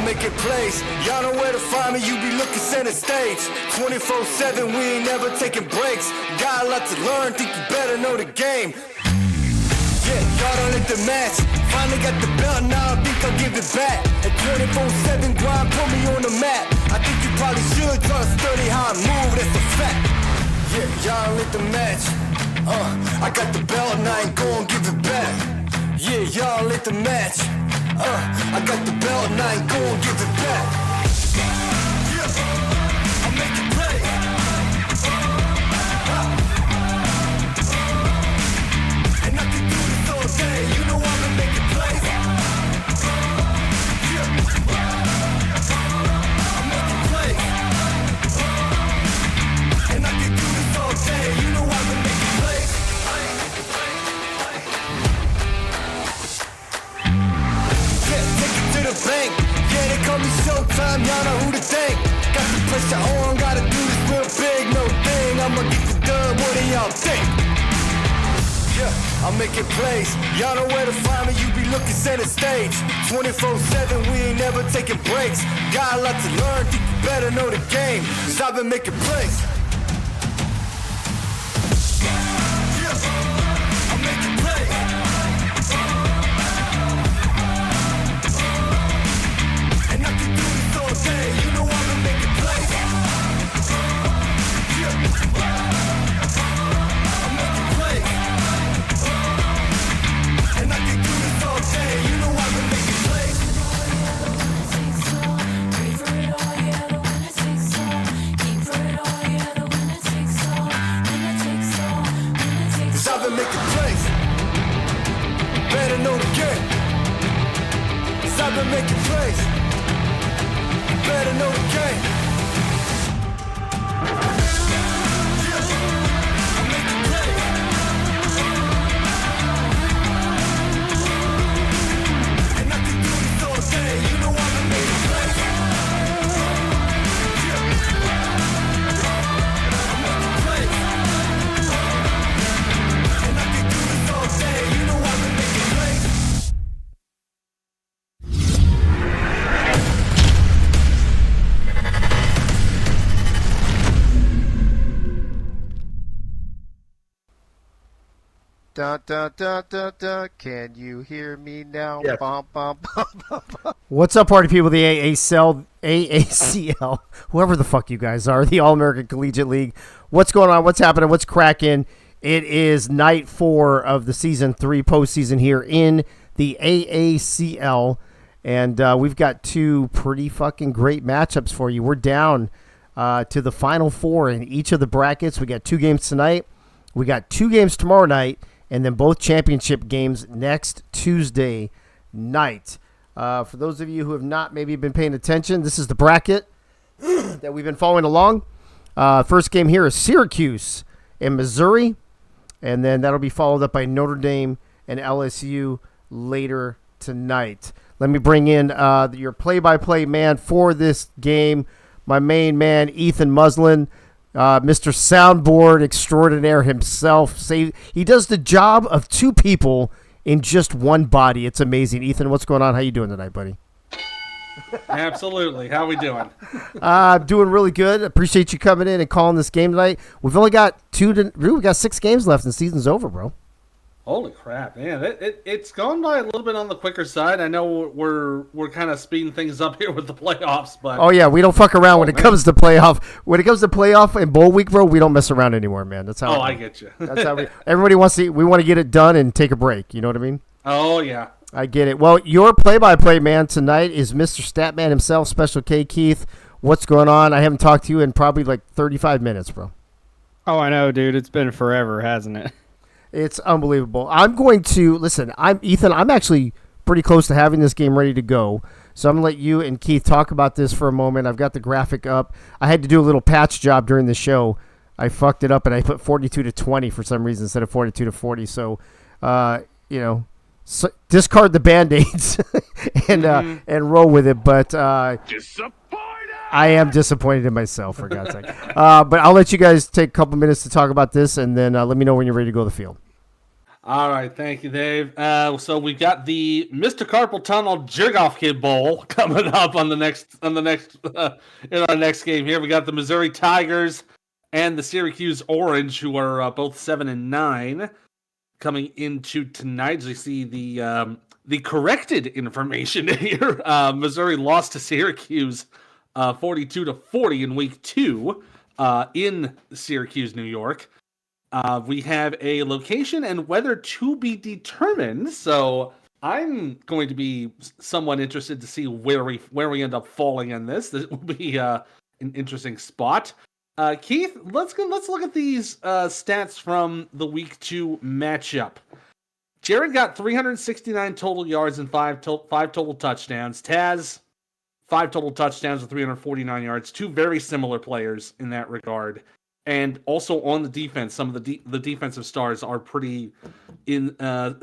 making plays. Y'all know where to find me, you be looking center stage. 24/7, we ain't never taking breaks. Got a lot to learn, think you better know the game. Yeah, y'all don't let the match. Finally got the belt, now I think I'll give it back. At 24/7 grind, put me on the map. I think you probably should try to study how I move, that's a fact. Yeah, y'all don't let the match. I got the belt and I ain't gon' give it back. Yeah, y'all let the match. I got the belt and I ain't gon' give it back. Yeah, I'm making play. And I can do this all day. You know I've been making plays. Yeah, I'm making plays. And I can do this all day. You know I've been making plays. Bank. Yeah, they call me Showtime, y'all know who to thank. Got the pressure on, gotta do this real big, no thing. I'ma get the dub, what do y'all think? Yeah, I'm making plays. Y'all know where to find me, you be looking center stage. 24/7, we ain't never taking breaks. Got a lot to learn, think you better know the game. Cause I've been making plays. Yeah, I'm making plays. And I can do this all day, you know I've been making plays. Yeah, I'm making plays. And I can do this all day, you know I've been making plays. Wait for it all, yeah, the winner takes all. Aim for it all, yeah, the winner takes all. Winner takes all, winner takes all. 'Cause I've been making plays. Better know the game. 'Cause I've been making plays. Better know the game. Yeah, I'm making plays. And I can do this all day, you know I've been making plays. Yeah, I'm making plays. And I can do this all day, you know I've been making plays. Da, da, da, da, da. Can you hear me now? Yes. Bum, bum, bum, bum, bum. What's up, party people? The AACL, whoever the fuck you guys are, the All-American Collegiate League. What's going on? What's happening? What's cracking? It is night 4 of the Season 3 postseason here in the AACL, and we've got 2 pretty fucking great matchups for you. We're down to the Final 4 in each of the brackets. We got 2 games tonight. We got 2 games tomorrow night, and then both championship games next Tuesday night. For those of you who have not maybe been paying attention, this is the bracket that we've been following along. First game here is Syracuse in Missouri, and then that'll be followed up by Notre Dame and LSU later tonight. Let me bring in your play-by-play man for this game, my main man, Ethan Muslin. Mr. Soundboard extraordinaire himself. He does the job of 2 people in just one body. It's amazing. Ethan, what's going on? How you doing tonight, buddy? Absolutely. How we doing? Doing really good. Appreciate you coming in and calling this game tonight. We've only got we got 6 games left and the season's over, bro. Holy crap, man! It's gone by a little bit on the quicker side. I know we're kind of speeding things up here with the playoffs, but oh yeah, we don't fuck around when it comes to playoff. When it comes to playoff and bowl week, bro, we don't mess around anymore, man. That's how. Oh, I get you. That's how everybody wants to. We want to get it done and take a break. You know what I mean? Oh yeah. I get it. Well, your play-by-play man tonight is Mr. Statman himself, Special K Keith. What's going on? I haven't talked to you in probably like 35 minutes, bro. Oh, I know, dude. It's been forever, hasn't it? It's unbelievable. I'm going to listen. Ethan. I'm actually pretty close to having this game ready to go. So I'm gonna let you and Keith talk about this for a moment. I've got the graphic up. I had to do a little patch job during the show. I fucked it up and I put 42-20 for some reason instead of 42-40. So, discard the Band-Aids and roll with it. But I am disappointed in myself, for God's sake. But I'll let you guys take a couple minutes to talk about this, and then let me know when you're ready to go to the field. All right, thank you, Dave. So we got the Mr. Carpal Tunnel Jerk-Off Kid Bowl coming up on the next in our next game here. We got the Missouri Tigers and the Syracuse Orange, who are both 7-9, coming into tonight. As we see the corrected information here, Missouri lost to Syracuse 42-40 in week 2 in Syracuse, New York. We have a location and weather to be determined, so I'm going to be somewhat interested to see where we end up falling in this. This will be an interesting spot. Keith, let's look at these stats from the week 2 matchup. Jared got 369 total yards and five total touchdowns. Taz, 5 total touchdowns and 349 yards. Two very similar players in that regard. And also on the defense, some of the defensive stars are pretty in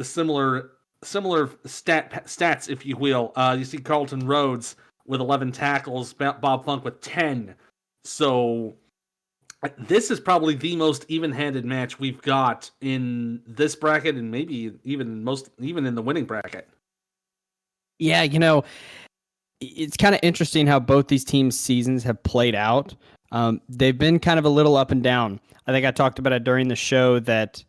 similar stats, if you will. You see Carlton Rhodes with 11 tackles, Bob Funk with 10. So this is probably the most even-handed match we've got in this bracket, and maybe even in the winning bracket. Yeah, it's kind of interesting how both these teams' seasons have played out. They've been kind of a little up and down. I think I talked about it during the show that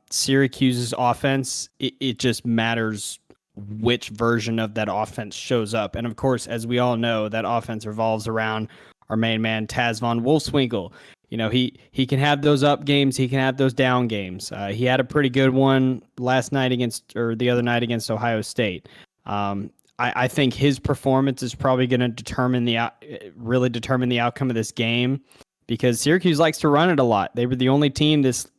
Syracuse's offense, it just matters which version of that offense shows up. And of course, as we all know, that offense revolves around our main man, Taz von Wolfswinkel. He can have those up games. He can have those down games. He had a pretty good one the other night against Ohio State. I think his performance is probably going to really determine the outcome of this game, because Syracuse likes to run it a lot. They were the only team this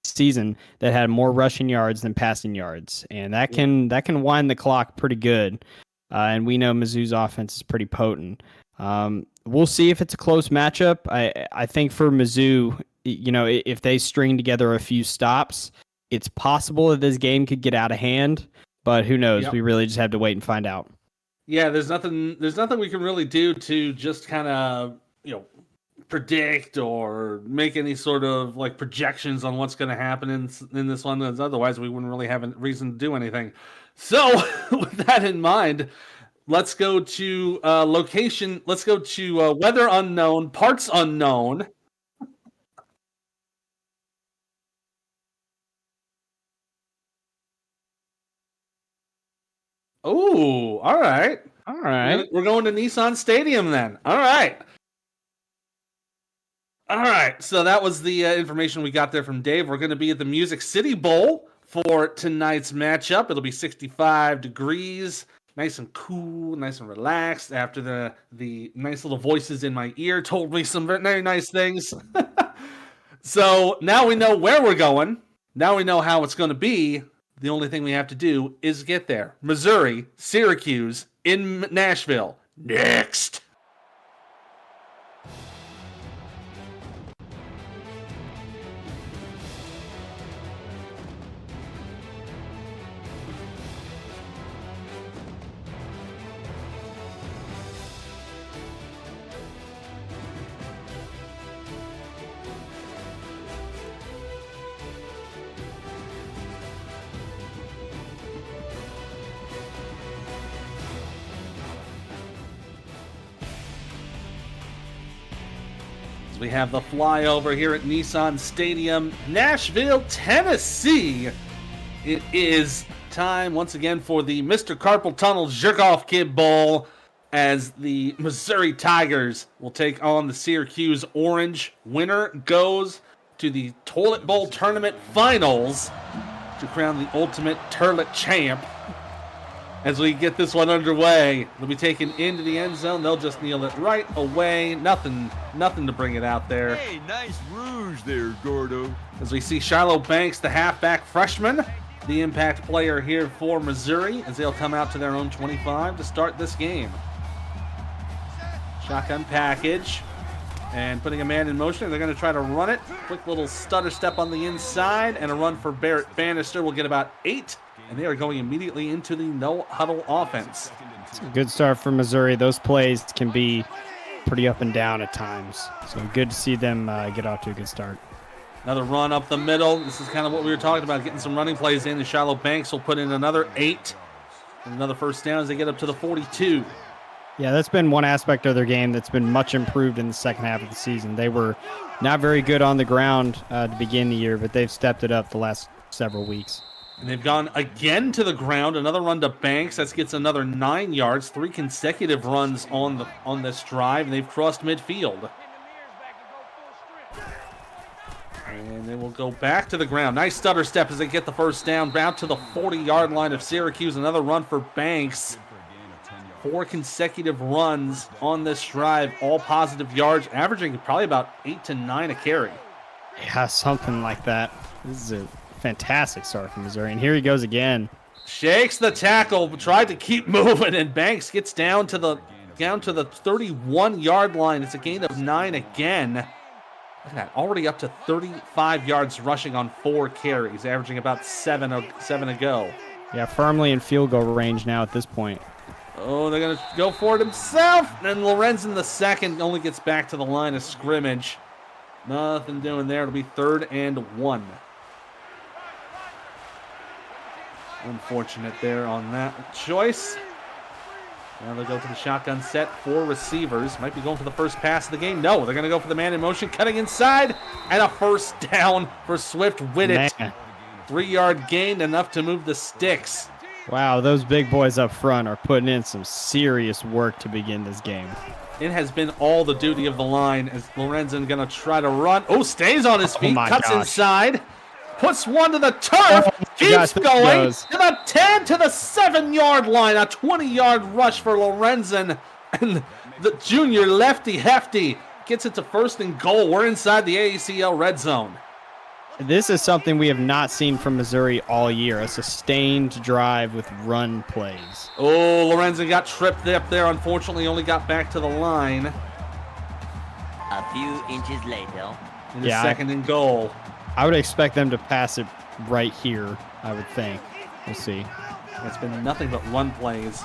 season that had more rushing yards than passing yards, and that can wind the clock pretty good. And we know Mizzou's offense is pretty potent. We'll see if it's a close matchup. I think for Mizzou, if they string together a few stops, it's possible that this game could get out of hand. But who knows? Yep. We really just have to wait and find out. Yeah, there's nothing we can really do to just kind of, predict or make any sort of like projections on what's going to happen in this one. Otherwise, we wouldn't really have a reason to do anything. So, with that in mind, let's go to location. Let's go to weather unknown, parts unknown. Oh, all right. All right. We're going to Nissan Stadium then. All right. So that was the information we got there from Dave. We're going to be at the Music City Bowl for tonight's matchup. It'll be 65 degrees, nice and cool, nice and relaxed after the nice little voices in my ear told me some very nice things. So now we know where we're going. Now we know how it's going to be. The only thing we have to do is get there. Missouri, Syracuse, in Nashville. Next. We have the flyover here at Nissan Stadium, Nashville, Tennessee. It is time once again for the Mr. Carpal Tunnel Jerk-Off Kid Bowl, as the Missouri Tigers will take on the Syracuse Orange. Winner goes to the Toilet Bowl Tournament Finals to crown the ultimate Turlet Champ. As we get this one underway, they'll be taken into the end zone. They'll just kneel it right away. Nothing to bring it out there. Hey, nice rouge there, Gordo. As we see Shiloh Banks, the halfback freshman, the impact player here for Missouri, as they'll come out to their own 25 to start this game. Shotgun package. And putting a man in motion, they're going to try to run it. Quick little stutter step on the inside, and a run for Barrett Bannister will get about 8. And they are going immediately into the no-huddle offense. It's a good start for Missouri. Those plays can be pretty up and down at times. So good to see them get off to a good start. Another run up the middle. This is kind of what we were talking about, getting some running plays in. And Shiloh Banks will put in another 8. And another first down as they get up to the 42. Yeah, that's been one aspect of their game that's been much improved in the second half of the season. They were not very good on the ground to begin the year, but they've stepped it up the last several weeks. And they've gone again to the ground. Another run to Banks. That gets another 9 yards. 3 consecutive runs on this drive, and they've crossed midfield. And they will go back to the ground. Nice stutter step as they get the first down. Out to the 40-yard line of Syracuse. Another run for Banks. 4 consecutive runs on this drive, all positive yards, averaging probably about 8 to 9 a carry. Yeah, something like that. This is a fantastic start from Missouri. And here he goes again. Shakes the tackle, tried to keep moving, and Banks gets down to the 31-yard line. It's a gain of 9 again. Look at that, already up to 35 yards rushing on 4 carries, averaging about 7 a go. Yeah, firmly in field goal range now at this point. Oh, they're going to go for it himself. And Lorenzen the second only gets back to the line of scrimmage. Nothing doing there. It'll be 3rd and 1. Unfortunate there on that choice. Now they'll go to the shotgun set, 4 receivers. Might be going for the first pass of the game. No, they're going to go for the man in motion, cutting inside, and a first down for Swift Whitted. 3-yard gain, enough to move the sticks. Wow, those big boys up front are putting in some serious work to begin this game. It has been all the duty of the line as Lorenzen going to try to run. Oh, stays on his feet, cuts inside, puts one to the turf, keeps going to the 10 to the 7-yard line. A 20-yard rush for Lorenzen. And the junior lefty hefty gets it to 1st and goal. We're inside the AACL red zone. This is something we have not seen from Missouri all year, a sustained drive with run plays. Oh, Lorenzen got tripped up there. Unfortunately, only got back to the line. A few inches later. In the 2nd and goal. I would expect them to pass it right here, I would think. We'll see. It's been nothing but run plays.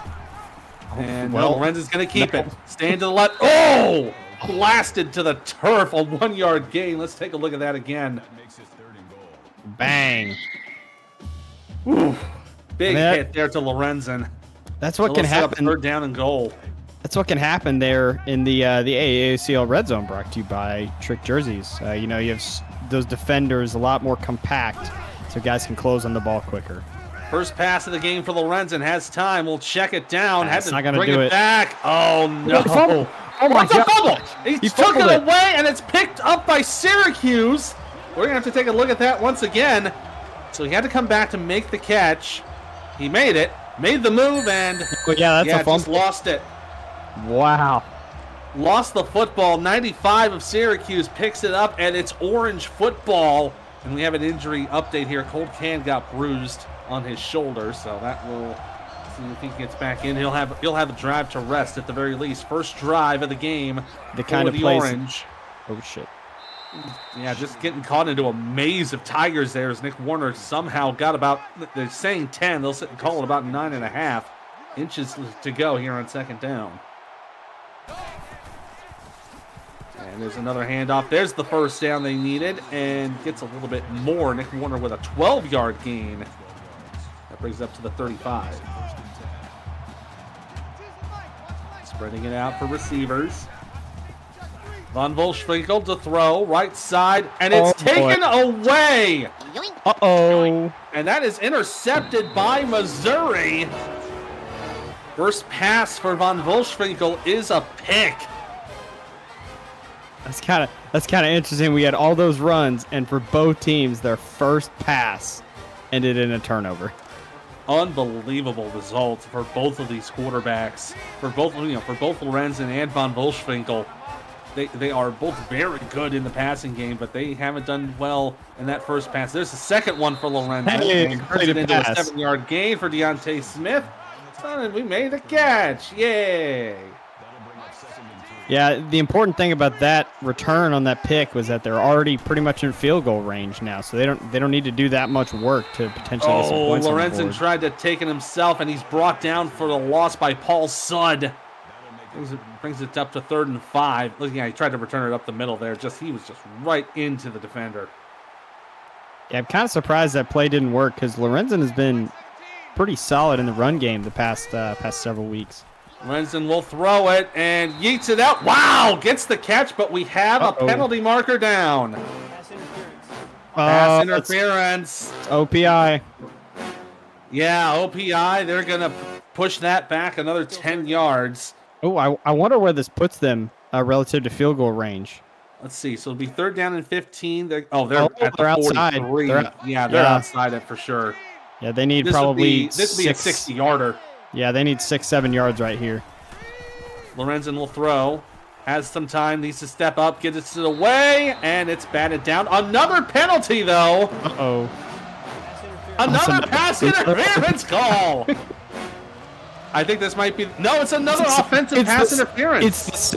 And well, Lorenzen's going to keep it. Staying to the left. Oh! Blasted to the turf, a 1-yard gain. Let's take a look at that again. Bang. Ooh, big hit there to Lorenzen. That's what can happen. 3rd down and goal. That's what can happen there in the AACL red zone, brought to you by Trick Jerseys. You have those defenders a lot more compact, so guys can close on the ball quicker. First pass of the game for Lorenzen. Has time. We'll check it down. Had to bring do it back. Oh, no. Oh, my God. Fumble. He took it away, and it's picked up by Syracuse. We're going to have to take a look at that once again. So he had to come back to make the catch. He made it, made the move, and that's a fumble. Just lost it. Wow. Lost the football. 95 of Syracuse picks it up, and it's orange football. And we have an injury update here. Colt Can got bruised on his shoulder, so that will see if he gets back in. He'll have a drive to rest at the very least. First drive of the game. The kind of plays. Orange. Oh shit. Yeah, just getting caught into a maze of Tigers there as Nick Warner somehow got about, they're saying 10, they'll sit and call it about 9.5 inches to go here on 2nd down. And there's another handoff. There's the first down they needed and gets a little bit more. Nick Warner with a 12-yard gain. That brings it up to the 35. Spreading it out for receivers. Von Volschwinkel to throw, right side, and it's taken away. Uh-oh. And that is intercepted by Missouri. First pass for Von Volschwinkel is a pick. That's kind of interesting. We had all those runs, and for both teams, their first pass ended in a turnover. Unbelievable results for both of these quarterbacks. For both Lorenzen and Von Volschwinkel. They are both very good in the passing game, but they haven't done well in that first pass. There's the second one for Lorenzen. Hey, turns it into a 7-yard gain for Deontay Smith. And we made the catch. Yay. Yeah, the important thing about that return on that pick was that they're already pretty much in field goal range now, so they don't need to do that much work to potentially get some points on the board. Lorenzen tried to take it himself, and he's brought down for the loss by Paul Sudd. Brings it up to 3rd and 5. Look, he tried to return it up the middle there. He was just right into the defender. Yeah, I'm kind of surprised that play didn't work because Lorenzen has been pretty solid in the run game the past several weeks. Lorenzen will throw it and yeets it out. Wow, gets the catch, but we have a penalty marker down. Pass interference. OPI. Yeah, OPI. They're going to push that back another 10 yards. Oh, I wonder where this puts them relative to field goal range. Let's see. So it'll be 3rd down and 15. They're at the they're 43. outside. They're outside it for sure. Yeah, they need This would be a 6 60-yarder. Yeah, they need 6-7 yards right here. Lorenzen will throw. Has some time. Needs to step up. Gets it away. And it's batted down. Another penalty, though. Uh-oh. Another pass interference call. I think this might be... No, it's another offensive pass interference.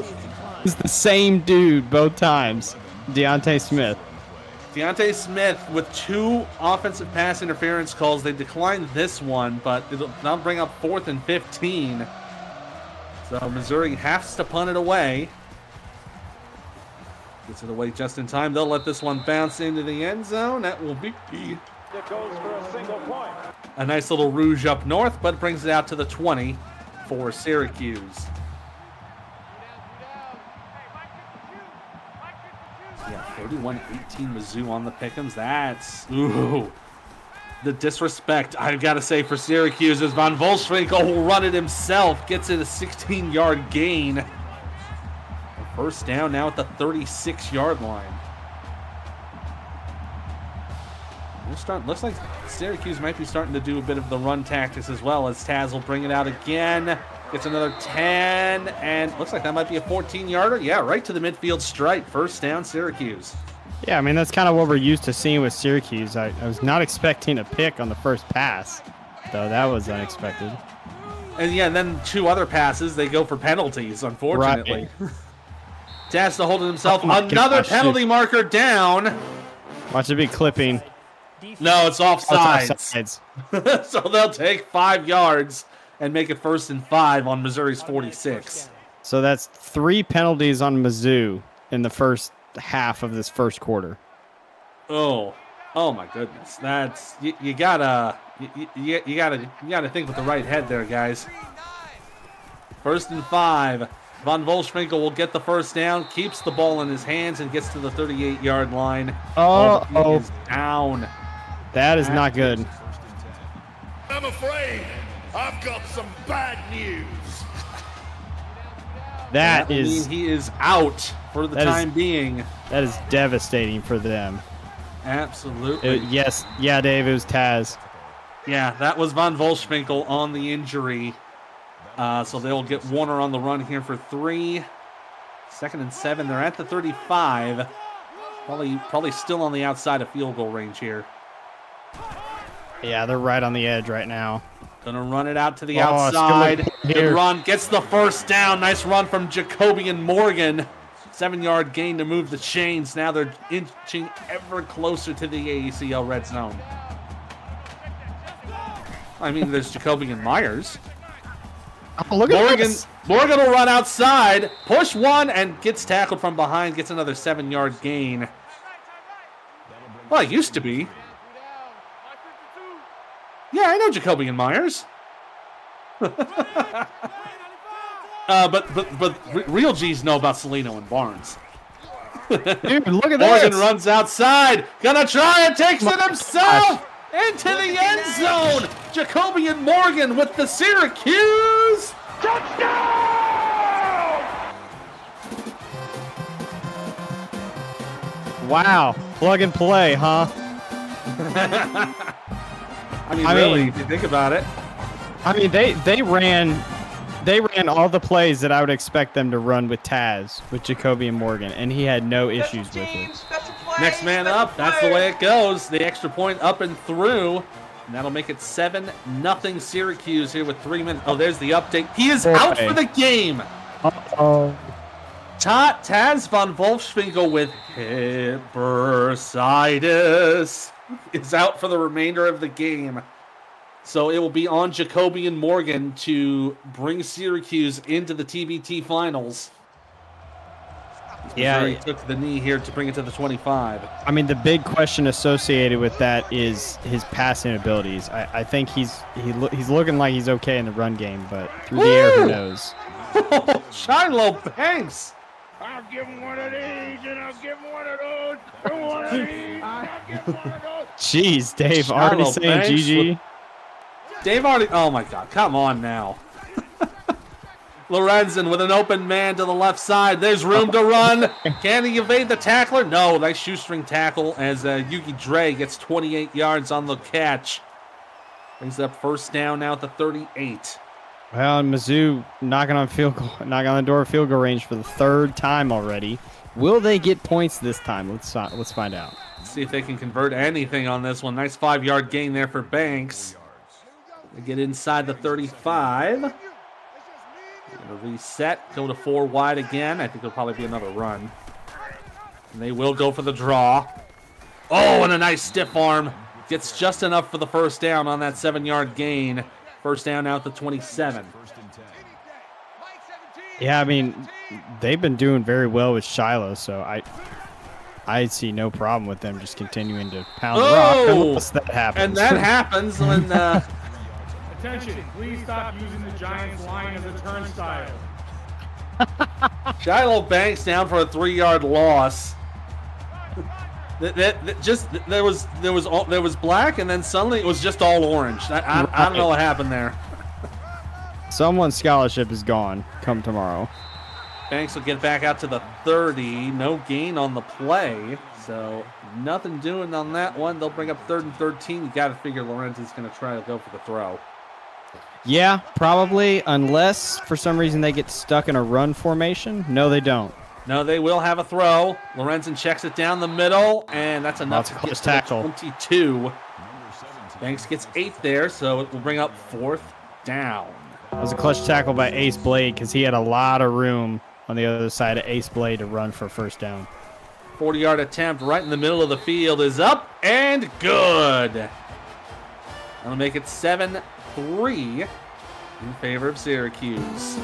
It's the same dude both times. Deontay Smith. Deontay Smith with 2 offensive pass interference calls. They declined this one, but it'll now bring up 4th and 15. So Missouri has to punt it away. Gets it away just in time. They'll let this one bounce into the end zone. That will be a nice little rouge up north, but brings it out to the 20 for Syracuse. Yeah, 31-18 Mizzou on the pick'ems. That's, ooh, the disrespect, I've got to say, for Syracuse is Von Volschwinkel will run it himself, gets it a 16-yard gain. First down now at the 36-yard line. Looks like Syracuse might be starting to do a bit of the run tactics as well, as Taz will bring it out again. Gets another 10, and looks like that might be a 14-yarder. Yeah, right to the midfield stripe. First down, Syracuse. Yeah, I mean, that's kind of what we're used to seeing with Syracuse. I was not expecting a pick on the first pass, though that was unexpected. And yeah, then 2 other passes, they go for penalties, unfortunately. Right. Taz to hold it himself. Another penalty marker down. Watch it be clipping. No, it's offsides. It's offsides. So they'll take 5 yards and make it 1st and 5 on Missouri's 46. So that's 3 penalties on Mizzou in the first half of this first quarter. Oh my goodness! That's you gotta think with the right head there, guys. 1st and 5. Von Volschwinkel will get the first down, keeps the ball in his hands, and gets to the 38-yard line. He is down. That is not good. I'm afraid I've got some bad news. That means he is out for the time being. That is devastating for them. Absolutely. Yes. Yeah, Dave, it was Taz. Yeah, that was Von Volschwinkel on the injury. So they'll get Warner on the run here for 3. 2nd and 7. They're at the 35. Probably still on the outside of field goal range here. Yeah, they're right on the edge right now. Gonna run it out to the outside. Good run. Gets the first down. Nice run from Jacobian Morgan. 7-yard gain to move the chains. Now they're inching ever closer to the AACL red zone. I mean, there's Jacobian Myers. Oh, look at this. Morgan will run outside, push one, and gets tackled from behind. Gets another 7-yard gain. Well, it used to be. Yeah, I know Jacobian Myers. But real G's know about Salino and Barnes. Dude, look at Morgan this. runs outside. Gonna try and takes it himself into the end zone. Jacobian Morgan with the Syracuse touchdown. Wow, plug and play, huh? I mean, if you think about it. I mean, they ran all the plays that I would expect them to run with Taz, with Jacobian Morgan, and he had no issues with it. Next man up. That's the way it goes. The extra point up and through. And that'll make it 7-0 Syracuse here with 3 minutes. Oh, there's the update. He is out for the game. Uh-oh. Taz von Volschwinkel with hip bursitis is out for the remainder of the game. So it will be on Jacobian Morgan to bring Syracuse into the TBT finals. He's Yeah, Missouri took the knee here to bring it to the 25. I mean, the big question associated with that is his passing abilities. I think he's looking like he's okay in the run game, but through the air, who knows? Shiloh Banks. I'll give him one of these, and I'll give him one of those, and one of these, and I'll give him one of those. Jeez, Dave, already Shiloh saying Banks GG. Dave already. Oh my God! Come on now. Lorenzen with an open man to the left side. There's room to run. Can he evade the tackler? No. Nice shoestring tackle as Yuki Dre gets 28 yards on the catch. Brings up first down now at the 38. Well, and Mizzou knocking on the door of field goal range for the third time already. Will they get points this time? Let's find out. Let's see if they can convert anything on this one. Nice 5-yard gain there for Banks. They get inside the 35. Gonna reset, go to 4 wide again. I think it'll probably be another run. And they will go for the draw. Oh, and a nice stiff arm. Gets just enough for the first down on that 7-yard gain. First down out to 27. Yeah, I mean, they've been doing very well with Shiloh, so I see no problem with them just continuing to pound the rock unless that happens. And that happens when... Attention, please stop using the Giants line as a turnstile. Shiloh Banks down for a 3-yard loss. There was black, and then suddenly it was just all orange. I don't know what happened there. Someone's scholarship is gone come tomorrow. Banks will get back out to the 30. No gain on the play, so nothing doing on that one. They'll bring up 3rd and 13. You got to figure Lorenzen's going to try to go for the throw. Yeah, probably, unless for some reason they get stuck in a run formation. No, they don't. No, they will have a throw. Lorenzen checks it down the middle, and that's enough to get to tackle. 22. Banks gets 8 there, so it will bring up 4th down. It was a clutch tackle by Ace Blade because he had a lot of room on the other side of Ace Blade to run for first down. 40-yard attempt right in the middle of the field is up and good. That'll make it 7-3 in favor of Syracuse.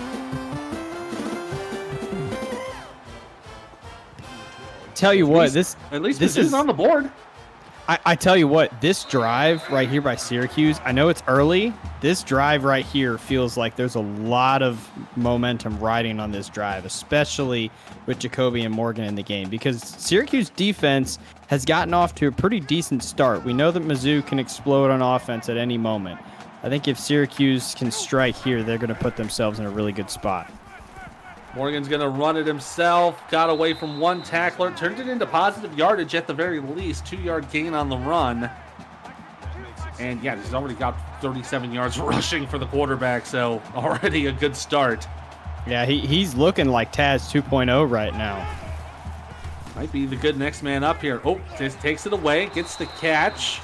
Tell you what, At least this is is on the board. I tell you what, this drive right here by Syracuse, I know it's early. This drive right here feels like there's a lot of momentum riding on this drive, especially with Jacoby and Morgan in the game, because Syracuse defense has gotten off to a pretty decent start. We know that Mizzou can explode on offense at any moment. I think if Syracuse can strike here, they're going to put themselves in a really good spot. Morgan's going to run it himself. Got away from one tackler. Turned it into positive yardage at the very least. 2-yard gain on the run. And yeah, he's already got 37 yards rushing for the quarterback, so already a good start. Yeah, he's looking like Taz 2.0 right now. Might be the good next man up here. Oh, just takes it away. Gets the catch.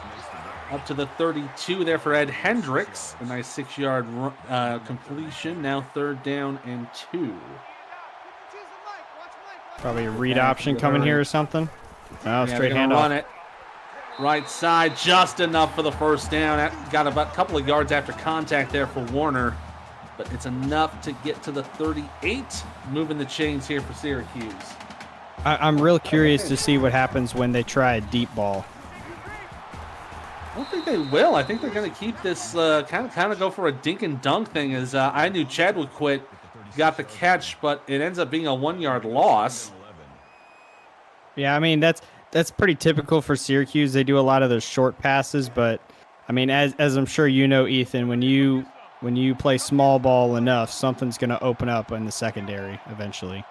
Up to the 32 there for Ed Hendricks. A nice 6-yard completion. Now 3rd down and 2. Probably a read option coming here or something. Oh, straight handoff. Run it. Right side, just enough for the first down. Got about a couple of yards after contact there for Warner. But it's enough to get to the 38. Moving the chains here for Syracuse. I'm real curious to see what happens when they try a deep ball. I don't think they will. I think they're going to keep this kind of go for a dink and dunk thing. As I knew Chad would quit, got the catch, but it ends up being a 1-yard loss. Yeah, I mean that's pretty typical for Syracuse. They do a lot of those short passes, but I mean, as I'm sure you know, Ethan, when you play small ball enough, something's going to open up in the secondary eventually.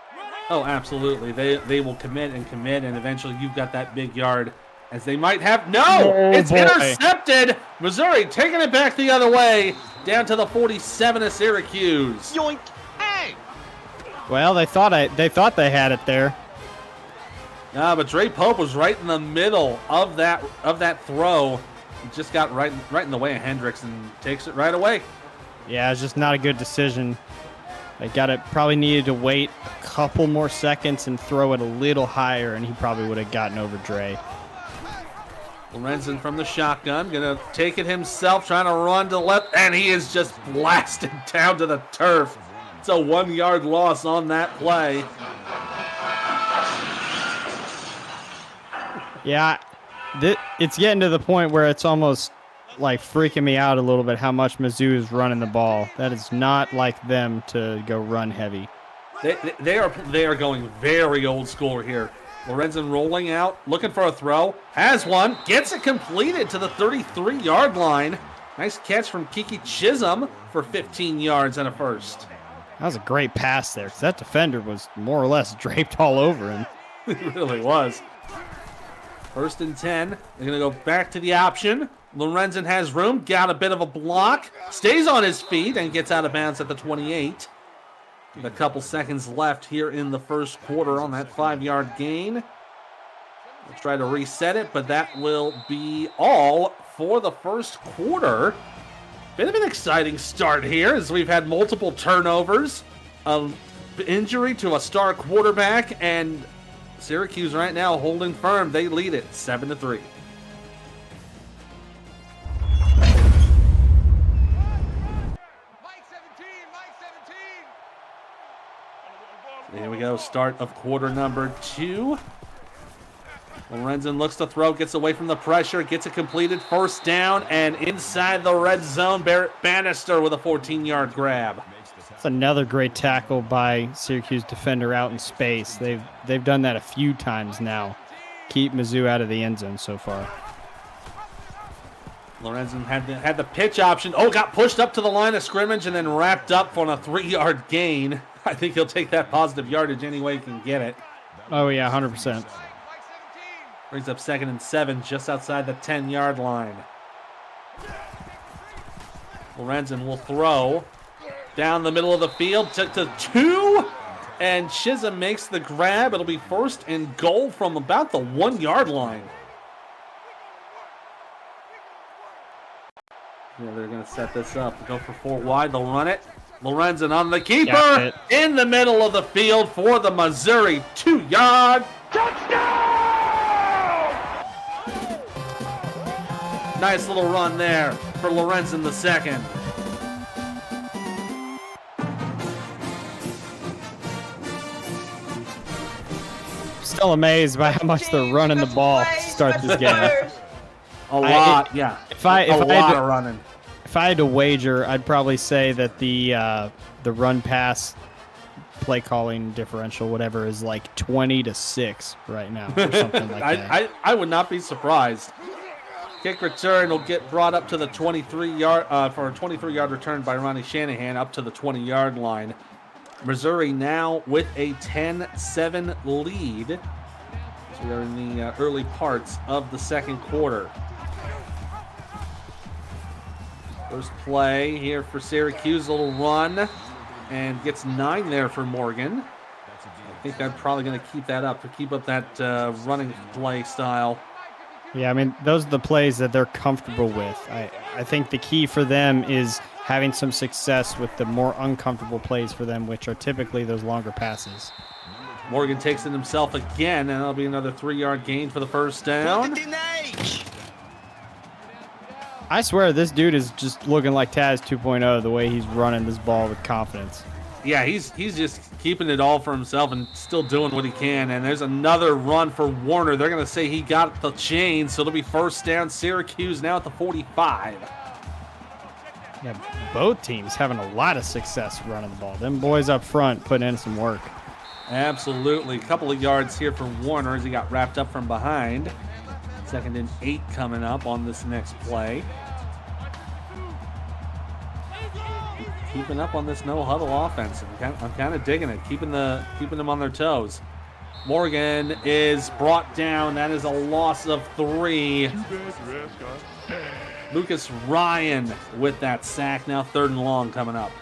Oh, absolutely. They will commit, and eventually you've got that big yard. As they might have. No! It's intercepted! Missouri taking it back the other way. Down to the 47 of Syracuse. Yoink! Hey! Well, they thought they had it there. No, but Dre Pope was right in the middle of that throw. He just got right in the way of Hendricks and takes it right away. Yeah, it's just not a good decision. They probably needed to wait a couple more seconds and throw it a little higher, and he probably would have gotten over Dre. Lorenzen from the shotgun, gonna take it himself, trying to run to the left, and he is just blasted down to the turf. It's a 1-yard loss on that play. Yeah, it's getting to the point where it's almost like freaking me out a little bit how much Mizzou is running the ball. That is not like them to go run heavy. They are going very old school here. Lorenzen rolling out, looking for a throw. Has one, gets it completed to the 33-yard line. Nice catch from Kiki Chisholm for 15 yards and a first. That was a great pass there, because that defender was more or less draped all over him. It really was. 1st and 10. They're going to go back to the option. Lorenzen has room, got a bit of a block, stays on his feet, and gets out of bounds at the 28. With a couple seconds left here in the first quarter on that 5-yard gain. We'll try to reset it, but that will be all for the first quarter. Bit of an exciting start here as we've had multiple turnovers, an injury to a star quarterback, and Syracuse right now holding firm. They lead it 7-3. Here we go, start of quarter number 2. Lorenzen looks to throw, gets away from the pressure, gets it completed, 1st down, and inside the red zone, Barrett Bannister with a 14-yard grab. That's another great tackle by Syracuse defender out in space. They've done that a few times now. Keep Mizzou out of the end zone so far. Lorenzen had the pitch option. Oh, got pushed up to the line of scrimmage and then wrapped up on a 3-yard gain. I think he'll take that positive yardage any way he can get it. Oh, yeah, 100%. Brings up 2nd and 7 just outside the 10-yard line. Lorenzen will throw down the middle of the field to 2, and Chisholm makes the grab. It'll be 1st and goal from about the 1-yard line. Yeah, they're going to set this up. Go for 4 wide. They'll run it. Lorenzen on the keeper in the middle of the field for the Missouri 2-yard touchdown! Nice little run there for Lorenzen the second. Still amazed by how much they're running the ball to start this game. A lot, yeah. If I a lot had to, of running. If I had to wager, I'd probably say that the run pass play calling differential, whatever, is like 20-6 right now, or something like that. I would not be surprised. Kick return will get brought up to the 23-yard for a 23-yard return by Ronnie Shanahan up to the 20-yard line. Missouri now with a 10-7 lead. So we are in the early parts of the second quarter. First play here for Syracuse, a little run, and gets 9 there for Morgan. I think they're probably going to keep that up, to keep up that running play style. Yeah, I mean, those are the plays that they're comfortable with. I think the key for them is having some success with the more uncomfortable plays for them, which are typically those longer passes. Morgan takes it himself again, and that'll be another 3-yard gain for the first down. I swear this dude is just looking like Taz 2.0, the way he's running this ball with confidence. Yeah, he's just keeping it all for himself and still doing what he can. And there's another run for Warner. They're going to say he got the chain, so it'll be 1st down. Syracuse now at the 45. Yeah, both teams having a lot of success running the ball. Them boys up front putting in some work. Absolutely. A couple of yards here for Warner as he got wrapped up from behind. 2nd and 8 coming up on this next play. Keeping up on this no-huddle offense. I'm kind of digging it, keeping them on their toes. Morgan is brought down. That is a loss of 3. Lucas Ryan with that sack. Now 3rd and long coming up.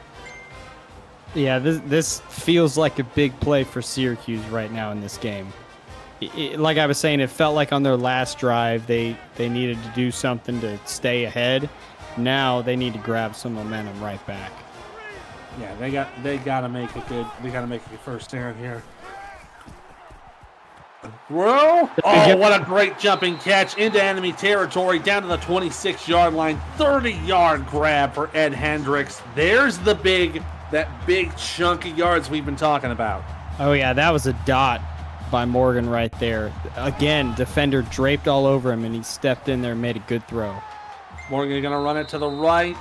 Yeah, this feels like a big play for Syracuse right now in this game. Like I was saying, it felt like on their last drive they needed to do something to stay ahead. Now they need to grab some momentum right back. Yeah, they gotta make a good first down here. Throw! Oh, what a great jumping catch into enemy territory down to the 26-yard line. 30-yard grab for Ed Hendricks. There's that big chunk of yards we've been talking about. Oh yeah, that was a dot. by Morgan right there. Again, defender draped all over him, and he stepped in there and made a good throw. Morgan going to run it to the right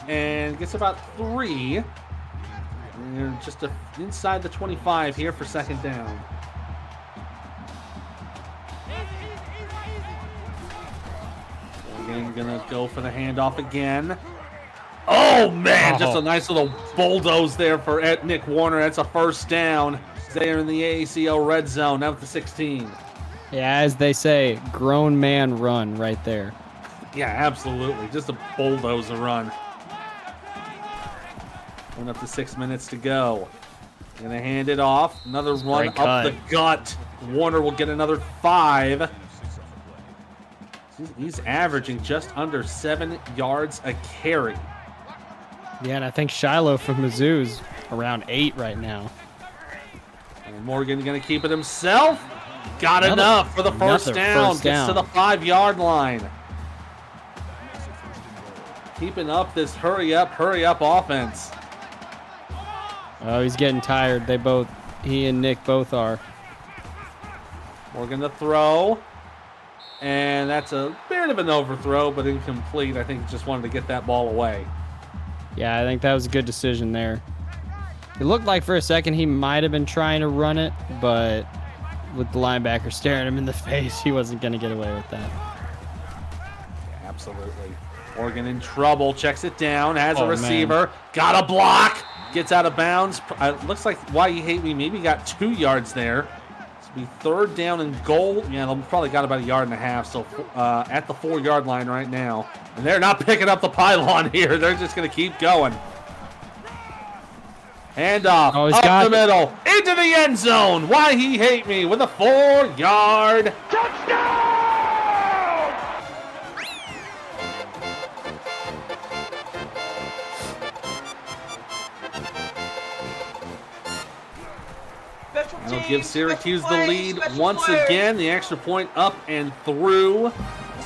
and gets about 3. And they're just inside the 25 here for second down. Morgan going to go for the handoff again. Oh, man, just a nice little bulldoze there for Nick Warner. That's a first down. They're in the AACL red zone, now at the 16. Yeah, as they say, grown man run right there. Yeah, absolutely. Just a bulldozer run. Going up to 6 minutes to go. Going to hand it off. Another run up the gut. Warner will get another 5. He's averaging just under 7 yards a carry. Yeah, and I think Shiloh from Mizzou's around 8 right now. And Morgan going to keep it himself. Got enough for the first down. Gets to the 5-yard line. Keeping up this hurry up offense. Oh, he's getting tired. He and Nick both are. Morgan to throw. And that's a bit of an overthrow, but incomplete. I think he just wanted to get that ball away. Yeah, I think that was a good decision there. It looked like for a second he might have been trying to run it, but with the linebacker staring him in the face, he wasn't going to get away with that. Yeah, absolutely. Morgan in trouble, checks it down, has a receiver, man. Got a block, gets out of bounds. Looks like Why You Hate Me maybe got 2 yards there. It's be 3rd down and goal. Yeah, they'll probably got about 1.5 yards, so at the 4-yard line right now. And they're not picking up the pylon here. They're just going to keep going. Handoff, up the middle, into the end zone. Why He Hate Me with a 4-yard touchdown! That'll give Syracuse the lead once again. The extra point up and through.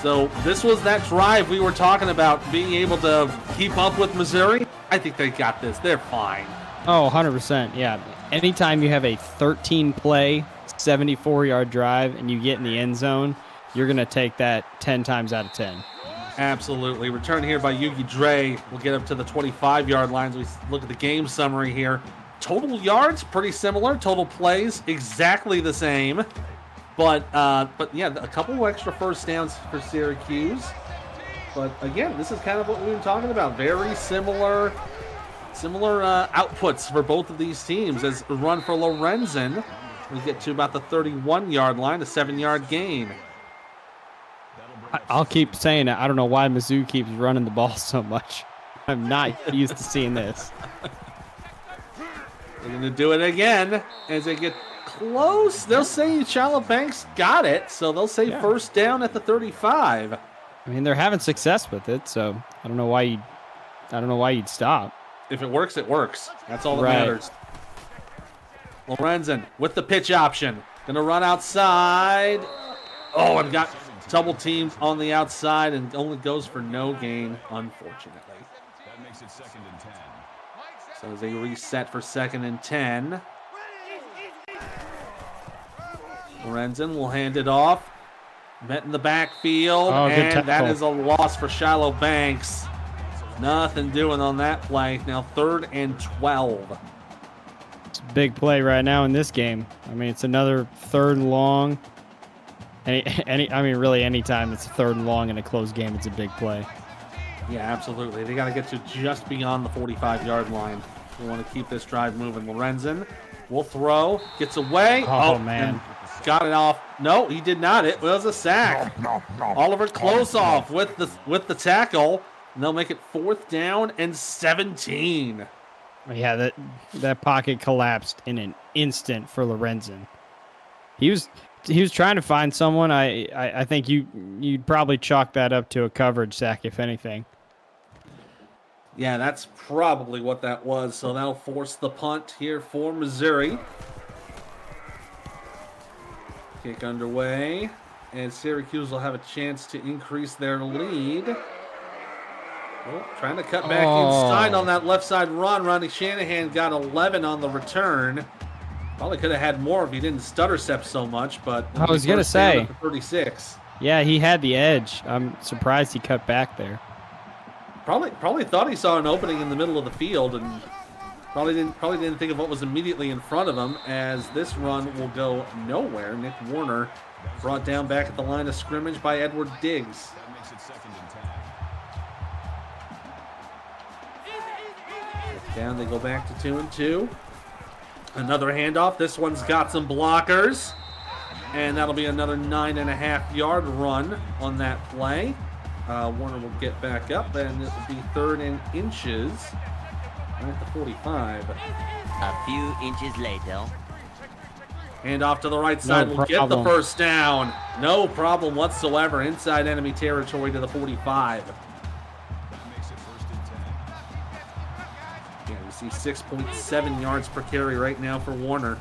So this was that drive we were talking about, being able to keep up with Missouri. I think they got this. They're fine. Oh, 100%. Yeah. Anytime you have a 13-play, 74-yard drive and you get in the end zone, you're going to take that 10 times out of 10. Absolutely. Return here by Yugi Dre. We'll get up to the 25-yard lines. We look at the game summary here. Total yards, pretty similar. Total plays, exactly the same. But yeah, a couple of extra first downs for Syracuse. But again, this is kind of what we've been talking about. Very similar outputs for both of these teams. As a run for Lorenzen, we get to about the 31-yard line, a 7-yard gain. I'll keep saying it. I don't know why Mizzou keeps running the ball so much. I'm not used to seeing this. They're going to do it again as they get close. They'll say Charlotte Banks got it, so they'll say first down at the 35. I mean, they're having success with it, so I don't know why you'd stop. If it works, it works. That's all that matters. Lorenzen with the pitch option. Going to run outside. Oh, and got double teamed on the outside and only goes for no gain, unfortunately. That makes it 2nd and 10. So as they reset for 2nd and 10. Lorenzen will hand it off. Met in the backfield, and that is a loss for Shiloh Banks. Nothing doing on that play. Now 3rd and 12. It's a big play right now in this game. I mean, it's another 3rd and long. Really, anytime it's a 3rd and long in a close game, it's a big play. Yeah, absolutely. They got to get to just beyond the 45-yard line. We want to keep this drive moving. Lorenzen will throw, gets away. Oh man. Got it off. No, he did not. It was a sack. Oliver Klosoff with the tackle. And they'll make it 4th down and 17. Yeah, that pocket collapsed in an instant for Lorenzen. He was trying to find someone. I think you'd probably chalk that up to a coverage sack, if anything. Yeah, that's probably what that was. So that'll force the punt here for Missouri. Kick underway, and Syracuse will have a chance to increase their lead. Well, trying to cut back inside on that left side run. Ronnie Shanahan got 11 on the return. Probably could have had more if he didn't stutter step so much, but I was going to say. 36. Yeah, he had the edge. I'm surprised he cut back there. Probably thought he saw an opening in the middle of the field and probably didn't think of what was immediately in front of him, as this run will go nowhere. Nick Warner brought down back at the line of scrimmage by Edward Diggs. Down they go back to 2-2. Another handoff. This one's got some blockers. And that'll be another 9.5-yard run on that play. Warner will get back up, and it will be 3rd and inches at the 45. A few inches later. Handoff to the right side will get the first down. No problem whatsoever. Inside enemy territory to the 45. Yeah, we see 6.7 yards per carry right now for Warner.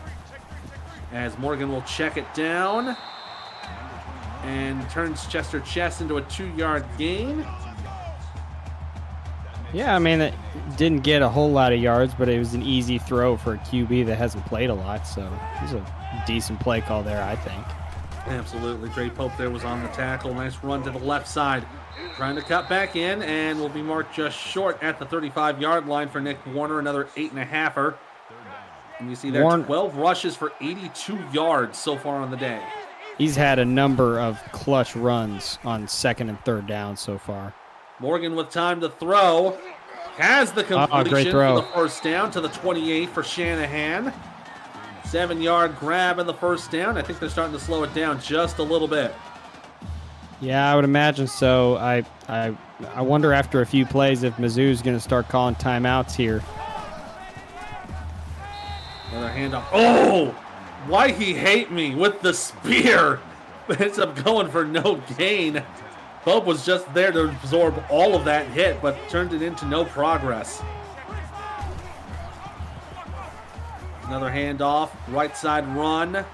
As Morgan will check it down and turns Chester Chess into a 2-yard gain. Yeah, I mean, it didn't get a whole lot of yards, but it was an easy throw for a QB that hasn't played a lot, so it was a decent play call there, I think. Absolutely. Trey Pope there was on the tackle. Nice run to the left side. Trying to cut back in, and will be marked just short at the 35-yard line for Nick Warner, another 8.5-er. And you see there 12 rushes for 82 yards so far on the day. He's had a number of clutch runs on 2nd and 3rd down so far. Morgan with time to throw. Has the completion for the first down to the 28 for Shanahan. 7-yard grab in the first down. I think they're starting to slow it down just a little bit. Yeah, I would imagine so. I wonder after a few plays if Mizzou's going to start calling timeouts here. Another handoff. Oh! Why he hate me with the spear? Ends up going for no gain. Pope was just there to absorb all of that hit, but turned it into no progress. Another handoff. Right side run.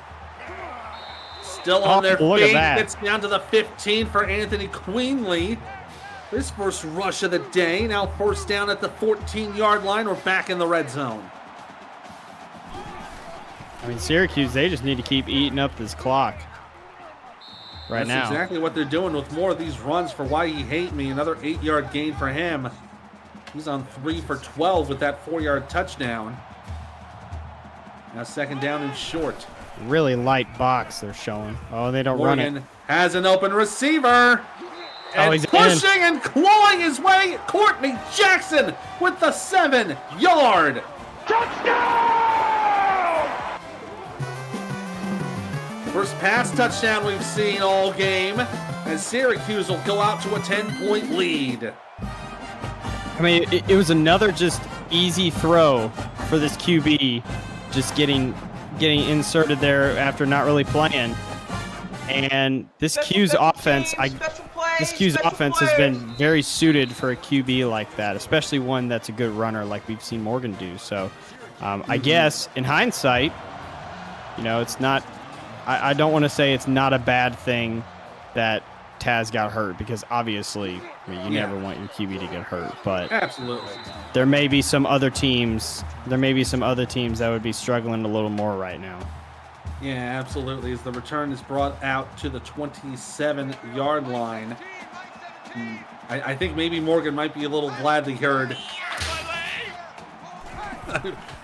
Still on their feet. Gets down to the 15 for Anthony Queenley. His first rush of the day. Now first down at the 14-yard line. We're back in the red zone. I mean, Syracuse, they just need to keep eating up this clock right now. That's exactly what they're doing with more of these runs for Why He Hate Me. Another 8-yard gain for him. He's on 3 for 12 with that 4-yard touchdown. Now 2nd down and short. Really light box they're showing. Oh, they don't run it. Morgan has an open receiver. And he's pushing and clawing his way. Courtney Jackson with the 7-yard. Touchdown! First pass touchdown we've seen all game, as Syracuse will go out to a 10-point lead. I mean, it was another just easy throw for this QB, just getting inserted there after not really playing. And this Q's offense, has been very suited for a QB like that, especially one that's a good runner like we've seen Morgan do. So I guess in hindsight, you know, it's not. I don't want to say it's not a bad thing that Taz got hurt, because obviously, I mean, you never want your QB to get hurt, but absolutely, there may be some other teams. There may be some other teams that would be struggling a little more right now. Yeah, absolutely. As the return is brought out to the 27-yard line, I think maybe Morgan might be a little gladly heard.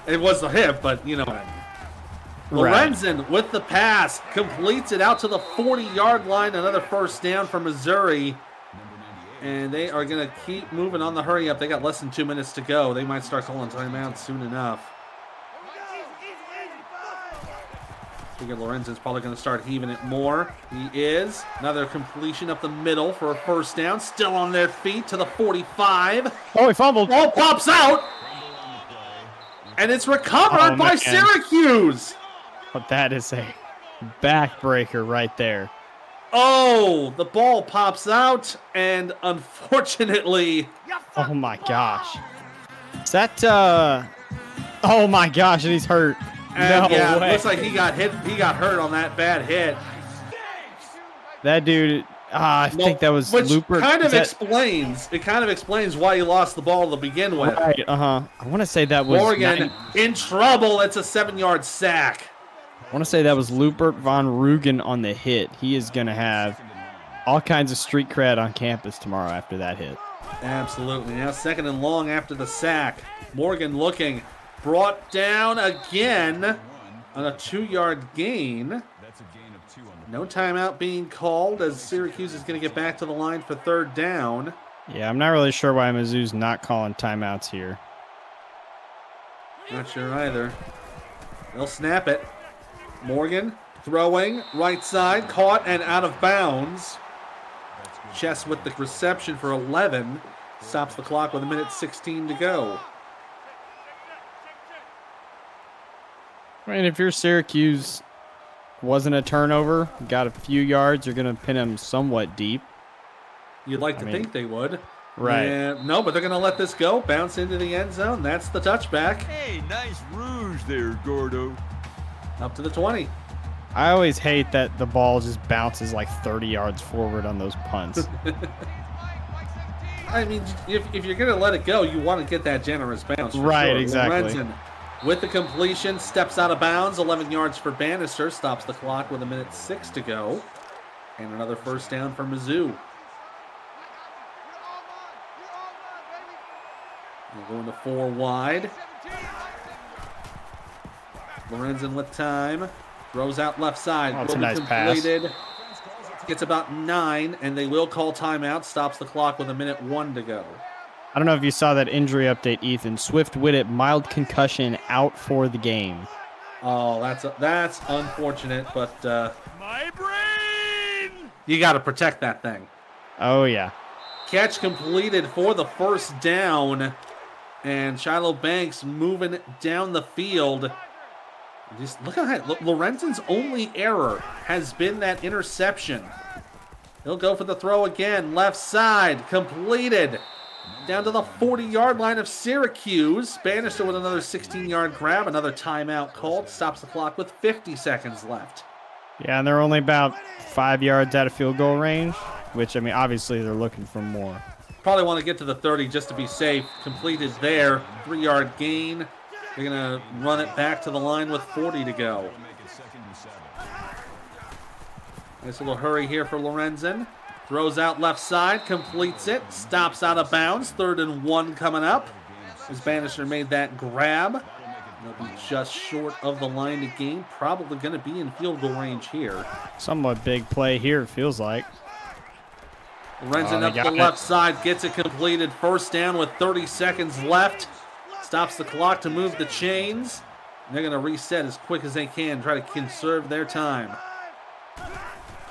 It was the hip, but you know what I mean. Lorenzen with the pass, completes it out to the 40-yard line. Another first down for Missouri. And they are going to keep moving on the hurry up. They got less than 2 minutes to go. They might start calling timeouts soon enough. I figure Lorenzen's probably going to start heaving it more. He is. Another completion up the middle for a first down. Still on their feet to the 45. Oh, he fumbled. Ball pops out. And it's recovered by Syracuse. But that is a backbreaker right there. Oh, the ball pops out, and unfortunately... Oh, my gosh. Is that... Oh, my gosh, and he's hurt. And no yeah, way. Looks like he got hit. He got hurt on that bad hit. That dude... I think that was which Looper. kind of Is that- explains why you lost the ball to begin with. Right, I want to say that was Morgan in trouble. It's a 7-yard sack. I want to say that was Lupert von Rugen on the hit. He is going to have all kinds of street cred on campus tomorrow after that hit. Absolutely. Now 2nd and long after the sack. Morgan looking. Brought down again on a 2-yard gain. No timeout being called as Syracuse is going to get back to the line for 3rd down. Yeah, I'm not really sure why Mizzou's not calling timeouts here. Not sure either. They'll snap it. Morgan throwing, right side, caught and out of bounds. Chess with the reception for 11. Stops the clock with 1:16 to go. I mean, if you're Syracuse, wasn't a turnover, got a few yards, you're going to pin them somewhat deep. You'd like to think they would. Right. And, no, but they're going to let this go. Bounce into the end zone. That's the touchback. Hey, nice rouge there, Gordo. Up to the 20. I always hate that the ball just bounces like 30 yards forward on those punts. I mean, if you're going to let it go, you want to get that generous bounce. Right, sure. exactly. Lorenzen with the completion, steps out of bounds, 11 yards for Bannister, stops the clock with 1:06 to go. And another 1st down for Mizzou. We're going to 4 wide. Lorenzen with time. Throws out left side. That's a nice pass. Gets about 9, and they will call timeout. Stops the clock with 1:01 to go. I don't know if you saw that injury update, Ethan. Swift-Whitted, mild concussion, out for the game. Oh, that's unfortunate, but My brain! you got to protect that thing. Oh, yeah. Catch completed for the 1st down, and Shiloh Banks moving down the field. Just look at that. Lorenzen's only error has been that interception. He'll go for the throw again. Left side, completed. Down to the 40-yard line of Syracuse. Bannister with another 16-yard grab. Another timeout called. Stops the clock with 50 seconds left. Yeah, and they're only about 5 yards out of field goal range, which, I mean, obviously they're looking for more. Probably want to get to the 30 just to be safe. Completed there. 3-yard gain. They're going to run it back to the line with 40 to go. Nice little hurry here for Lorenzen. Throws out left side, completes it, stops out of bounds. 3rd and 1 coming up. As Bannister made that grab. They'll be just short of the line to gain. Probably going to be in field goal range here. Somewhat big play here, it feels like. Lorenzen up the left side, gets it completed. 1st down with 30 seconds left. Stops the clock to move the chains. They're going to reset as quick as they can, try to conserve their time.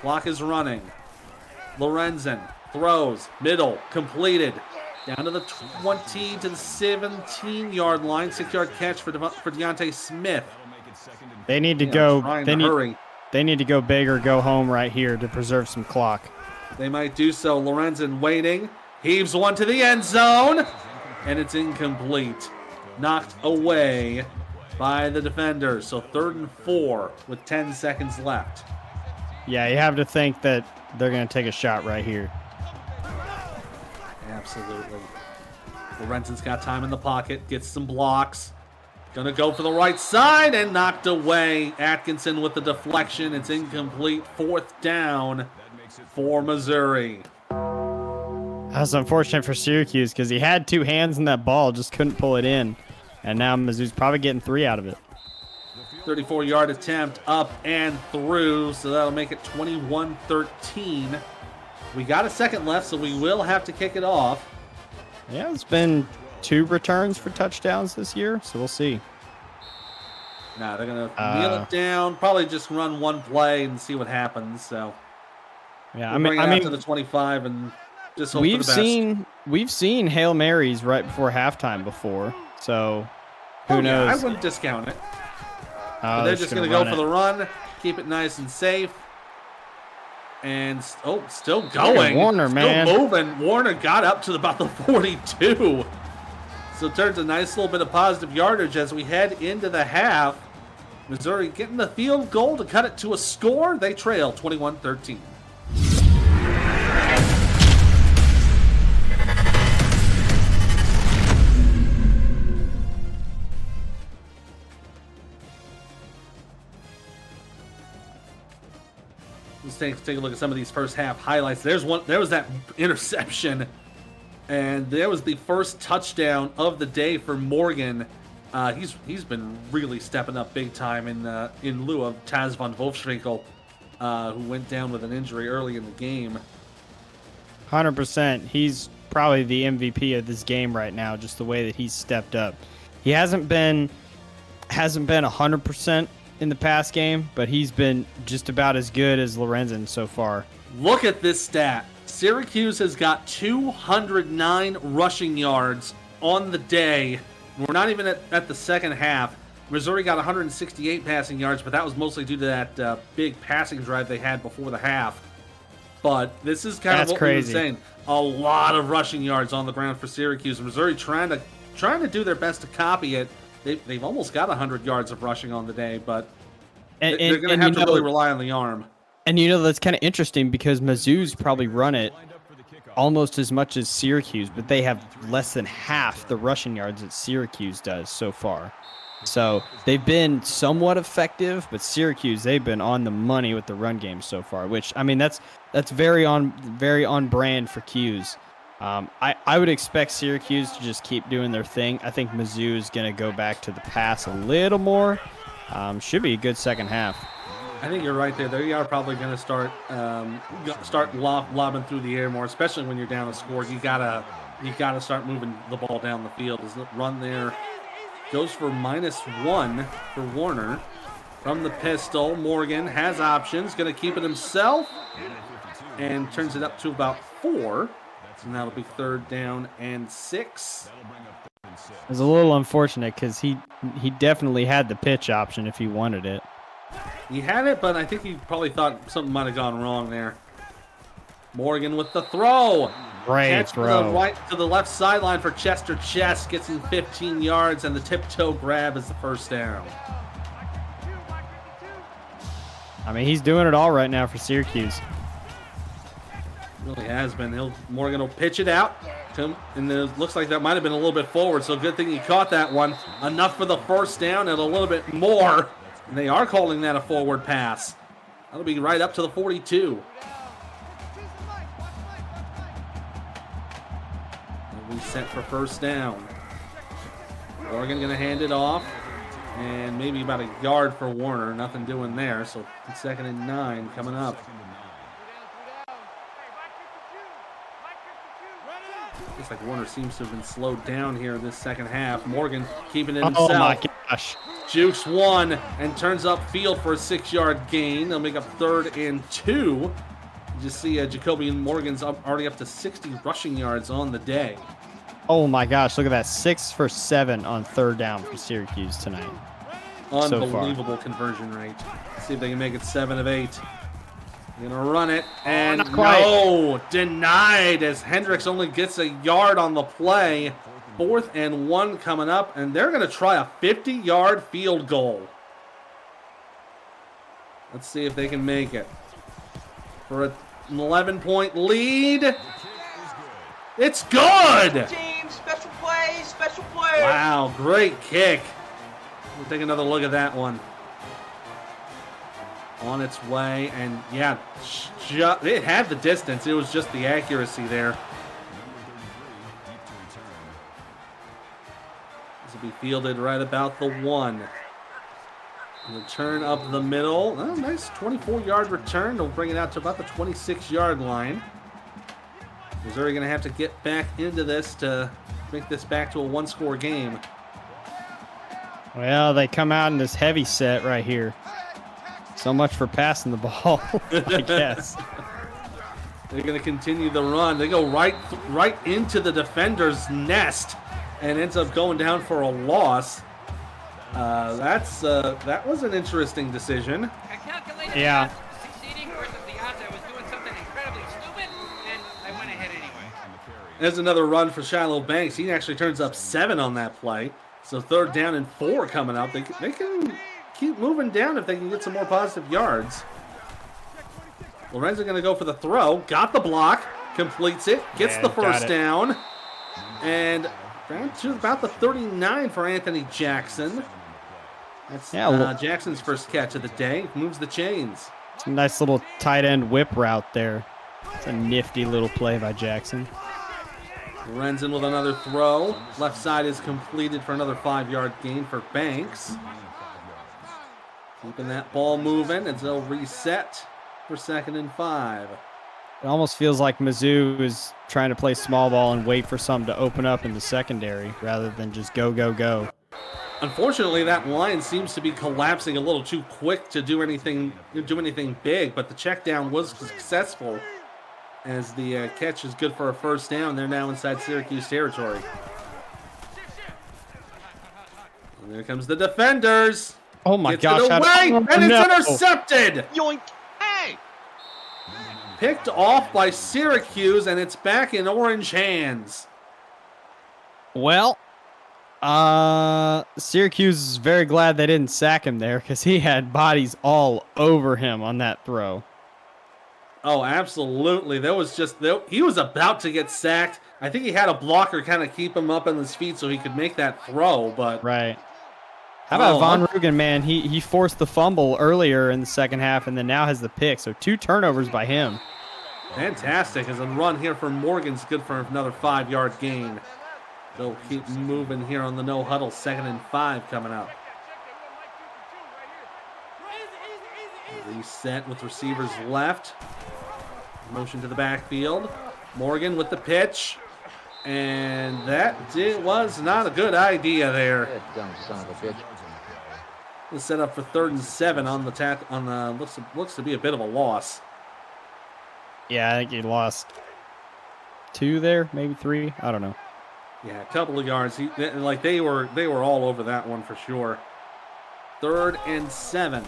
Clock is running. Lorenzen throws, middle, completed. Down to the 20 to the 17-yard line. 6-yard catch for Deontay Smith. They need to go. They need to go big or go home right here to preserve some clock. They might do so. Lorenzen waiting. Heaves one to the end zone. And it's incomplete. Knocked away by the defenders. So 3rd and 4 with 10 seconds left. Yeah, you have to think that they're going to take a shot right here. Absolutely. Lorenzen's got time in the pocket. Gets some blocks. Going to go for the right side and knocked away. Atkinson with the deflection. It's incomplete. 4th down for Missouri. That was unfortunate for Syracuse because he had 2 hands in that ball, just couldn't pull it in. And now Mizzou's probably getting 3 out of it. 34-yard attempt up and through, so that'll make it 21-13. We got a second left, so we will have to kick it off. Yeah, it's been 2 returns for touchdowns this year, so we'll see. Nah, they're going to kneel it down, probably just run one play and see what happens. So yeah, we'll bring it out to the 25 and just hope for the best. We've seen Hail Marys right before halftime before, so who knows? Yeah, I wouldn't discount it. But they're just going to go for the run, keep it nice and safe. And, still going. Warner, man. Still moving. Warner got up to about the 42. So it turns a nice little bit of positive yardage as we head into the half. Missouri getting the field goal to cut it to a score. They trail 21-13. take a look at some of these first half highlights. There was that interception, and there was the first touchdown of the day for Morgan. He's been really stepping up big time in lieu of Taz von Wolfschwinkel, who went down with an injury early in the game. 100%. He's probably the MVP of this game right now, just the way that he's stepped up. He hasn't been 100% in the past game, but he's been just about as good as Lorenzen so far. Look at this stat. Syracuse has got 209 rushing yards on the day. We're not even at the second half. Missouri got 168 passing yards, but that was mostly due to that big passing drive they had before the half. But this is kind of what we were saying. A lot of rushing yards on the ground for Syracuse. Missouri trying to do their best to copy it. They've almost got 100 yards of rushing on the day, but they're going to have to really rely on the arm. And that's kind of interesting because Mizzou's probably run it almost as much as Syracuse, but they have less than half the rushing yards that Syracuse does so far. So they've been somewhat effective, but Syracuse, they've been on the money with the run game so far, which, I mean, that's very on brand for 'Cuse. I would expect Syracuse to just keep doing their thing. I think Mizzou is going to go back to the pass a little more. Should be a good second half. I think you're right there. They are probably going to start lobbing through the air more, especially when you're down a score. You gotta start moving the ball down the field. His run there goes for -1 for Warner. From the pistol, Morgan has options, going to keep it himself, and turns it up to about 4. And that'll be 3rd down and 6. It was a little unfortunate because he definitely had the pitch option if he wanted it. He had it, but I think he probably thought something might have gone wrong there. Morgan with the throw. Great Catch throw. to the left sideline for Chester Chess. Gets him 15 yards, and the tiptoe grab is the first down. I mean, he's doing it all right now for Syracuse. Really has been. Morgan will pitch it out. And it looks like that might have been a little bit forward, so good thing he caught that one. Enough for the first down and a little bit more. And they are calling that a forward pass. That'll be right up to the 42. They'll be set for first down. Morgan going to hand it off. And maybe about a yard for Warner. Nothing doing there. So 2nd and 9 coming up. Looks like Warner seems to have been slowed down here in this second half. Morgan keeping it himself. Oh my gosh. Jukes 1 and turns up field for a 6-yard gain. They'll make up 3rd and 2. You just see Jacoby Morgan's already up to 60 rushing yards on the day. Oh my gosh, look at that. 6 for 7 on 3rd down for Syracuse tonight. Unbelievable conversion rate. Let's see if they can make it 7 of 8. They're going to run it, and no, denied as Hendricks only gets a yard on the play. 4th and 1 coming up, and they're going to try a 50-yard field goal. Let's see if they can make it. For an 11-point lead. It's good! Team, special plays, special plays. Wow, great kick. We'll take another look at that one. On its way, and yeah, it had the distance. It was just the accuracy there. This will be fielded right about the 1. Return up the middle. Oh, nice 24-yard return. They'll bring it out to about the 26-yard line. Missouri going to have to get back into this to make this back to a 1-score game. Well, they come out in this heavy set right here. So much for passing the ball, I guess. They're going to continue the run. They go right into the defender's nest and ends up going down for a loss. That was an interesting decision. I calculated Yeah. succeeding versus the odds I was doing something incredibly stupid, and I went ahead anyway. There's another run for Shiloh Banks. He actually turns up 7 on that play. So 3rd down and 4 coming up. They can keep moving down if they can get some more positive yards. Lorenzo going to go for the throw. Got the block. Completes it. Gets the first down. And down to about the 39 for Anthony Jackson. That's Jackson's first catch of the day. Moves the chains. It's a nice little tight end whip route there. It's a nifty little play by Jackson. Lorenzen with another throw. Left side is completed for another 5-yard gain for Banks. Keeping that ball moving as they'll reset for 2nd and 5. It almost feels like Mizzou is trying to play small ball and wait for something to open up in the secondary rather than just go, go, go. Unfortunately, that line seems to be collapsing a little too quick to do anything big, but the check down was successful as the catch is good for a 1st down. They're now inside Syracuse territory. And there comes the defenders. Oh my Gets gosh. it away, and no. it's intercepted. Yoink! Hey! Picked off by Syracuse, and it's back in orange hands. Well, Syracuse is very glad they didn't sack him there because he had bodies all over him on that throw. Oh, absolutely. He was about to get sacked. I think he had a blocker kind of keep him up on his feet so he could make that throw, but... Right. How about Von Rugen, man? He forced the fumble earlier in the second half and then now has the pick. So 2 turnovers by him. Fantastic. As a run here for Morgan's good for another 5-yard gain. They'll keep moving here on the no huddle. 2nd and 5 coming up. Reset with receivers left. Motion to the backfield. Morgan with the pitch. And that was not a good idea there. That dumb son of a bitch. It's set up for 3rd and 7 on the looks to be a bit of a loss. Yeah, I think he lost 2 there, maybe 3. I don't know. Yeah, a couple of yards. They were all over that one for sure. 3rd and 7.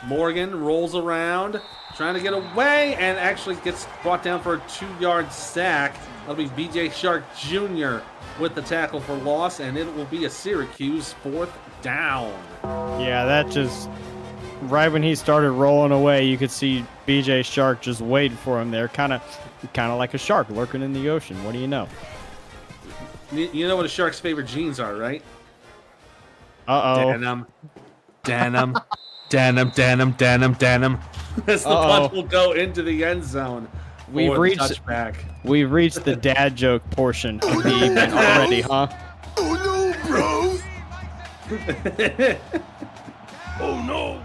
Morgan rolls around, trying to get away, and actually gets brought down for a 2-yard sack. That'll be B.J. Shark Jr. with the tackle for loss, and it will be a Syracuse 4th down. Yeah, that just... Right when he started rolling away, you could see B.J. Shark just waiting for him there. Kind of like a shark lurking in the ocean. What do you know? You know what a shark's favorite jeans are, right? Uh-oh. Denim. Denim. Denim, denim, denim, denim. As the punch will go into the end zone. We've reached the dad joke portion of the event already, huh? Oh no, bro! Oh no!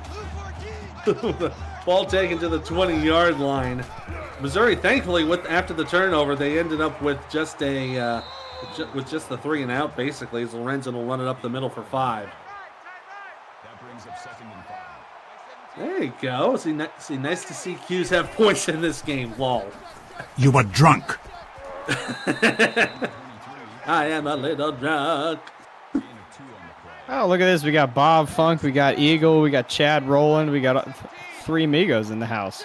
Ball taken to the 20-yard line. Missouri, thankfully, after the turnover, they ended up with just the 3 and out, basically, as Lorenzen will run it up the middle for 5. That brings up 2nd and 5. There you go. See, nice to see Q's have points in this game. Lol. You were drunk. I am a little drunk. Oh, look at this. We got Bob Funk, we got Eagle, we got Chad Rowland, we got 3 amigos in the house.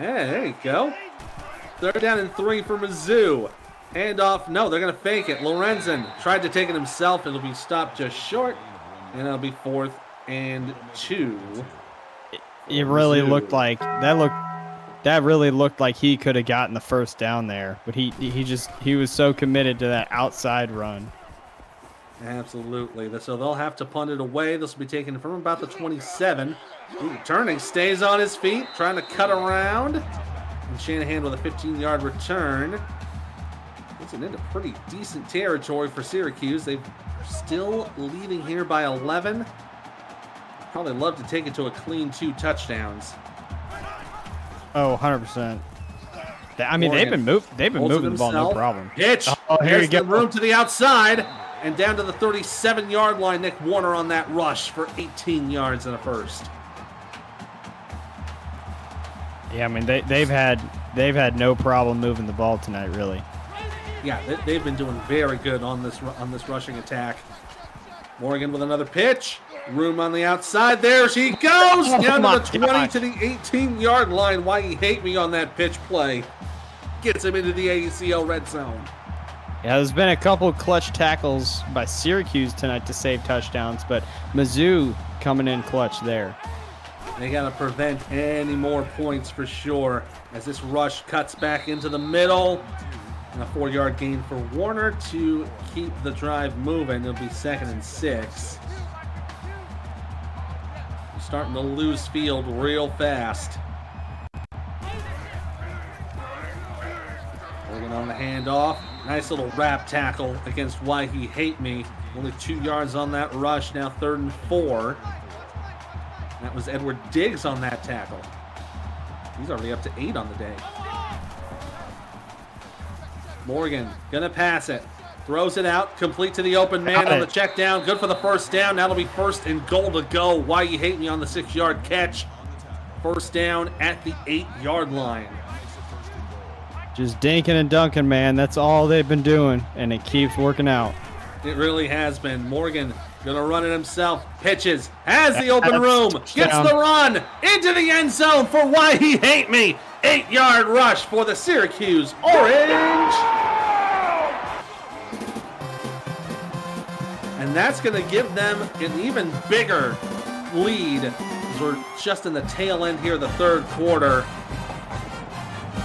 Yeah, there you go. 3rd down and 3 for Mizzou. Handoff. No, they're going to fake it. Lorenzen tried to take it himself. It'll be stopped just short. And it'll be 4th and 2. It really looked like that really looked like he could have gotten the 1st down there, but he was so committed to that outside run. Absolutely. So they'll have to punt it away. This will be taken from about the 27. Ooh, turning, stays on his feet, trying to cut around. And Shanahan with a 15-yard return. It's into pretty decent territory for Syracuse. They're still leading here by 11. Probably love to take it to a clean 2 touchdowns. Oh, 100%. I mean, they've been moving the ball, no problem. Pitch. Oh, here you go. Room to the outside and down to the 37-yard line. Nick Warner on that rush for 18 yards and a 1st. Yeah, I mean they've had no problem moving the ball tonight, really. Yeah, they've been doing very good on this rushing attack. Morgan with another pitch. Room on the outside. There she goes. Down to the 20 to the 18-yard line. Why you hate me on that pitch play. Gets him into the AACL red zone. Yeah, there's been a couple clutch tackles by Syracuse tonight to save touchdowns, but Mizzou coming in clutch there. They got to prevent any more points for sure as this rush cuts back into the middle. And a 4-yard gain for Warner to keep the drive moving. It'll be 2nd and 6. starting to lose field real fast. Morgan on the handoff. Nice little wrap tackle against Why He Hate Me. Only 2 yards on that rush. Now 3rd and 4. That was Edward Diggs on that tackle. He's already up to 8 on the day. Morgan gonna pass it. Throws it out, complete to the open man on the check down. Good for the first down. That'll be 1st and goal to go. Why You Hate Me on the 6-yard catch. 1st down at the 8-yard line. Just dinking and dunking, man. That's all they've been doing, and it keeps working out. It really has been. Morgan gonna run it himself. Pitches, has the open room, gets the run into the end zone for Why He Hate Me. 8-yard rush for the Syracuse Orange. And that's gonna give them an even bigger lead as we're just in the tail end here of the 3rd quarter.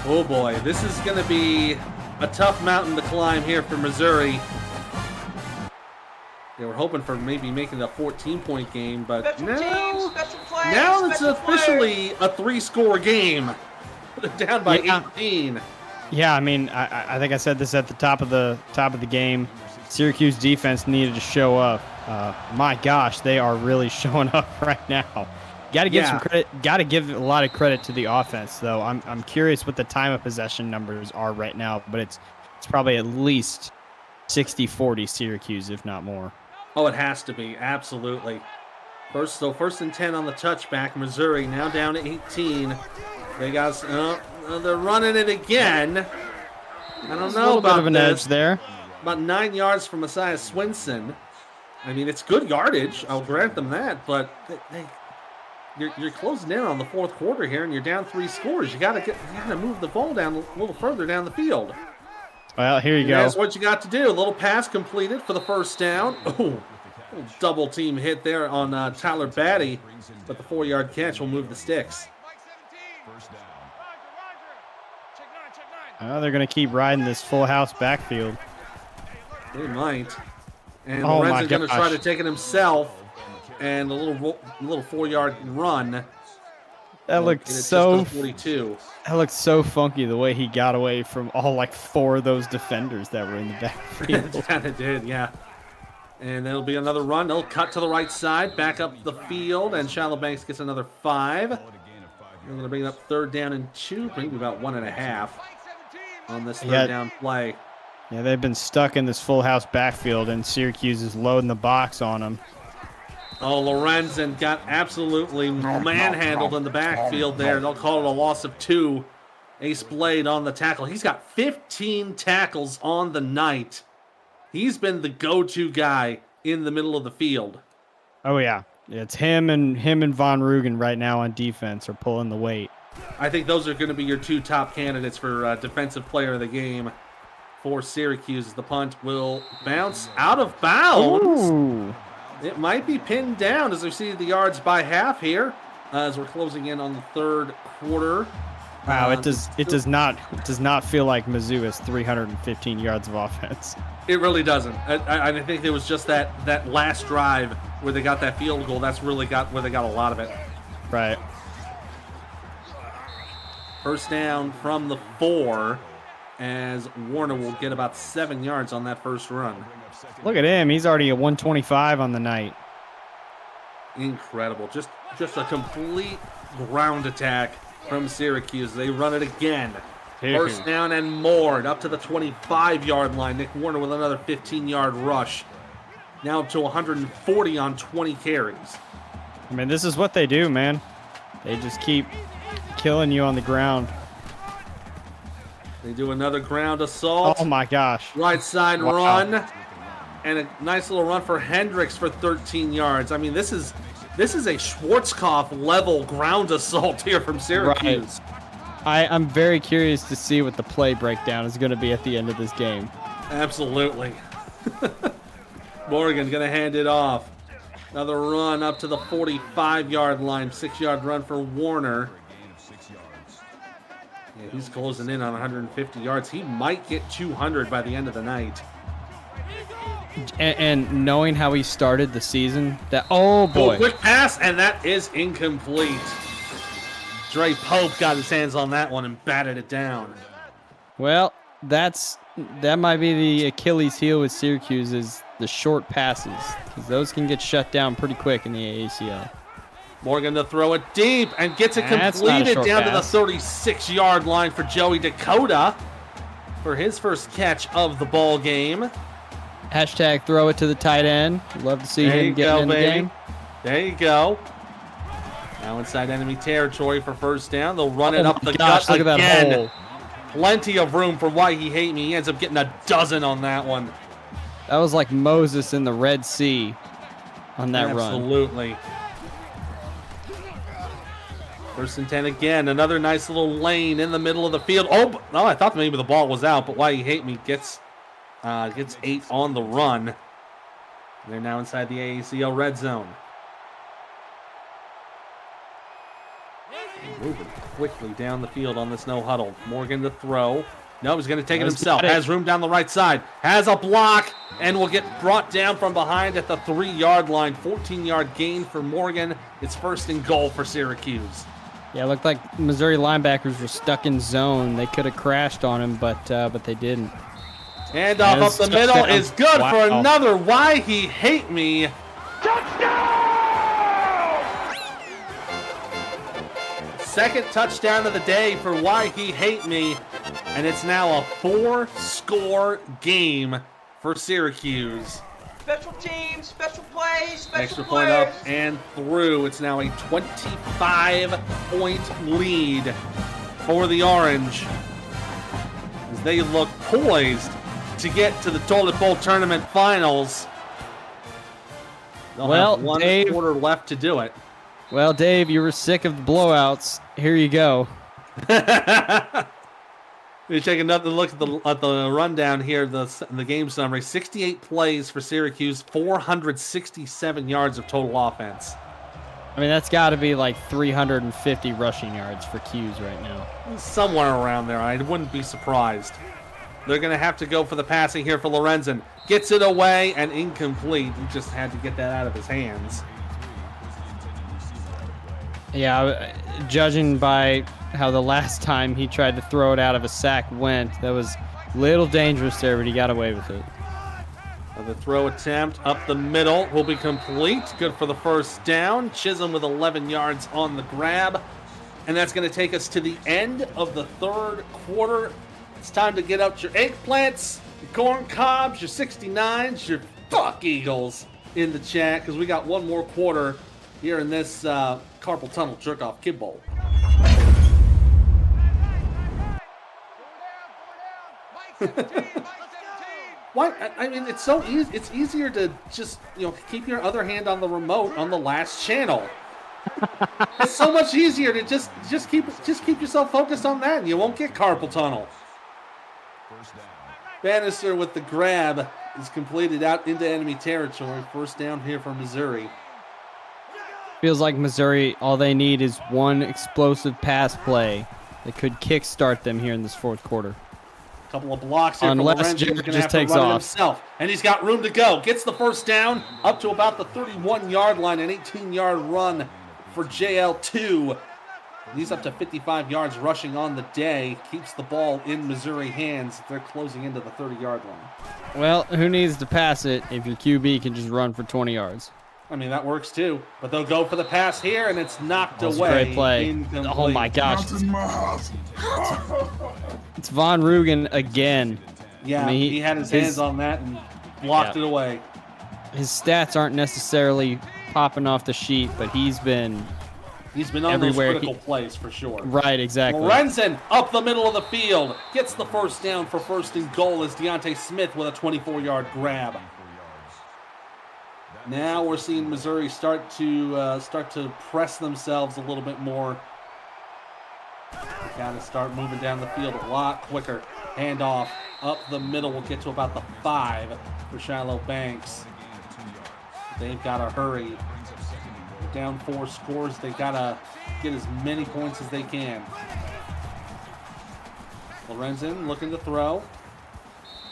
Oh boy, this is going to be a tough mountain to climb here for Missouri. They were hoping for maybe making it a 14-point game, but now it's officially a 3-score game. Down by 18. Yeah, I mean, I think I said this at the top of the game. Syracuse defense needed to show up. My gosh, they are really showing up right now. Got to give some credit. Got to give a lot of credit to the offense, though. I'm curious what the time of possession numbers are right now, but it's probably at least 60-40 Syracuse, if not more. Oh, it has to be, absolutely. First and 10 on the touchback. Missouri now down to 18. They got they're running it again. I don't know about a little bit of an edge there. About 9 yards from Messiah Swinson. I mean, it's good yardage. I'll grant them that, but you're closing in on the 4th quarter here, and you're down 3 scores. You gotta move the ball down a little further down the field. Well, here you go. That's what you got to do. A little pass completed for the 1st down. Oh, double team hit there on Tyler Batty, but the 4-yard catch will move the sticks. They're going to keep riding this full house backfield. They might. And Lorenzen's going to try to take it himself. And a little 4-yard run. That looked so 42. That looked so funky the way he got away from all 4 of those defenders that were in the backfield. It kind of did, yeah. And there'll be another run. They'll cut to the right side, back up the field, and Shallow Banks gets another 5. They're going to bring it up 3rd down and 2, maybe about 1.5 on this 3rd down play. Yeah, they've been stuck in this full house backfield, and Syracuse is loading the box on them. Oh, Lorenzen got absolutely manhandled in the backfield there. They'll call it a loss of 2. Ace Blade on the tackle. He's got 15 tackles on the night. He's been the go-to guy in the middle of the field. Oh, yeah. It's him and Von Rugen right now on defense are pulling the weight. I think those are going to be your 2 top candidates for defensive player of the game for Syracuse. The punt will bounce out of bounds. Ooh. It might be pinned down as we see the yards by half here as we're closing in on the 3rd quarter. Wow, it does not feel like Mizzou has 315 yards of offense. It really doesn't. I think it was just that last drive where they got that field goal. That's really where they got a lot of it. Right. 1st down from the 4 as Warner will get about 7 yards on that 1st run. Look at him. He's already at 125 on the night. Incredible. Just a complete ground attack from Syracuse. They run it again. 1st down and more. Up to the 25-yard line. Nick Warner with another 15-yard rush. Now up to 140 on 20 carries. I mean, this is what they do, man. They just keep killing you on the ground. They do another ground assault. Oh, my gosh. Right side run. And a nice little run for Hendricks for 13 yards. I mean, this is a Schwarzkopf-level ground assault here from Syracuse. Right. I'm very curious to see what the play breakdown is going to be at the end of this game. Absolutely. Morgan going to hand it off. Another run up to the 45-yard line. 6-yard run for Warner. Yeah, he's closing in on 150 yards. He might get 200 by the end of the night. And knowing how he started the season, oh boy. Quick pass, and that is incomplete. Dre Pope got his hands on that one and batted it down. Well, that might be the Achilles heel with Syracuse is the short passes, because those can get shut down pretty quick in the AACL. Morgan to throw it deep and gets it That's not a completed short down pass. to the 36-yard line for Joey Dakota for his first catch of the ball game. Hashtag throw it to the tight end. Love to see There you him getting go, in the baby. game. There you go. Now inside enemy territory for first down. They'll run it Oh up my the gosh, gut look at again. that hole. Plenty of room for Why He Hate Me. He ends up getting a dozen on that one. That was like Moses in the Red Sea on that run. Absolutely. First and 10 again. Another nice little lane in the middle of the field. Oh, I thought maybe the ball was out, but Why You Hate Me gets 8 on the run. They're now inside the AACL red zone. Moving quickly down the field on this no huddle. Morgan to throw. No, he's going to take it himself. Has room down the right side. Has a block and will get brought down from behind at the 3-yard line. 14-yard gain for Morgan. It's first and goal for Syracuse. Yeah, it looked like Missouri linebackers were stuck in zone. They could have crashed on him, but they didn't. Handoff up the middle is good for another Why He Hate Me. Second touchdown of the day for Why He Hate Me, and it's now a 4-score game for Syracuse. Special teams, special plays, special Extra point up and through. It's now a 25-point lead for the Orange as they look poised to get to the Toilet Bowl Tournament Finals. They'll have one quarter left to do it. Well, Dave, you were sick of the blowouts. Here you go. We take another look at the rundown here, the game summary. 68 plays for Syracuse, 467 yards of total offense. I mean, that's got to be like 350 rushing yards for Q's right now. Somewhere around there. I wouldn't be surprised. They're going to have to go for the passing here for Lorenzen. Gets it away and incomplete. He just had to get that out of his hands. Yeah, judging by how the last time he tried to throw it out of a sack went, that was a little dangerous there, but he got away with it. The throw attempt up the middle will be complete. Good for the first down. Chisholm with 11 yards on the grab. And that's going to take us to the end of the third quarter. It's time to get out your eggplants, your corn cobs, your 69s, your fuck Eagles in the chat, because we got one more quarter here in this carpal tunnel jerk-off kid bowl. Why? I mean, it's so easy. It's easier to just keep your other hand on the remote on the last channel. It's so much easier to just keep yourself focused on that, and you won't get carpal tunnel. Bannister with the grab is completed out into enemy territory. First down here for Missouri. Feels like Missouri, all they need is one explosive pass play that could kickstart them here in this fourth quarter. Couple of blocks here Unless for Lorenzen. He's Jared going to just have to takes run it off. himself. And he's got room to go. Gets the first down up to about the 31-yard line. An 18-yard run for JL2. He's up to 55 yards rushing on the day. Keeps the ball in Missouri hands. They're closing into the 30-yard line. Well, who needs to pass it if your QB can just run for 20 yards? I mean, that works too. But they'll go for the pass here, and it's knocked That's away. a great play. Incomplete. Oh, my gosh. It's Von Rugen again. Yeah, I mean, he had his hands on that and blocked it away. His stats aren't necessarily popping off the sheet, but he's been on everywhere. Those critical plays for sure. Right, exactly. Lorenzen up the middle of the field. Gets the first down for first and goal as Deontay Smith with a 24-yard grab. Now we're seeing Missouri start to press themselves a little bit more. Got to start moving down the field a lot quicker. Handoff up the middle. We'll get to about the 5 for Shiloh Banks. They've got to hurry. Down 4 scores. They've got to get as many points as they can. Lorenzen looking to throw.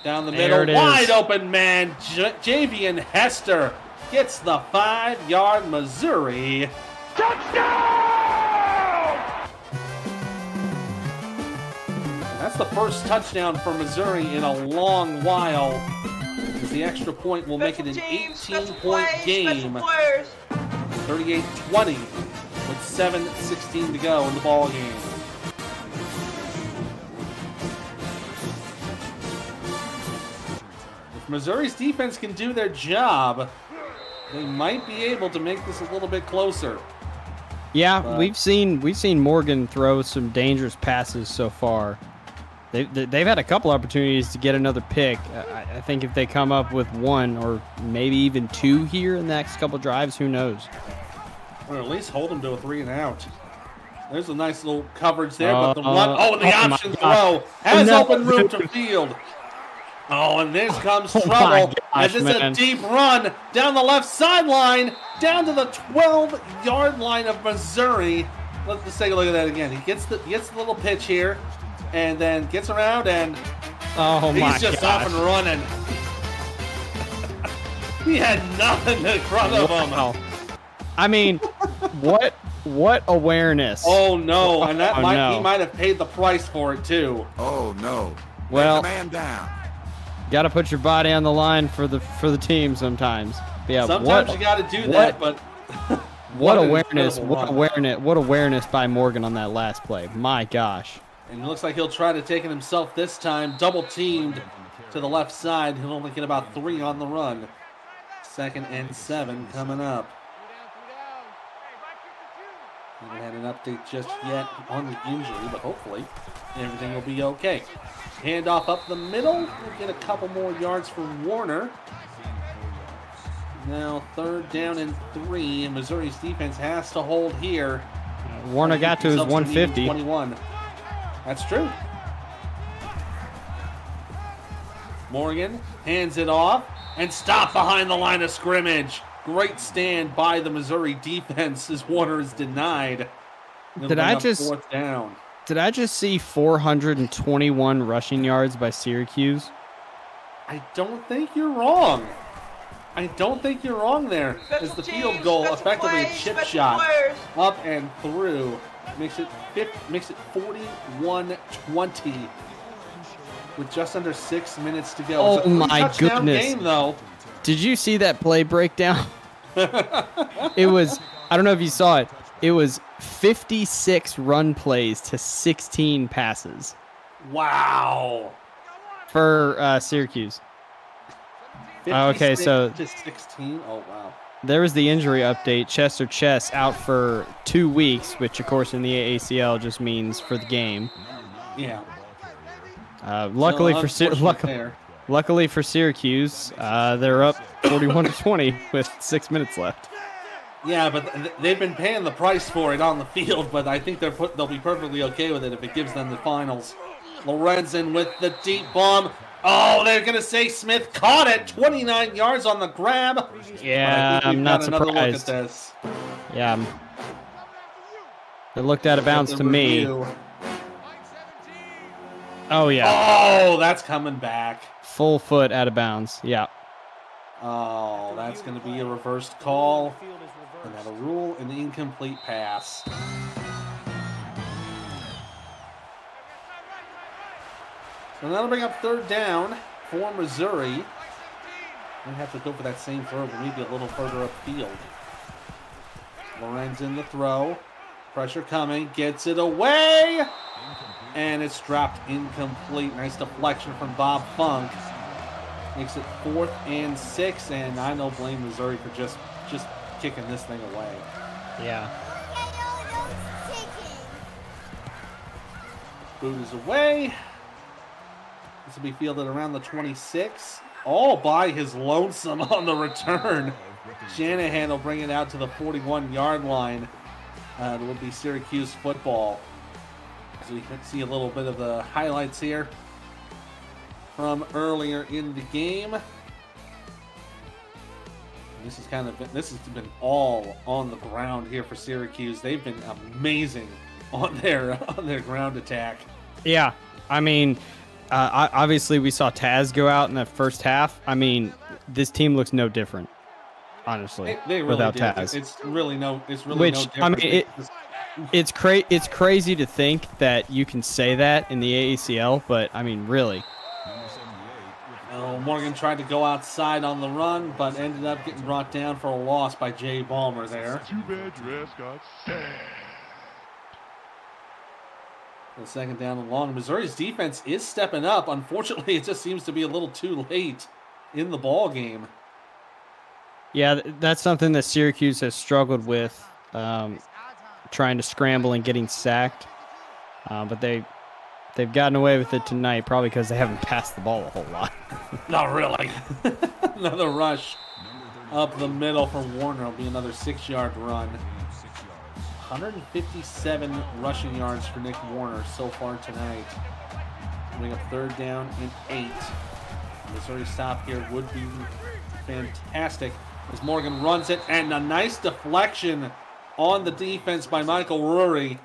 Down the There middle, it wide is. open man. Javian Hester gets the 5-yard Missouri. That's the first touchdown for Missouri in a long while. As the extra point will make it an 18-point game. 38-20 with 7:16 to go in the ball game. If Missouri's defense can do their job, they might be able to make this a little bit closer. Yeah, But- we've seen Morgan throw some dangerous passes so far. They've had a couple opportunities to get another pick. I think if they come up with one or maybe even two here in the next couple drives, who knows? Or at least hold them to a 3-and-out. There's a nice little coverage there, but the run. oh And the my option gosh. throw has No. open room to field. Oh, and this comes Oh my trouble. gosh, As it's man. a deep run down the left sideline, down to the 12-yard line of Missouri. Let's take a look at that again. He gets the little pitch here, and then gets around, and Oh my he's just gosh. off and running. He had nothing in front of him. Wow. I mean, what awareness? Oh no, and that Oh, no. he might have paid the price for it too. Oh, no. Well, Man down. got to put your body on the line for the team sometimes. But yeah, Sometimes you got to do that, but what an awareness? incredible What run. awareness by Morgan on that last play? My gosh. And it looks like he'll try to take it himself this time. Double teamed to the left side. He'll only get about 3 on the run. 2nd and 7 coming up. Haven't had an update just yet on the injury, but hopefully everything will be okay. Handoff up the middle. We'll get a couple more yards for Warner. Now 3rd down and 3. And Missouri's defense has to hold here. Warner got to his Themselves to the 150. 21. That's true. Morgan hands it off and stopped behind the line of scrimmage. Great stand by the Missouri defense as Warner is denied. They'll Did bring I up just- 4th down? Did I just see 421 rushing yards by Syracuse? I don't think you're wrong. I don't think you're wrong there. As the field goal, effectively a chip shot, up and through, makes it 41-20 with just under 6 minutes to go. Oh It's a my three-touchdown goodness. game, though. Did you see that play breakdown? It was, I don't know if you saw it. It was 56 run plays to 16 passes Wow. for Syracuse. Okay, 56 so to 16. Oh wow. there was the injury update. Chester Chess out for 2 weeks, which of course in the AACL just means for the game. Yeah. Luckily So, for unfortunate there. luckily for Syracuse, they're up 41-20 with 6 minutes left. Yeah, but they've been paying the price for it on the field, but I think they'll be perfectly okay with it if it gives them the finals. Lorenzen with the deep bomb. Oh, they're going to say Smith caught it. 29 yards on the grab. Yeah, But I think we've I'm not got another surprised. Look at this. Yeah. It looked out of bounds The to me. review. Oh, yeah. Oh, that's coming back. Full foot out of bounds. Yeah. Oh, that's going to be a reversed call. And that'll rule an incomplete pass. So that'll bring up 3rd down for Missouri. They have to go for that same throw, but maybe a little further upfield. Lorenz in the throw. Pressure coming. Gets it away. And it's dropped incomplete. Nice deflection from Bob Funk. Makes it 4th and 6. And I don't blame Missouri for just kicking this thing away. Yeah. Boot is away. This will be fielded around the 26. All by his lonesome on the return. Shanahan will bring it out to the 41-yard line. It will be Syracuse football. So you can see a little bit of the highlights here from earlier in the game. This has been all on the ground here for Syracuse. They've been amazing on their ground attack. Yeah. I mean, Obviously, we saw Taz go out in that first half. I mean, this team looks no different, honestly, They really without did. Taz. It's really no Which, I different. mean, it's crazy to think that you can say that in the AACL, but I mean, really. Morgan tried to go outside on the run, but ended up getting brought down for a loss by Jay Ballmer there. Too bad your ass got sacked. The second down and long. Missouri's defense is stepping up. Unfortunately, it just seems to be a little too late in the ball game. Yeah, that's something that Syracuse has struggled with, trying to scramble and getting sacked. But they've gotten away with it tonight, probably because they haven't passed the ball a whole lot. Not really. Another rush up the middle for Warner will be another 6-yard run. 157 rushing yards for Nick Warner so far tonight. Coming up third down and 8. Missouri stop here would be fantastic as Morgan runs it, and a nice deflection on the defense by Michael Rury.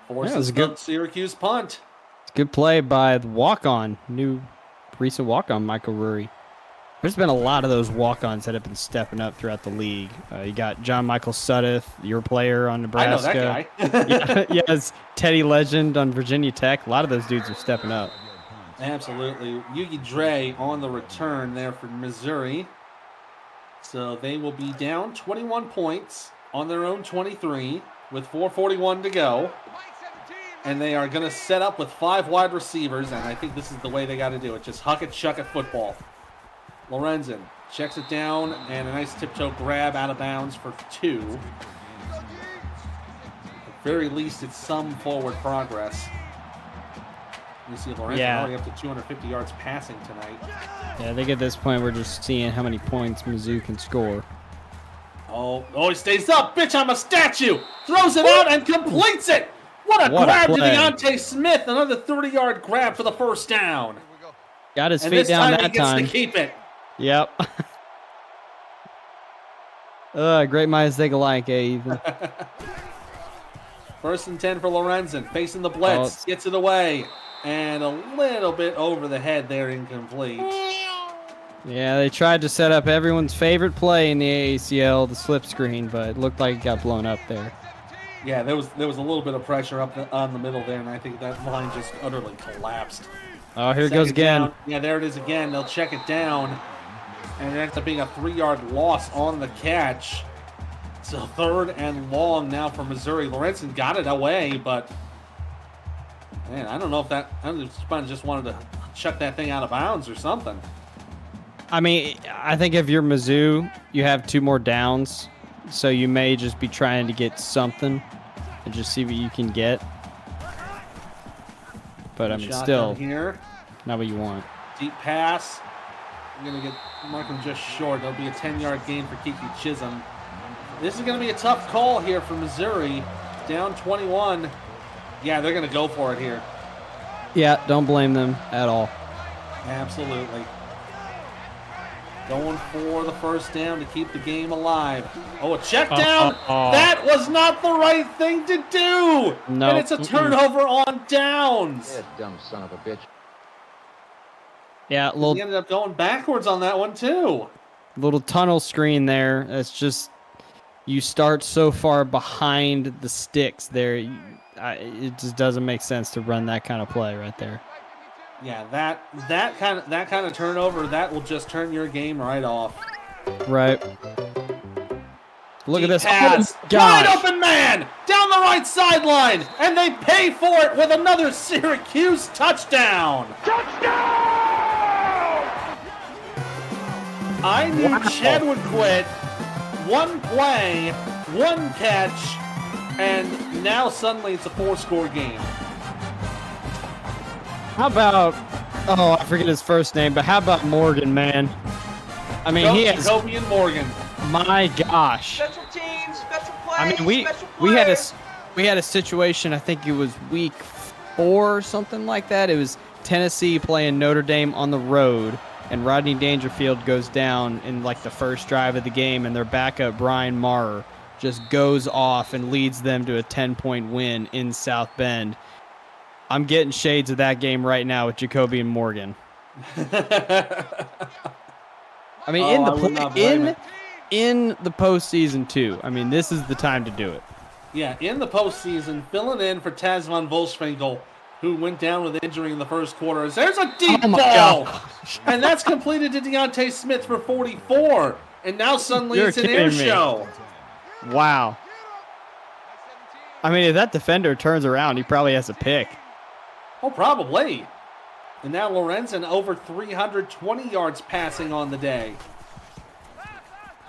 Forces the Syracuse punt. It's a good play by the walk-on, recent walk-on Michael Rury. There's been a lot of those walk-ons that have been stepping up throughout the league. You got John Michael Suddeth, your player on Nebraska. I know that guy. Yes, Teddy Legend on Virginia Tech. A lot of those dudes are stepping up. Absolutely. Yugi Dre on the return there for Missouri. So they will be down 21 points on their own 23 with 4:41 to go. And they are going to set up with 5 wide receivers, and I think this is the way they got to do it. Just huck it, chuck it football. Lorenzen checks it down, and a nice tiptoe grab out of bounds for 2. At the very least, it's some forward progress. You see Lorenzen already up to 250 yards passing tonight. Yeah, I think at this point we're just seeing how many points Mizzou can score. Oh, he stays up. Bitch, I'm a statue. Throws it out and completes it. What a grab to Deontay Smith. Another 30-yard grab for the first down. Got his feet down that time. And this time he gets to keep it. Yep. Great minds think alike, Ethan. First and 10 for Lorenzen. Facing the blitz. Gets it away. And a little bit over the head there, incomplete. Yeah, they tried to set up everyone's favorite play in the AACL, the slip screen, but it looked like it got blown up there. Yeah, there was a little bit of pressure up on the middle there, and I think that line just utterly collapsed. Oh, here it goes again. Down. Yeah, there it is again. They'll check it down, and it ends up being a 3-yard loss on the catch. So third and long now for Missouri. Lorenzen got it away, but man, I don't know if that. I just wanted to chuck that thing out of bounds or something. I mean, I think if you're Mizzou, you have 2 more downs, so you may just be trying to get something and just see what you can get. But I mean, still, here. Not what you want. Deep pass. You're gonna get Markham just short. There'll be a 10-yard gain for Kiki Chisholm. This is gonna be a tough call here for Missouri. Down 21. Yeah, they're gonna go for it here. Yeah, don't blame them at all. Absolutely. Going for the first down to keep the game alive. Oh, a check down. That was not the right thing to do. No. And it's a turnover on downs. That dumb son of a bitch. Yeah, He ended up going backwards on that one too. Little tunnel screen there. It's just you start so far behind the sticks there. It just doesn't make sense to run that kind of play right there. Yeah, that kind of turnover, that will just turn your game right off. Right. Look at this. Pass. Oh, gosh. Wide open man down the right sideline, and they pay for it with another Syracuse touchdown. Touchdown! I knew Chad would quit. 1 play, 1 catch, and now suddenly it's a 4-score game. How about, I forget his first name, but how about Morgan, man? I mean, he has Kobe and Morgan. My gosh. Special teams, special play. I mean, we had a situation. I think it was week 4 or something like that. It was Tennessee playing Notre Dame on the road, and Rodney Dangerfield goes down in like the first drive of the game, and their backup Brian Marr just goes off and leads them to a 10-point win in South Bend. I'm getting shades of that game right now with Jacoby and Morgan. I mean, in the postseason too. I mean, this is the time to do it. Yeah, in the postseason, filling in for Taz von Volkswinkel, who went down with injury in the first quarter. There's a deep ball, and that's completed to Deontay Smith for 44. And now suddenly it's an air show. Wow. I mean, if that defender turns around, he probably has a pick. Oh, probably. And now Lorenzen over 320 yards passing on the day.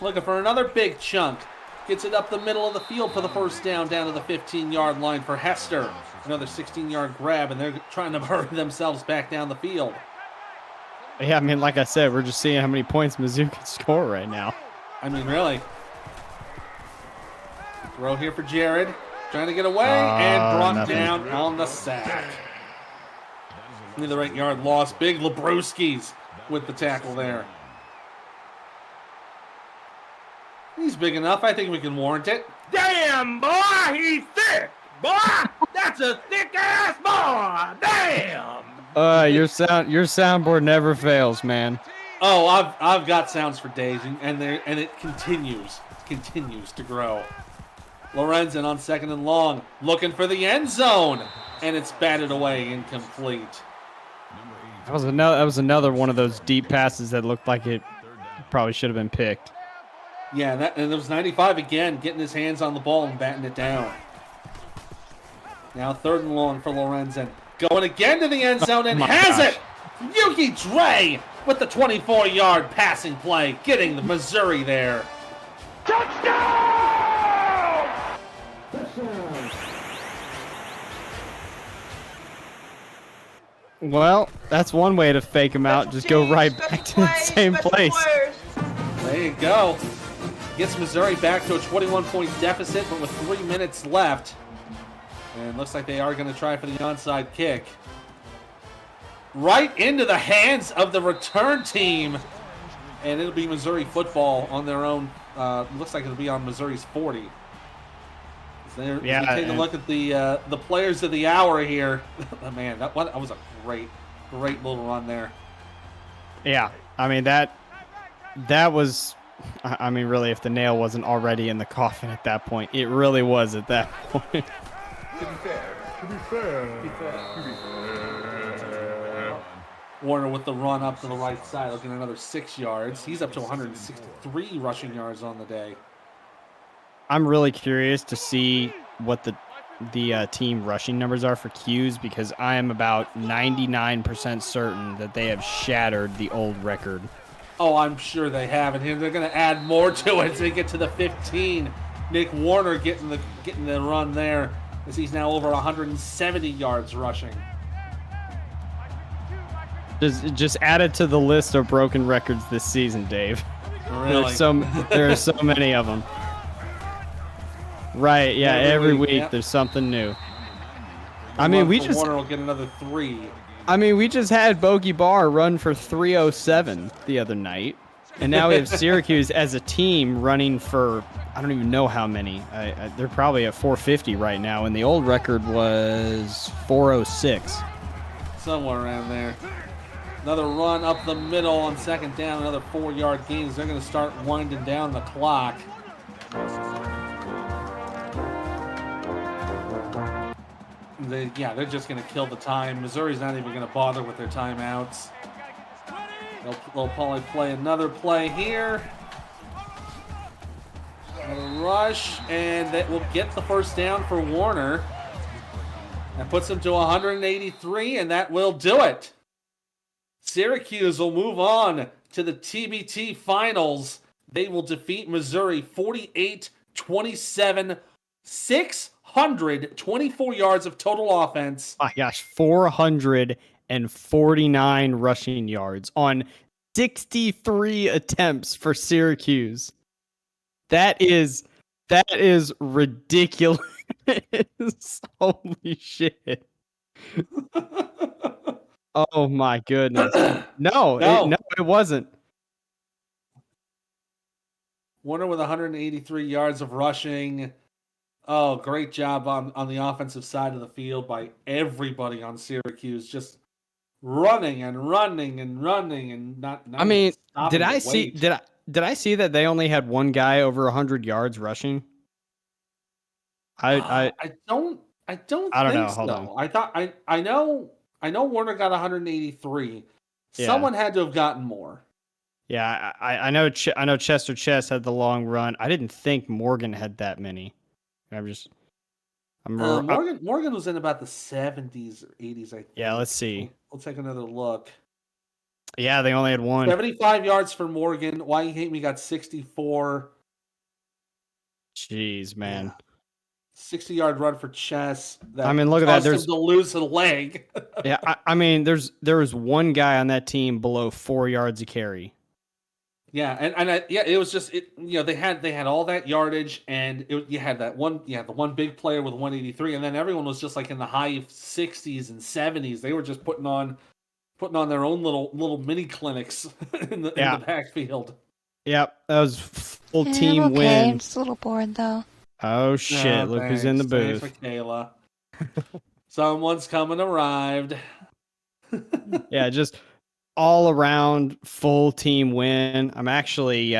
Looking for another big chunk. Gets it up the middle of the field for the first down to the 15-yard line for Hester. Another 16-yard grab, and they're trying to hurry themselves back down the field. Yeah, I mean, like I said, we're just seeing how many points Mizzou can score right now. I mean, really. Throw here for Jared. Trying to get away and brought down on the sack. Near the right yard loss. Big Lebrowski's with the tackle there. He's big enough. I think we can warrant it. Damn, boy, he's thick. Boy, that's a thick-ass boy. Damn. Your soundboard never fails, man. Oh, I've got sounds for days, and it continues to grow. Lorenzen on 2nd and long, looking for the end zone, and it's batted away, incomplete. That was another one of those deep passes that looked like it probably should have been picked. Yeah, and it was 95 again, getting his hands on the ball and batting it down. Now 3rd and long for Lorenzen. Going again to the end zone and has it! Yuki Dre with the 24-yard passing play, getting the Missouri there. Touchdown! Well, that's one way to fake him out. Just go right back to the same place. There you go. Gets Missouri back to a 21-point deficit, but with 3 minutes left. And looks like they are going to try for the onside kick. Right into the hands of the return team. And it'll be Missouri football on their own. Looks like it'll be on Missouri's 40. So take a look at the players of the hour here. Man, that was a great little run there. Yeah, I mean that was. I mean, really, if the nail wasn't already in the coffin at that point, it really was at that point. To be fair. Warner with the run up to the right side, looking at another 6 yards. He's up to 163 rushing yards on the day. I'm really curious to see what the team rushing numbers are for Q's, because I am about 99% certain that they have shattered the old record. Oh, I'm sure they have, and they're going to add more to it as they get to the 15. Nick Warner getting the run there, as he's now over 170 yards rushing. Just add it to the list of broken records this season, Dave. Really? There are so many of them. Right? Yeah. Every week there's something new. Warner will get another 3. I mean, we just had Bogey Barr run for 307 the other night, and now we have Syracuse as a team running for I don't even know how many. They're probably at 450 right now, and the old record was 406. Somewhere around there. Another run up the middle on 2nd down, another 4-yard gain. They're going to start winding down the clock. They're just going to kill the time. Missouri's not even going to bother with their timeouts. They'll probably play another play here. Another rush, and that will get the first down for Warner. That puts them to 183, and that will do it. Syracuse will move on to the TBT finals. They will defeat Missouri 48-27, 624 yards of total offense. Oh my gosh, 449 rushing yards on 63 attempts for Syracuse. That is ridiculous. Holy shit. Oh my goodness. No, it wasn't. Warner with 183 yards of rushing. Oh, great job on the offensive side of the field by everybody on Syracuse. Just running and running and running and not I even mean, stopping to wait. did I see that they only had one guy over 100 yards rushing? I I don't I don't think know. Hold on. so. I know Warner got 183. Yeah. Someone had to have gotten more. Yeah, I know I know Chester Chess had the long run. I didn't think Morgan had that many. I'm Morgan was in about the 70s or 80s, I think. Yeah, let's see. We'll take another look. Yeah, they only had one. 75 yards for Morgan. Why You Hate Me got 64. Jeez, man. 60-yard run for Chess. I mean, look at that. Caused him There's to lose a leg. yeah. I mean, there was one guy on that team below 4 yards a carry. Yeah, it was just they had all that yardage, and you had the one big player with 183, and then everyone was just like in the high 60s and 70s. They were just putting on their own little mini clinics in the backfield. Yep, that was full Yeah, team I'm okay. win. I'm just a little bored though. Oh shit! Look who's in the booth. Thanks, Michaela. Someone's arrived. Yeah, just all around full team win. I'm actually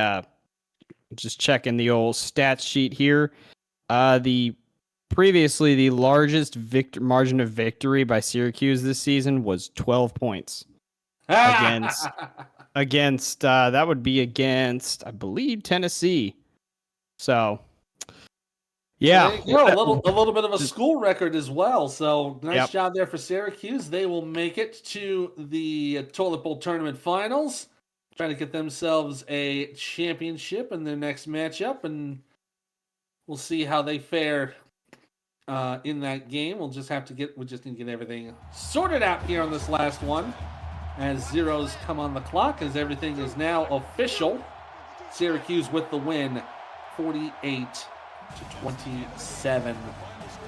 just checking the old stats sheet here. The previously the largest margin of victory by Syracuse this season was 12 points against that would be against, I believe, Tennessee. So yeah, There you go. A little bit of a school record as well. So nice job there for Syracuse. They will make it to the Toilet Bowl tournament finals, trying to get themselves a championship in their next matchup, and we'll see how they fare in that game. We just need to get everything sorted out here on this last one, as zeros come on the clock, as everything is now official. Syracuse with the win, 48-27.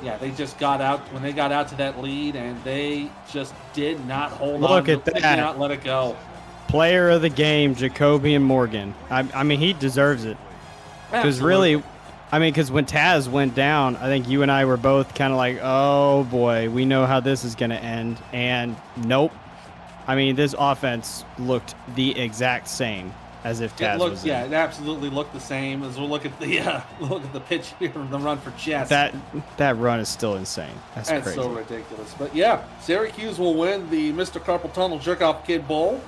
Yeah, they just got out when they got out to that lead, and they just did not hold on. Look at that. They did not let it go. Player of the game, Jacobian Morgan. I mean, he deserves it. Because really, because when Taz went down, I think you and I were both kind of like, oh boy, we know how this is going to end. And nope. I mean, this offense looked the exact same as if Taz was in. Yeah, it absolutely looked the same. As we'll look at the pitch here, the run for Chess. That run is still insane. That's crazy. So ridiculous. But yeah, Syracuse will win the Mr. Carpal Tunnel Jerk-Off Kid Bowl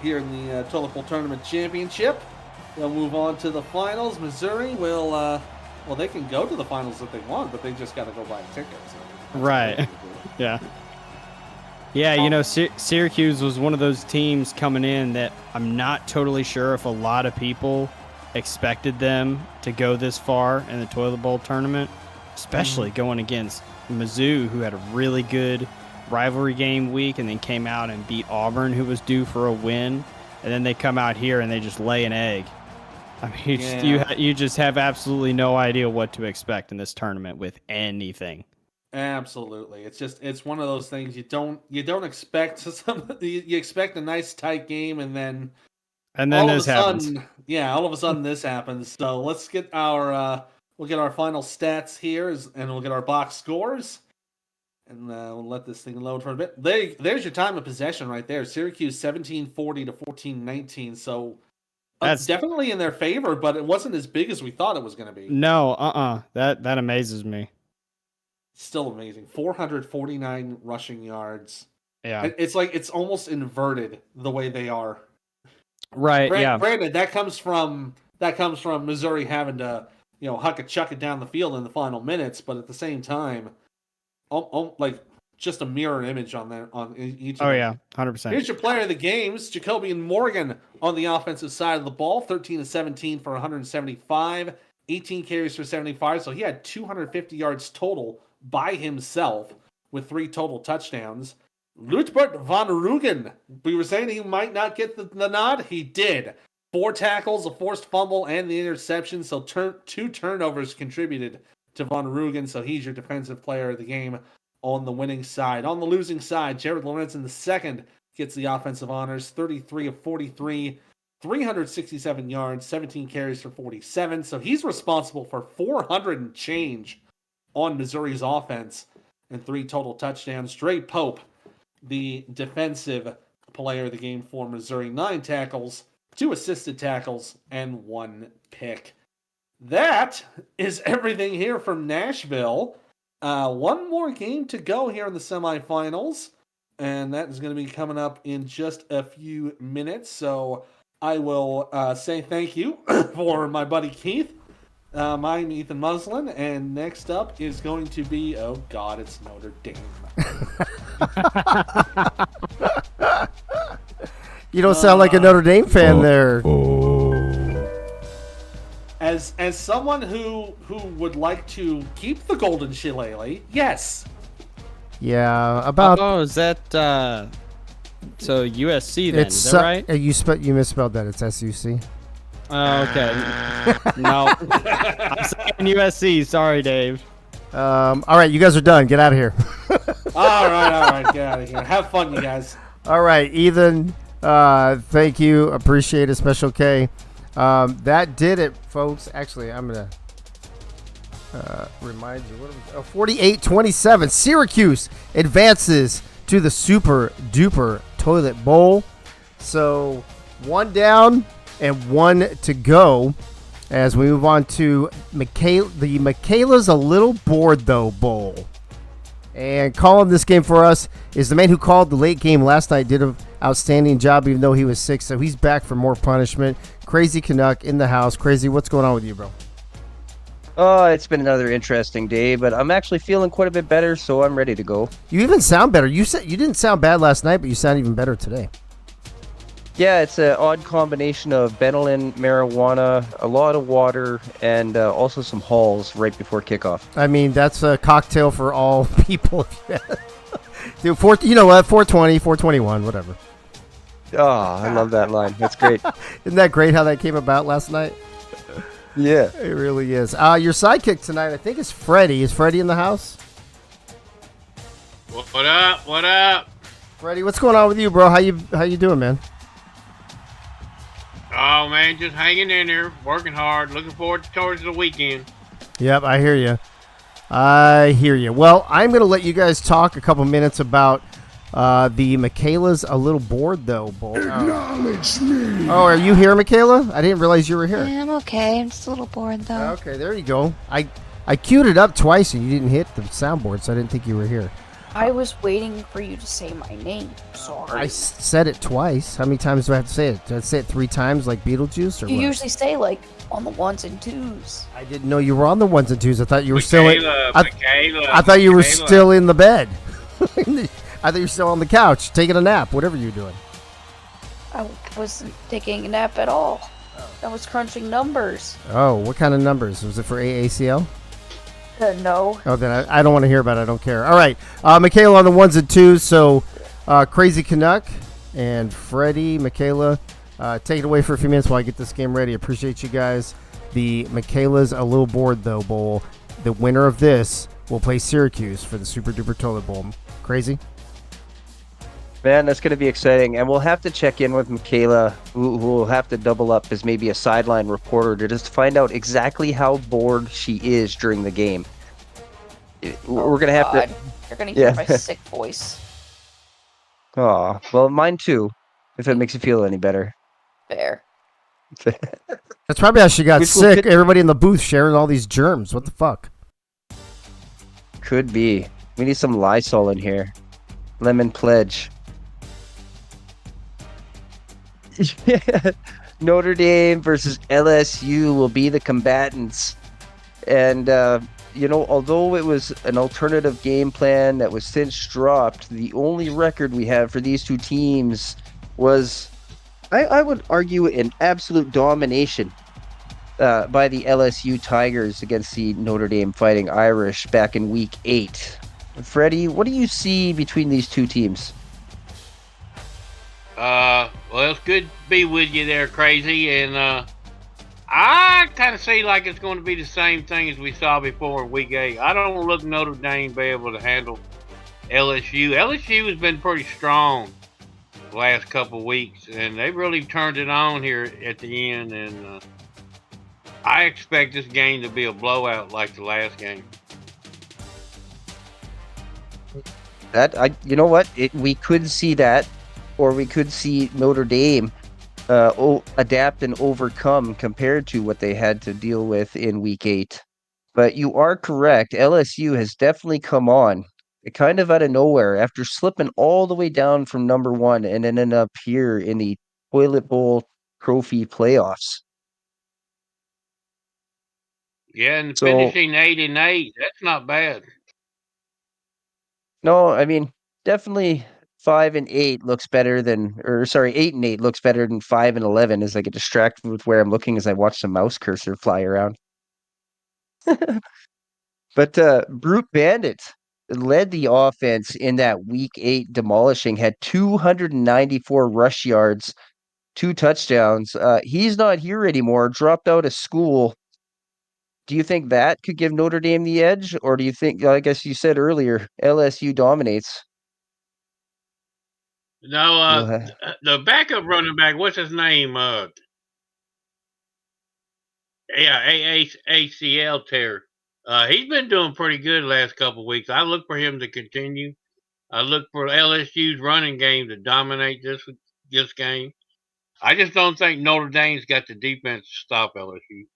here in the Toilet Bowl Tournament Championship. They'll move on to the finals. Missouri will, they can go to the finals if they want, but they just got to go buy a ticket. So right. Yeah. Yeah, Syracuse was one of those teams coming in that I'm not totally sure if a lot of people expected them to go this far in the Toilet Bowl tournament, especially going against Mizzou, who had a really good rivalry game week and then came out and beat Auburn, who was due for a win. And then they come out here and they just lay an egg. I mean, you just have absolutely no idea what to expect in this tournament with anything. Absolutely, it's one of those things you don't expect. You expect a nice tight game, and then this happens. All of a sudden this happens. So let's get we'll get our final stats here, and we'll get our box scores, and we'll let this thing load for a bit. There's your time of possession right there. Syracuse 1740 to 1419. So that's definitely in their favor, but it wasn't as big as we thought it was going to be. No, that amazes me. Still amazing. 449 rushing yards. Yeah. It's like it's almost inverted the way they are. Right, Granted, that comes from Missouri having to, huck it, chuck it down the field in the final minutes, but at the same time, like just a mirror image on each of them. Oh yeah, 100%. Here's your player of the games, Jacobian Morgan on the offensive side of the ball, 13 of 17 for 175, 18 carries for 75, so he had 250 yards total by himself with 3 total touchdowns. Lutbert von Rugen, we were saying he might not get the nod. He did. 4 tackles, a forced fumble, and the interception, so 2 turnovers contributed to von Rugen, so he's your defensive player of the game on the winning side. On the losing side, Jared Lorenzen II gets the offensive honors, 33 of 43 367 yards, 17 carries for 47. So he's responsible for 400 and change on Missouri's offense and 3 total touchdowns. Dre Pope, the defensive player of the game for Missouri, 9 tackles, 2 assisted tackles, and 1 pick. That is everything here from Nashville. One more game to go here in the semifinals, and that is going to be coming up in just a few minutes. So I will say thank you for my buddy Keith. I'm Ethan Muslin, and next up is going to be, oh God, it's Notre Dame. You don't sound like a Notre Dame fan there. As someone who would like to keep the golden shillelagh, yes. Yeah, about. Oh, is that so USC then? Is that right? You misspelled that. It's SUC. Oh, okay. No, I'm saying USC. Sorry, Dave. All right, you guys are done. Get out of here. All right. Get out of here. Have fun, you guys. All right, Ethan. Thank you. Appreciate it. Special K. That did it, folks. Actually, I'm going to remind you. What was 48-27. Syracuse advances to the Super Duper Toilet Bowl. So 1 down and 1 to go as we move on to the Michaela's a Little Bored, though, Bowl. And calling this game for us is the man who called the late game last night. Did an outstanding job, even though he was sick. So he's back for more punishment. Crazy Canuck in the house. Crazy, what's going on with you, bro? Oh, it's been another interesting day, but I'm actually feeling quite a bit better, so I'm ready to go. You even sound better. You said you didn't sound bad last night, but you sound even better today. Yeah, it's an odd combination of Benylin, marijuana, a lot of water, and also some halls right before kickoff. I mean, that's a cocktail for all people. Dude, 420, 421, whatever. Oh, I love that line. That's great. Isn't that great how that came about last night? Yeah. It really is. Your sidekick tonight, I think, is Freddie. Is Freddie in the house? What up? What up? Freddie, what's going on with you, bro? How you doing, man? Oh, man, just hanging in there, working hard, looking forward towards the weekend. Yep, I hear you. Well, I'm going to let you guys talk a couple minutes about the Michaela's a Little Bored, though, Bowl. Acknowledge me. Oh, are you here, Michaela? I didn't realize you were here. I'm okay. I'm just a little bored, though. Okay, there you go. I queued it up twice, and you didn't hit the soundboard, so I didn't think you were here. I was waiting for you to say my name. Sorry. I said it twice. How many times do I have to say it? Did I say it 3 times like Beetlejuice, or You what? usually say, like, on the 1s and 2s. I didn't know you were on the 1s and 2s. I thought you were Michaela, I thought you were still in the bed. I thought you were still on the couch, taking a nap, whatever you were doing. I wasn't taking a nap at all. I was crunching numbers. Oh, what kind of numbers? Was it for AACL? No. Oh, then I don't want to hear about it. I don't care. All right. Michaela on the 1s and 2s. So, Crazy Canuck and Freddie, Michaela, take it away for a few minutes while I get this game ready. Appreciate you guys. The Michaela's a Little Bored, though, Bowl. The winner of this will play Syracuse for the Super Duper Toilet Bowl. Crazy? Man, that's going to be exciting. And we'll have to check in with Michaela, who will have to double up as maybe a sideline reporter to just find out exactly how bored she is during the game. We're going to have to... You're going to hear my sick voice. Oh, well, mine too, if it makes you feel any better. Fair. That's probably how she got sick. Everybody in the booth sharing all these germs. What the fuck? Could be. We need some Lysol in here. Lemon pledge. Notre Dame versus LSU will be the combatants. And, although it was an alternative game plan that was since dropped, the only record we have for these two teams was, I would argue, an absolute domination by the LSU Tigers against the Notre Dame Fighting Irish back in Week 8. Freddie, what do you see between these two teams? Well, it's good to be with you there, Crazy, and I kind of see like it's going to be the same thing as we saw before in Week 8. I don't look Notre Dame be able to handle LSU. LSU has been pretty strong last couple weeks, and they really turned it on here at the end. And I expect this game to be a blowout like the last game. You know what? We could see that, or we could see Notre Dame adapt and overcome compared to what they had to deal with in Week 8. But you are correct. LSU has definitely come on, kind of out of nowhere, after slipping all the way down from number 1 and ended up here in the Toilet Bowl Trophy playoffs. Yeah, and So, finishing 8-8, that's not bad. no, I mean, definitely 5-8 looks better than, or sorry, 8-8 looks better than 5-11 as I get distracted with where I'm looking as I watch the mouse cursor fly around. But Brute Bandit led the offense in that Week 8 demolishing, had 294 rush yards, 2 touchdowns. He's not here anymore, dropped out of school. Do you think that could give Notre Dame the edge? Or do you think, I guess you said earlier, LSU dominates? No, the backup running back, what's his name? AACL tear. He's been doing pretty good the last couple of weeks. I look for him to continue. I look for LSU's running game to dominate this game. I just don't think Notre Dame's got the defense to stop LSU.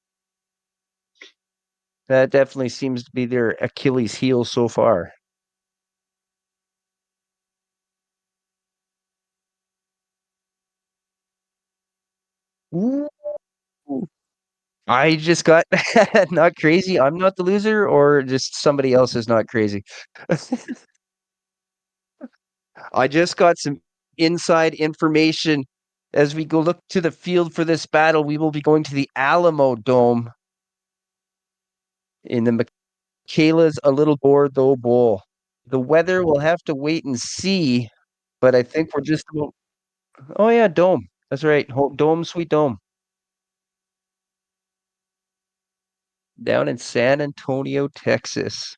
That definitely seems to be their Achilles heel so far. Ooh. I just got not crazy. I'm not the loser, or just somebody else is not crazy. I just got some inside information. As we go look to the field for this battle, we will be going to the Alamo Dome in the Michaela's A Little Bordeaux Bowl. The weather we'll have to wait and see, but I think we're just about. Oh yeah, Dome. That's right. Dome, sweet Dome. Down in San Antonio, Texas.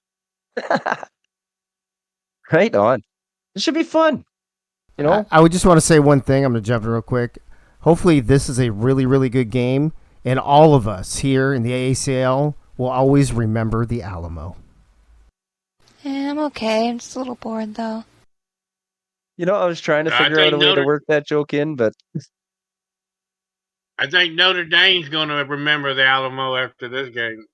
Right on. It should be fun. You know? I would just want to say one thing. I'm going to jump in real quick. Hopefully, this is a really, really good game, and all of us here in the AACL will always remember the Alamo. Yeah, I'm okay. I'm just a little bored, though. You know, I was trying to figure out a way to work that joke in, but I think Notre Dame's going to remember the Alamo after this game.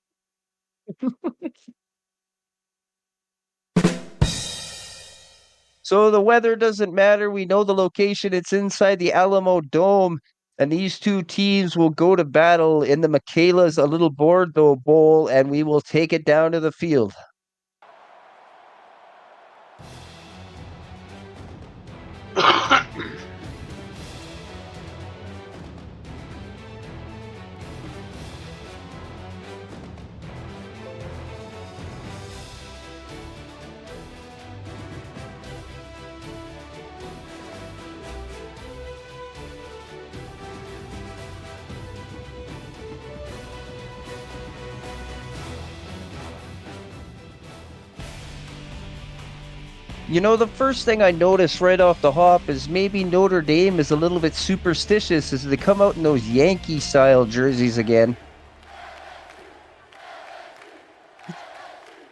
So the weather doesn't matter. We know the location. It's inside the Alamo Dome. And these two teams will go to battle in the Michaela's A Little Bordeaux Bowl, and we will take it down to the field. You know, the first thing I noticed right off the hop is maybe Notre Dame is a little bit superstitious as they come out in those Yankee-style jerseys again.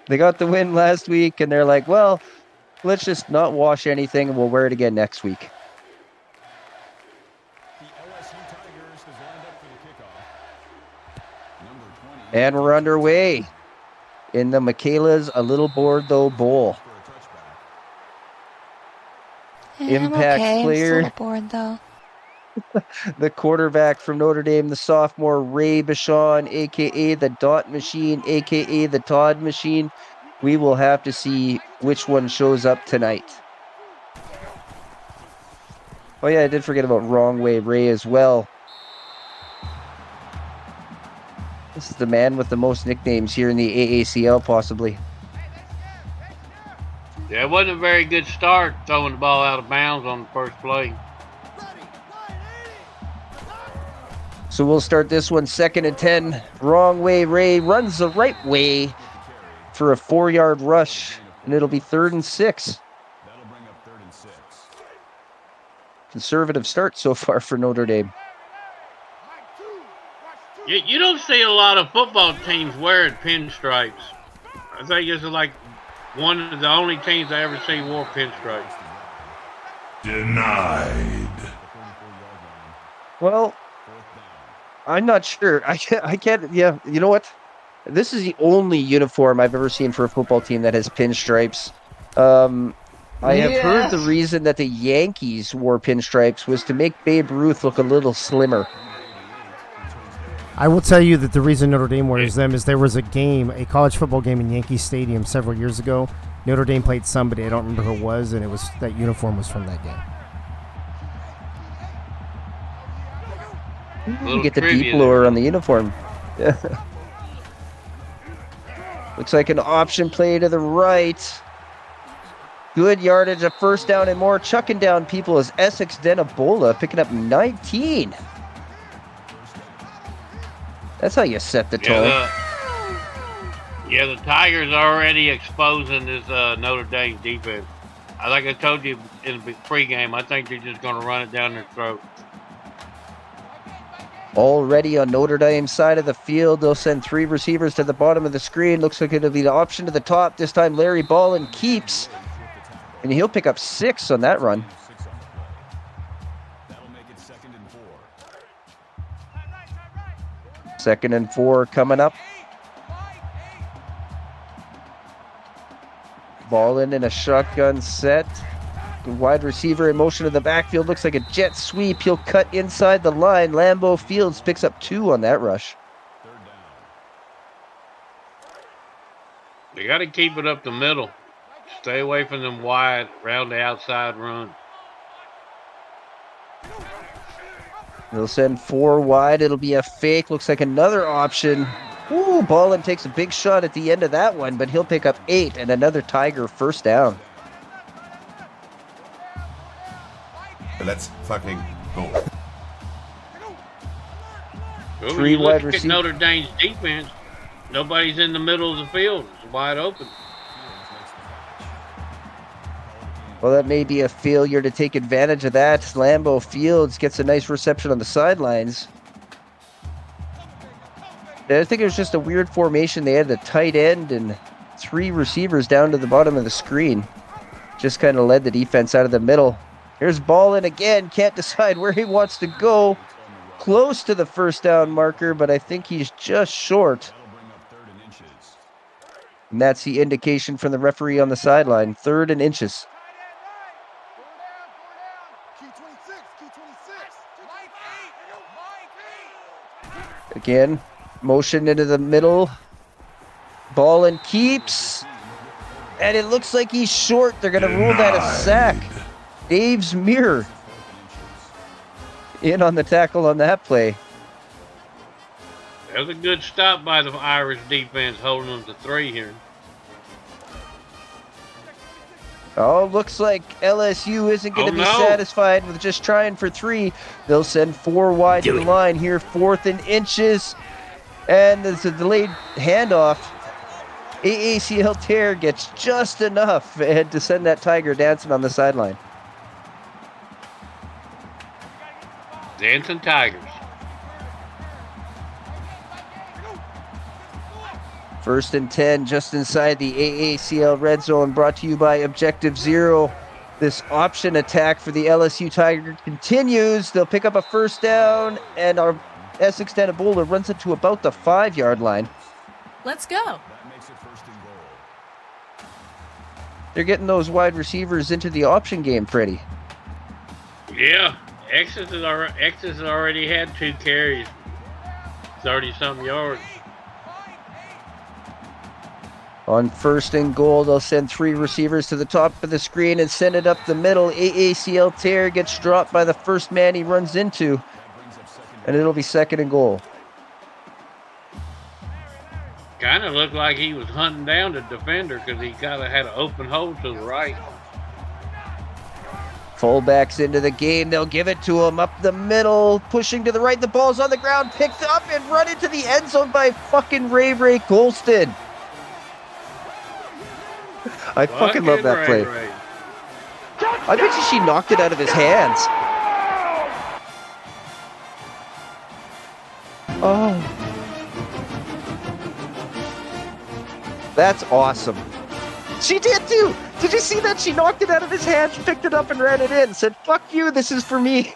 They got the win last week, and they're like, well, let's just not wash anything, and we'll wear it again next week. And we're underway in the Michaela's A Little Bordeaux Bowl. Yeah, Impact I'm okay. player. I'm just a little bored, though. The quarterback from Notre Dame, the sophomore Ray Bichon, a.k.a. the Dot Machine, a.k.a. the Todd Machine. We will have to see which one shows up tonight. Oh yeah, I did forget about Wrong Way Ray as well. This is the man with the most nicknames here in the AACL, possibly. Yeah, it wasn't a very good start throwing the ball out of bounds on the first play. So we'll start this one 2nd and 10. Wrong Way Ray runs the right way for a 4-yard rush, and it'll be 3rd and 6. conservative start so far for Notre Dame. You don't see a lot of football teams wearing pinstripes. I think it's like one of the only teams I ever see wore pinstripes. Denied. Well, I'm not sure. I can't. Yeah, you know what? This is the only uniform I've ever seen for a football team that has pinstripes. I have heard the reason that the Yankees wore pinstripes was to make Babe Ruth look a little slimmer. I will tell you that the reason Notre Dame wears them is there was a college football game in Yankee Stadium several years ago. Notre Dame played somebody, I don't remember who it was, and that uniform was from that game. You get the deep blower on the uniform. Looks like an option play to the right. Good yardage, a first down and more. Chucking down people is Essex Denabola, picking up 19. That's how you set the tone. The Tigers are already exposing this Notre Dame defense. Like I told you in the pregame, I think they're just going to run it down their throat. Already on Notre Dame's side of the field, they'll send 3 receivers to the bottom of the screen. Looks like it'll be the option to the top. This time Larry Ballin keeps, and he'll pick up 6 on that run. Second and 4 coming up. Ballin in a shotgun set. The wide receiver in motion in the backfield. Looks like a jet sweep. He'll cut inside the line. Lambeau Fields picks up 2 on that rush. They got to keep it up the middle. Stay away from them wide, round the outside run. They'll send 4 wide. It'll be a fake. Looks like another option. Ooh, Ballin takes a big shot at the end of that one, but he'll pick up 8 and another Tiger first down. Let's fucking go. 3 wide receivers. Notre Dame's defense. Nobody's in the middle of the field. It's wide open. Well, that may be a failure to take advantage of that. Lambeau Fields gets a nice reception on the sidelines. I think it was just a weird formation. They had a tight end and 3 receivers down to the bottom of the screen. Just kind of led the defense out of the middle. Here's Ballin again. Can't decide where he wants to go. Close to the first down marker, but I think he's just short. And that's the indication from the referee on the sideline. 3rd and inches. Again, motion into the middle. Ballin keeps. And it looks like he's short. They're going to rule that a sack. Dave's mirror in on the tackle on that play. That was a good stop by the Irish defense, holding them to 3 here. Oh, looks like LSU isn't going to be satisfied with just trying for 3. They'll send 4 wide to the line here, 4th and inches. And there's a delayed handoff. AACL Tear gets just enough and to send that Tiger dancing on the sideline. Dancing Tigers. 1st and 10 just inside the AACL red zone, brought to you by Objective Zero. This option attack for the LSU Tiger continues. They'll pick up a first down, and our Essex Denabola runs it to about the 5-yard line. Let's go. They're getting those wide receivers into the option game, Freddie. Yeah, Exes has already had 2 carries, 30-something yards. On 1st and goal, they'll send 3 receivers to the top of the screen and send it up the middle. AACL Tear gets dropped by the first man he runs into, and it'll be 2nd and goal. Kind of looked like he was hunting down the defender because he kind of had an open hole to the right. Fullbacks into the game. They'll give it to him up the middle, pushing to the right. The ball's on the ground, picked up and run into the end zone by fucking Ray Colston. I fucking love that play. Ray. I bet you she knocked it out of his hands. Oh. That's awesome. She did too. Did you see that? She knocked it out of his hands, picked it up and ran it in. Said, fuck you, this is for me.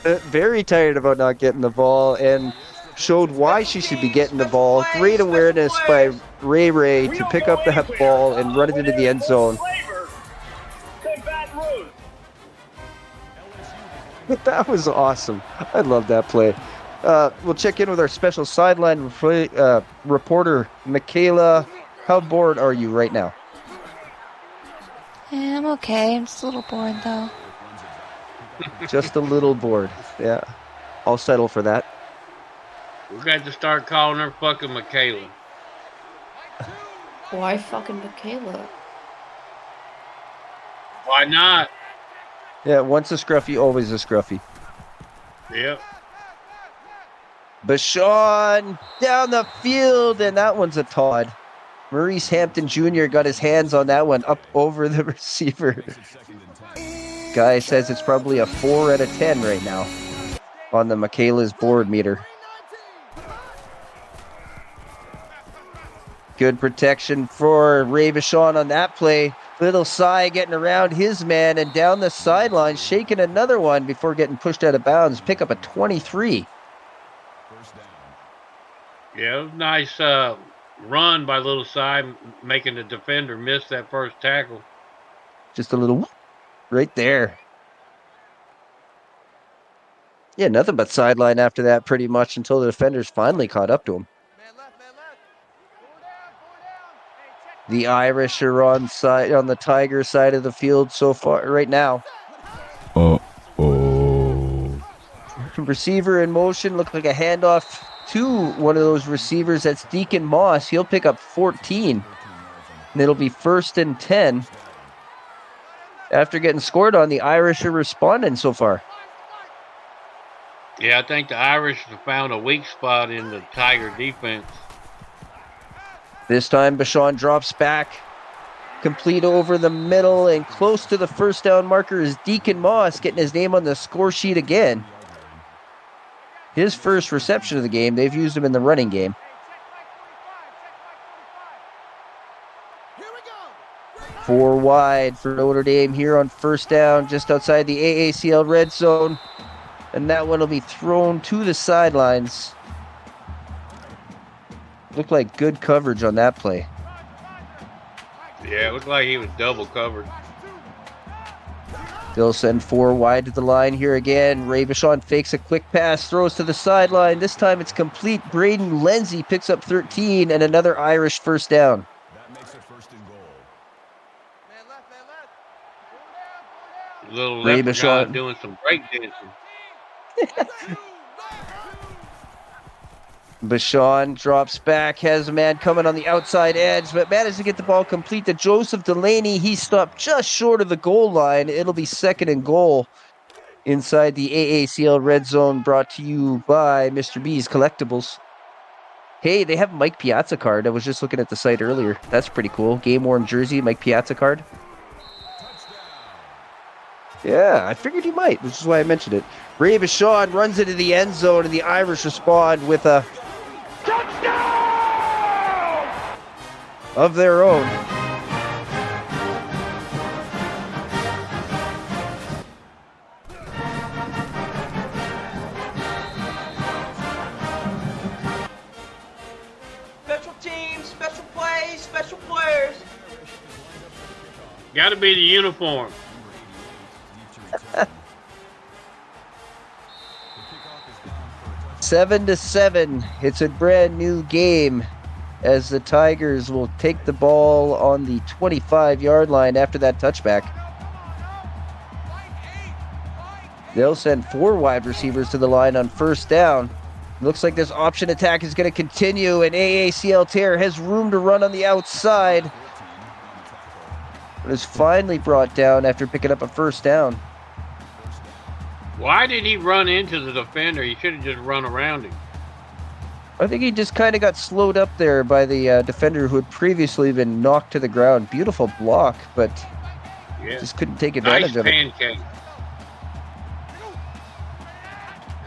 Very tired about not getting the ball and showed why she should be getting the ball. Great awareness by Ray to pick up the ball and run it into the end zone. That was awesome. I love that play. We'll check in with our special sideline reporter, Michaela. How bored are you right now? Yeah, I'm okay. I'm just a little bored, though. Just a little bored. Yeah, I'll settle for that. We're going to start calling her fucking Michaela. Why fucking Michaela? Why not? Yeah, once a scruffy, always a scruffy. Yep. Bashawn down the field, and that one's a Todd. Maurice Hampton Jr. got his hands on that one up over the receiver. Guy says it's probably a 4 out of 10 right now on the Michaela's board meter. Good protection for Ray Bashawn on that play. Little Cy getting around his man and down the sideline, shaking another one before getting pushed out of bounds. Pick up a 23. Yeah, it was a nice run by Little Cy, making the defender miss that first tackle. Just a little whoop right there. Yeah, nothing but sideline after that pretty much until the defenders finally caught up to him. The Irish are on the Tiger side of the field so far right now. Receiver in motion, looked like a handoff to one of those receivers. That's Deacon Moss. He'll pick up 14. And it'll be 1st and 10. After getting scored on, the Irish are responding so far. Yeah, I think the Irish have found a weak spot in the Tiger defense. This time, Bashawn drops back. Complete over the middle and close to the first down marker is Deacon Moss getting his name on the score sheet again. His first reception of the game. They've used him in the running game. Four wide for Notre Dame here on first down, just outside the AACL red zone. And that one will be thrown to the sidelines. Looked like good coverage on that play. Yeah, it looked like he was double covered. They'll send four wide to the line here again. Ray Bashawn fakes a quick pass, throws to the sideline. This time it's complete. Braden Lindsay picks up 13 and another Irish first down. That makes it 1st and goal. Little Ray leper guy Bashawn doing some breakdancing. Bashawn drops back, has a man coming on the outside edge, but managed to get the ball complete to Joseph Delaney. He stopped just short of the goal line. It'll be 2nd and goal inside the AACL red zone, brought to you by Mr. B's Collectibles. Hey, they have Mike Piazza card. I was just looking at the site earlier. That's pretty cool. Game-worn jersey, Mike Piazza card. Yeah, I figured he might, which is why I mentioned it. Ray Bashawn runs into the end zone, and the Irish respond with a touchdown of their own. Special teams, special plays, special players. Got to be the uniform. 7-7. It's a brand new game as the Tigers will take the ball on the 25-yard line after that touchback. They'll send four wide receivers to the line on first down. Looks like this option attack is going to continue, and AACL Terror has room to run on the outside. But is finally brought down after picking up a first down. Why did he run into the defender? He should have just run around him. I think he just kind of got slowed up there by the defender who had previously been knocked to the ground. Beautiful block, but just couldn't take advantage of it. Nice pancake.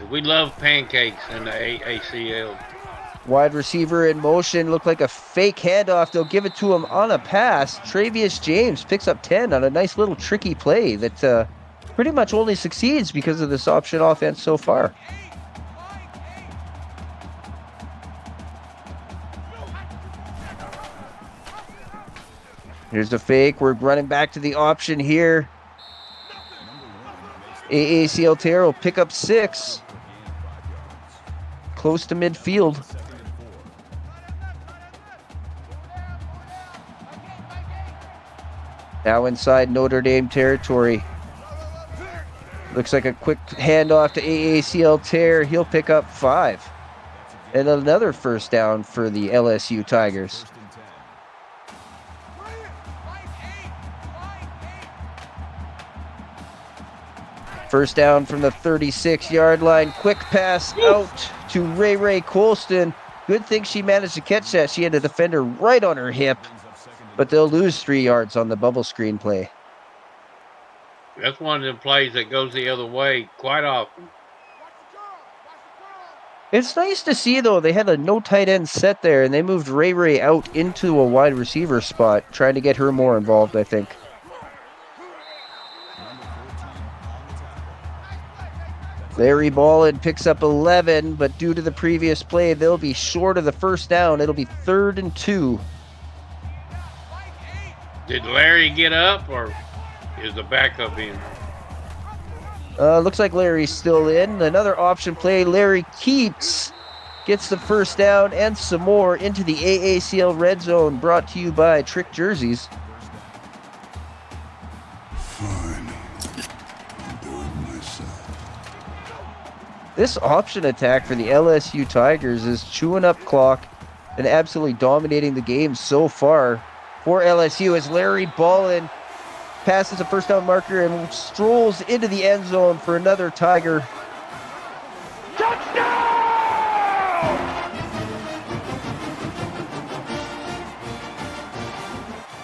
We love pancakes in the AACL. Wide receiver in motion, looked like a fake handoff. They'll give it to him on a pass. Travius James picks up 10 on a nice little tricky play that pretty much only succeeds because of this option offense so far. Here's the fake. We're running back to the option here. AACL Terrell will pick up 6. Close to midfield. Now inside Notre Dame territory. Looks like a quick handoff to AACL Terrell. He'll pick up 5. And another first down for the LSU Tigers. First down from the 36-yard line. Quick pass out to Ray Colston. Good thing she managed to catch that. She had a defender right on her hip. But they'll lose 3 yards on the bubble screen play. That's one of the plays that goes the other way quite often. It's nice to see, though. They had a no tight end set there, and they moved Ray out into a wide receiver spot, trying to get her more involved, I think. Larry Ballin picks up 11, but due to the previous play, they'll be short of the first down. It'll be 3rd and 2. Did Larry get up, or is the backup in? Looks like Larry's still in. Another option play. Larry Keats gets the first down and some more into the AACL red zone, brought to you by Trick Jerseys. This option attack for the LSU Tigers is chewing up clock and absolutely dominating the game so far for LSU as Larry Ballin passes a first down marker and strolls into the end zone for another Tiger. Touchdown!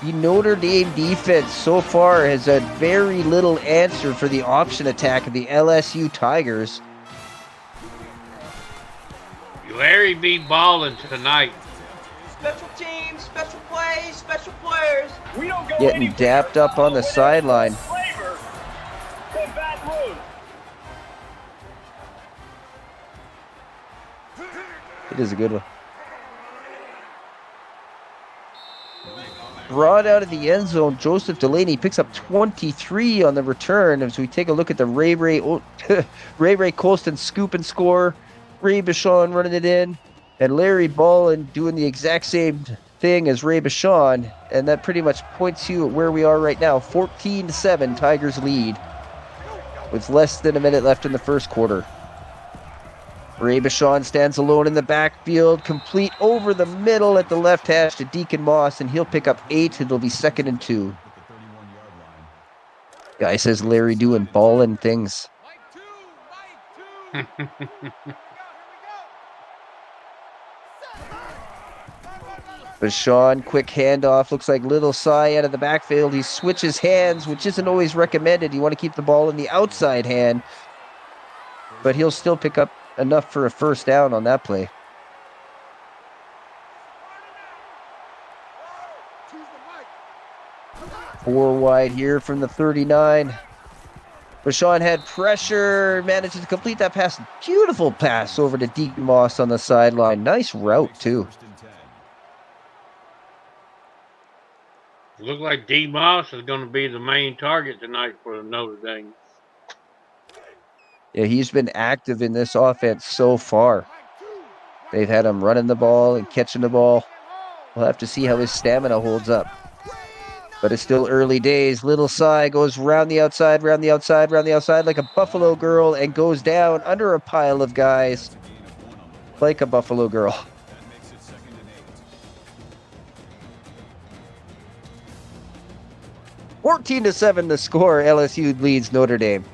The Notre Dame defense so far has had very little answer for the option attack of the LSU Tigers. Larry be balling tonight. Special teams, special plays, special players. We don't go Getting dapped up on the sideline. It is a good one. Brought out of the end zone, Joseph Delaney picks up 23 on the return as we take a look at the Ray Colston scoop and score. Ray Bichon running it in, and Larry Ballin doing the exact same thing as Ray Bichon, and that pretty much points you at where we are right now. 14-7, Tigers lead, with less than a minute left in the first quarter. Ray Bichon stands alone in the backfield, complete over the middle at the left hash to Deacon Moss, and he'll pick up 8. It'll be 2nd and 2. Guy says Larry doing Ballin things. Bichon, quick handoff. Looks like Little Cy out of the backfield. He switches hands, which isn't always recommended. You want to keep the ball in the outside hand. But he'll still pick up enough for a first down on that play. Four wide here from the 39. Bichon had pressure, manages to complete that pass. Beautiful pass over to Deacon Moss on the sideline. Nice route, too. Look like D. Moss is going to be the main target tonight for Notre Dame. Yeah, he's been active in this offense so far. They've had him running the ball and catching the ball. We'll have to see how his stamina holds up. But it's still early days. Little Cy goes round the outside like a Buffalo girl and goes down under a pile of guys like a Buffalo girl. Fourteen to 7 the score. LSU leads Notre Dame.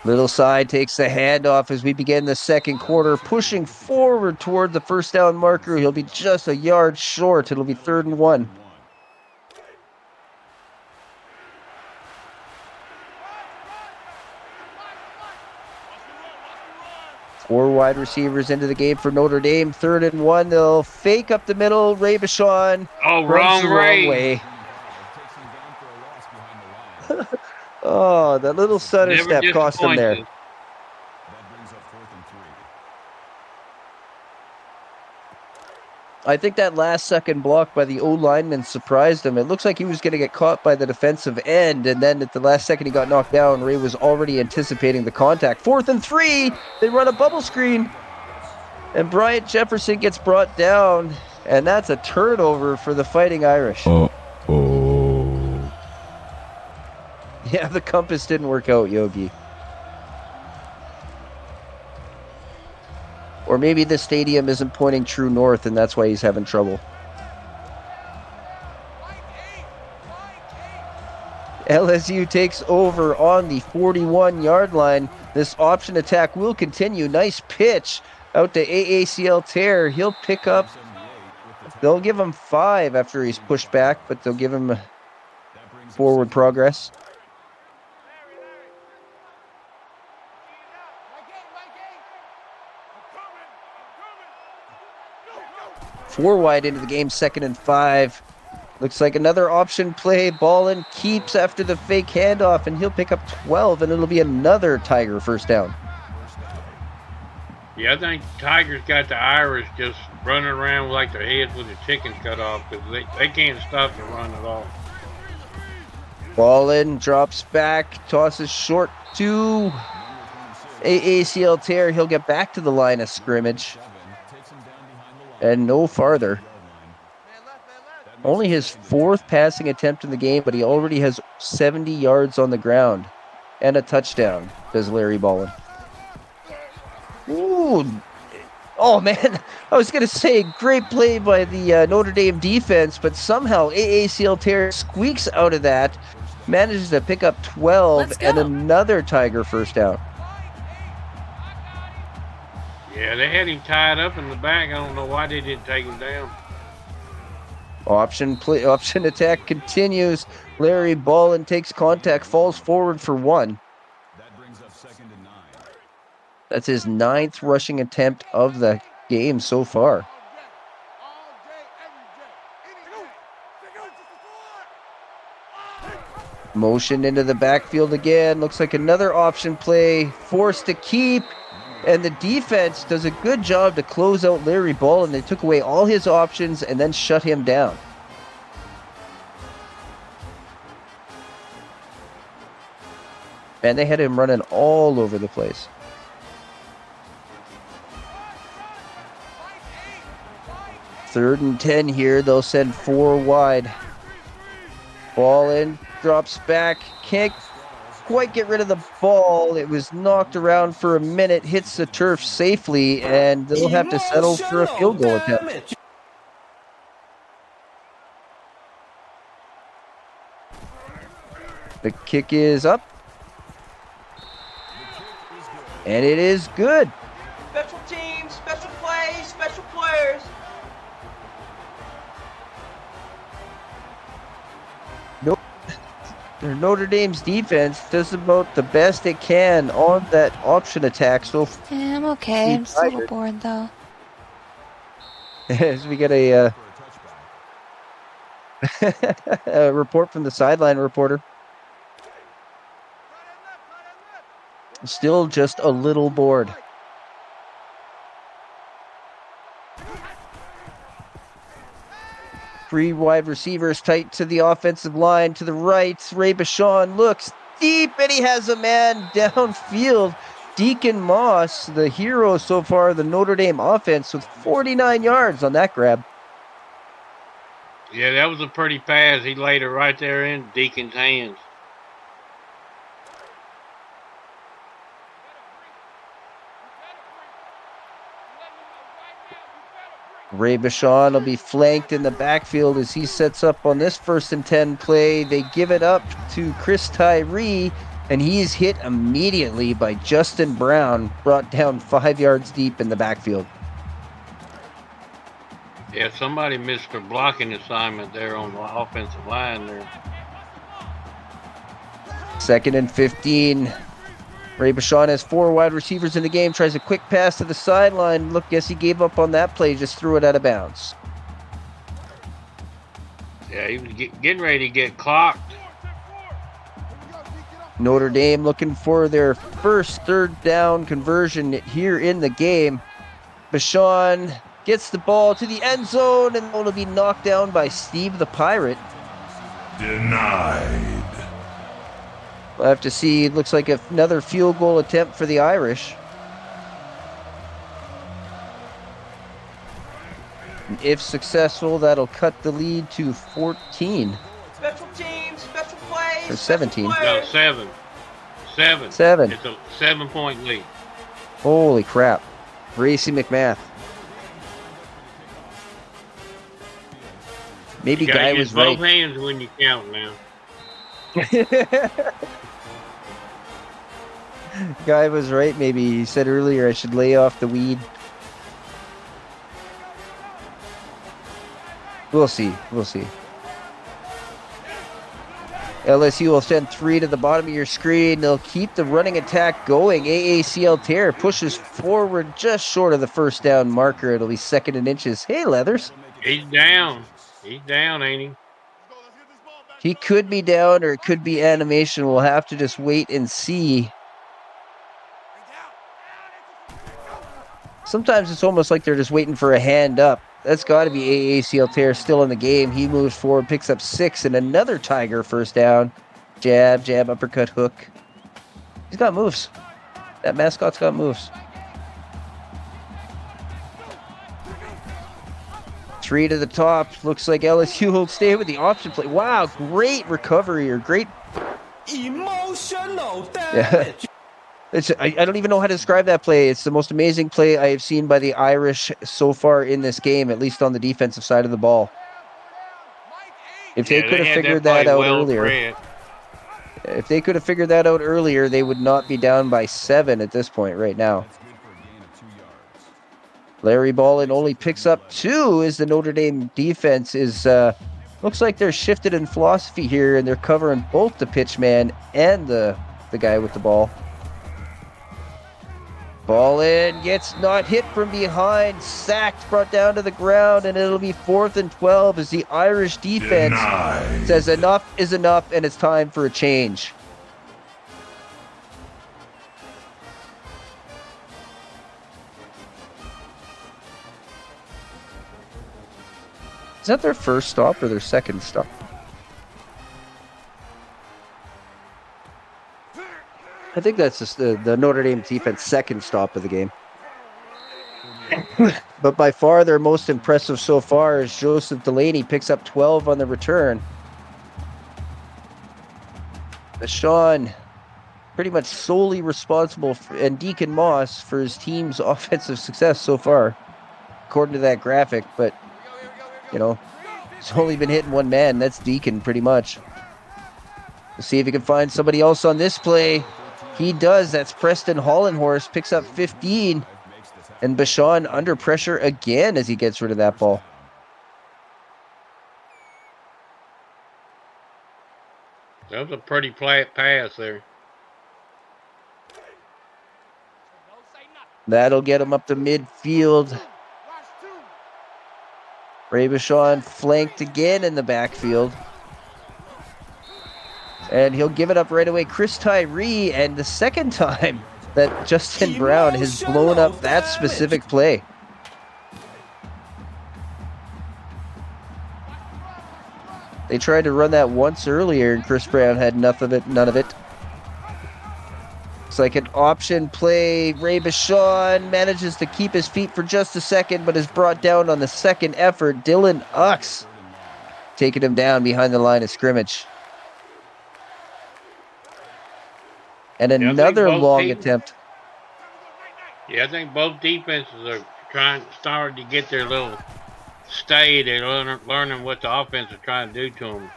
Little side takes the handoff as we begin the second quarter, pushing forward toward the first down marker. He'll be just a yard short. It'll be 3rd and 1. Four wide receivers into the game for Notre Dame. 3rd and 1. They'll fake up the middle. Ray Bashawn runs the wrong way. Oh, that little stutter step cost him there. I think that last second block by the O-lineman surprised him. It looks like he was going to get caught by the defensive end, and then at the last second he got knocked down. Ray was already anticipating the contact. 4th and 3. They run a bubble screen, and Bryant Jefferson gets brought down, and that's a turnover for the Fighting Irish. Yeah, the compass didn't work out, Yogi. Or maybe the stadium isn't pointing true north, and that's why he's having trouble. LSU takes over on the 41-yard line. This option attack will continue. Nice pitch out to AACL Tear. He'll pick up. They'll give him 5 after he's pushed back, but they'll give him forward progress. Four wide into the game, 2nd and 5. Looks like another option play. Ballin keeps after the fake handoff, and he'll pick up 12, and it'll be another Tiger first down. Yeah, I think Tigers got the Irish just running around like their heads with their chickens cut off because they can't stop the run at all. Ballin drops back, tosses short to AACL Tear. He'll get back to the line of scrimmage. And no farther. Only his 4th passing attempt in the game, but he already has 70 yards on the ground. And a touchdown, does Larry Ballin. Ooh. Oh, man. I was going to say, great play by the Notre Dame defense, but somehow AACL Tear squeaks out of that, manages to pick up 12, and another Tiger first down. Yeah, they had him tied up in the back. I don't know why they didn't take him down. Option attack continues. Larry Ballin takes contact, falls forward for 1. That's his 9th rushing attempt of the game so far. Motion into the backfield again. Looks like another option play. Forced to keep. And the defense does a good job to close out Larry Ballin. They took away all his options and then shut him down. And they had him running all over the place. Third and 10 here. They'll send 4 wide. Ballin drops back. Can't quite get rid of the ball. It was knocked around for a minute, hits the turf safely, and they'll have to settle for a field goal attempt. The kick is up. And it is good. Special teams, special plays, special players. Notre Dame's defense does about the best it can on that option attack. So Yeah, I'm okay. I'm just a little bored, though. as we get a report from the sideline reporter. Still just a little bored. Three wide receivers tight to the offensive line. To the right, Ray Bashawn looks deep, and he has a man downfield. Deacon Moss, the hero so far, the Notre Dame offense, with 49 yards on that grab. Yeah, that was a pretty pass. He laid it right there in Deacon's hands. Ray Bashawn will be flanked in the backfield as he sets up on this 1st and 10 play. They give it up to Chris Tyree. And he's hit immediately by Justin Brown, brought down 5 yards deep in the backfield. Yeah, somebody missed their blocking assignment there on the offensive line there. 2nd and 15. Ray Bashan has 4 wide receivers in the game, tries a quick pass to the sideline. Look, guess he gave up on that play, just threw it out of bounds. Yeah, he was getting ready to get clocked. Notre Dame looking for their first 3rd down conversion here in the game. Bashan gets the ball to the end zone, and it'll be knocked down by Steve the Pirate. Denied. We'll have to see. It looks like another field goal attempt for the Irish. And if successful, that'll cut the lead to 14. Special teams, special plays. Or 17. No, 7. 7. 7. It's a 7-point lead. Holy crap. Racy McMath. Maybe You gotta Guy use was both right. hands when you count now. Guy was right, maybe. He said earlier I should lay off the weed. We'll see. We'll see. LSU will send 3 to the bottom of your screen. They'll keep the running attack going. AACL Terror pushes forward just short of the 1st down marker. It'll be 2nd and inches. Hey, Leathers. He's down. He's down, ain't he? He could be down or it could be animation. We'll have to just wait and see. Sometimes it's almost like they're just waiting for a hand up. That's got to be AACL Terror still in the game. He moves forward, picks up 6, and another Tiger 1st down. Jab, jab, uppercut, hook. He's got moves. That mascot's got moves. 3 to the top. Looks like LSU will stay with the option play. Wow, great recovery or great. Emotional damage. I don't even know how to describe that play. It's the most amazing play I have seen by the Irish so far in this game, at least on the defensive side of the ball. If they could have figured that out earlier, if they could have figured that out earlier, they would not be down by 7 at this point right now. Larry Ballin only picks up 2 as the Notre Dame defense is, looks like they're shifted in philosophy here, and they're covering both the pitchman and the guy with the ball. Ball in, gets not hit from behind, sacked, brought down to the ground, and it'll be 4th and 12 as the Irish defense says enough is enough and it's time for a change. Is that their first stop or their second stop? I think that's just the Notre Dame defense second stop of the game. But by far their most impressive so far is Joseph Delaney picks up 12 on the return. Bashan pretty much solely responsible and Deacon Moss for his team's offensive success so far, according to that graphic. But, you know, he's only been hitting one man. That's Deacon pretty much. Let's see if he can find somebody else on this play. He does. That's Preston Hollenhorst, picks up 15. And Bashan under pressure again as he gets rid of that ball. That was a pretty flat pass there. That'll get him up to midfield. Ray Bashan flanked again in the backfield. And he'll give it up right away. Chris Tyree, and the second time that Justin Brown has blown up that specific play. They tried to run that once earlier, and Chris Brown had none of it. It's like an option play. Ray Bashan manages to keep his feet for just a second, but is brought down on the second effort. Dylan Ux taking him down behind the line of scrimmage. And another long attempt. Yeah, I think both defenses are starting to get their little stay. They're learning what the offense is trying to do to them.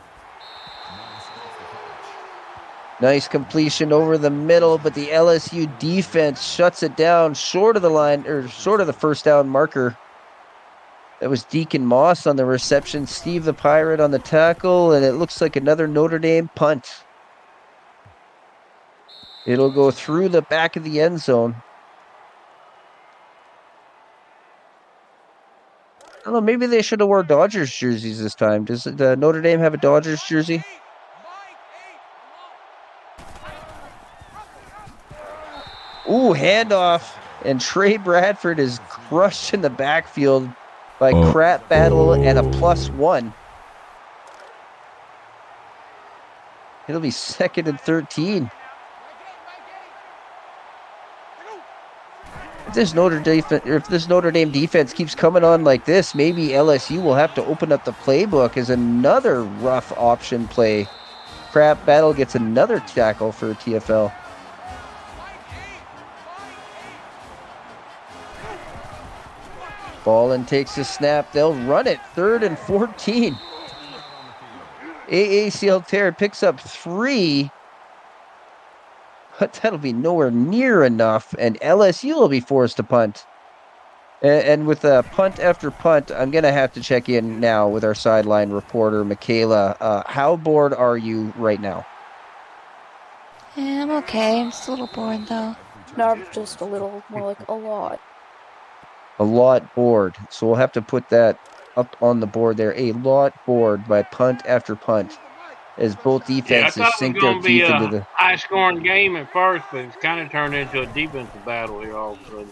Nice completion over the middle, but the LSU defense shuts it down short of the line, or short of the first down marker. That was Deacon Moss on the reception, Steve the Pirate on the tackle, and it looks like another Notre Dame punt. It'll go through the back of the end zone. I don't know, maybe they should have wore Dodgers jerseys this time. Does Notre Dame have a Dodgers jersey? Ooh, handoff. And Trey Bradford is crushed in the backfield by Crap Battle and a +1. It'll be 2nd and 13. If this Notre Dame defense keeps coming on like this, maybe LSU will have to open up the playbook as another rough option play. Crap Battle gets another tackle for TFL. Ballin takes the snap. They'll run it. 3rd and 14. AACL Terror picks up 3. But that'll be nowhere near enough. And LSU will be forced to punt. And with a punt after punt, I'm going to have to check in now with our sideline reporter, Michaela. How bored are you right now? Yeah, I'm okay. I'm just a little bored, though. No, just a little, more like a lot. A lot bored. So we'll have to put that up on the board there. A lot bored by punt after punt as both defenses sink their teeth into the... high-scoring game at first, but it's kind of turned into a defensive battle here all of a sudden.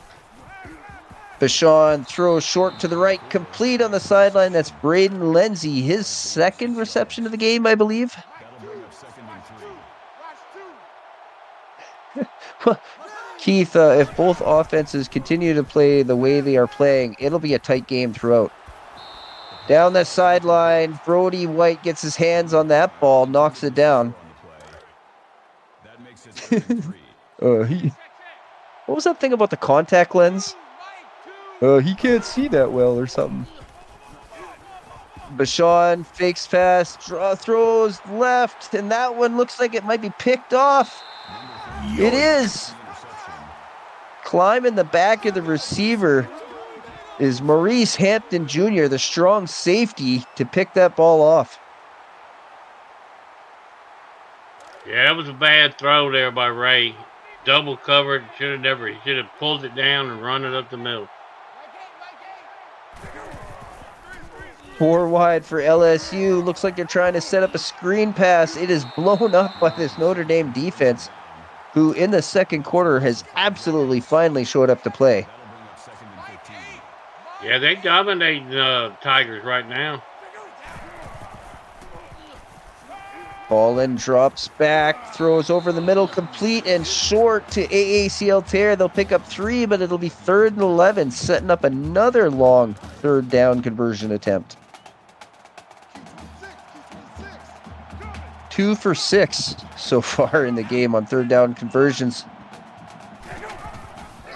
Bashawn throws short to the right, complete on the sideline. That's Braden Lindsay, his 2nd reception of the game, I believe. Keith, if both offenses continue to play the way they are playing, it'll be a tight game throughout. Down the sideline, Brody White gets his hands on that ball, knocks it down. What was that thing about the contact lens? He can't see that well or something. Bashawn fakes pass, throws left, and that one looks like it might be picked off. It is. Climbing the back of the receiver is Maurice Hampton Jr., the strong safety, to pick that ball off. Yeah, it was a bad throw there by Ray. Double covered. Should have pulled it down and run it up the middle. 4 wide for LSU. Looks like they're trying to set up a screen pass. It is blown up by this Notre Dame defense, who in the 2nd quarter has absolutely finally showed up to play. Yeah, they dominate Tigers right now. Ballin drops back, throws over the middle, complete and short to AACL Terror. They'll pick up 3, but it'll be 3rd and 11, setting up another long 3rd down conversion attempt. 2 for 6 so far in the game on 3rd down conversions.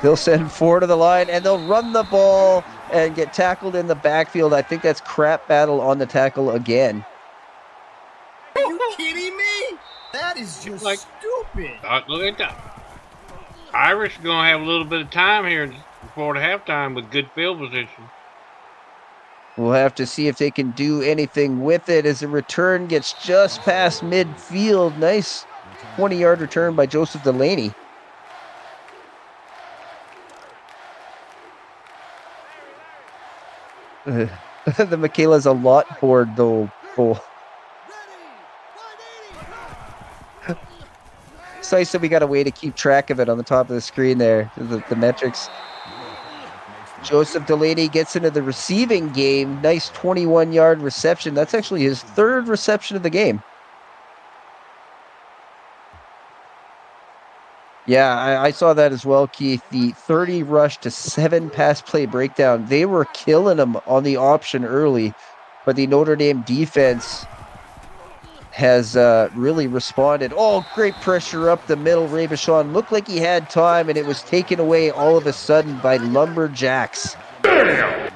They'll send 4 to the line, and they'll run the ball and get tackled in the backfield. I think that's Crap Battle on the tackle again. Are you kidding me? That is just stupid. Look at that. Irish are going to have a little bit of time here before the halftime with good field position. We'll have to see if they can do anything with it as the return gets just past midfield. Nice 20-yard return by Joseph Delaney. The Michaela's a lot bored, though. Oh. It's nice that we got a way to keep track of it on the top of the screen there, the metrics. Joseph Delaney gets into the receiving game. Nice 21-yard reception. That's actually his 3rd reception of the game. Yeah, I saw that as well, Keith. The 30 rush to 7 pass play breakdown. They were killing him on the option early, but the Notre Dame defense has really responded. Oh, great pressure up the middle. Ray Bashawn looked like he had time, and it was taken away all of a sudden by Lumberjacks. That's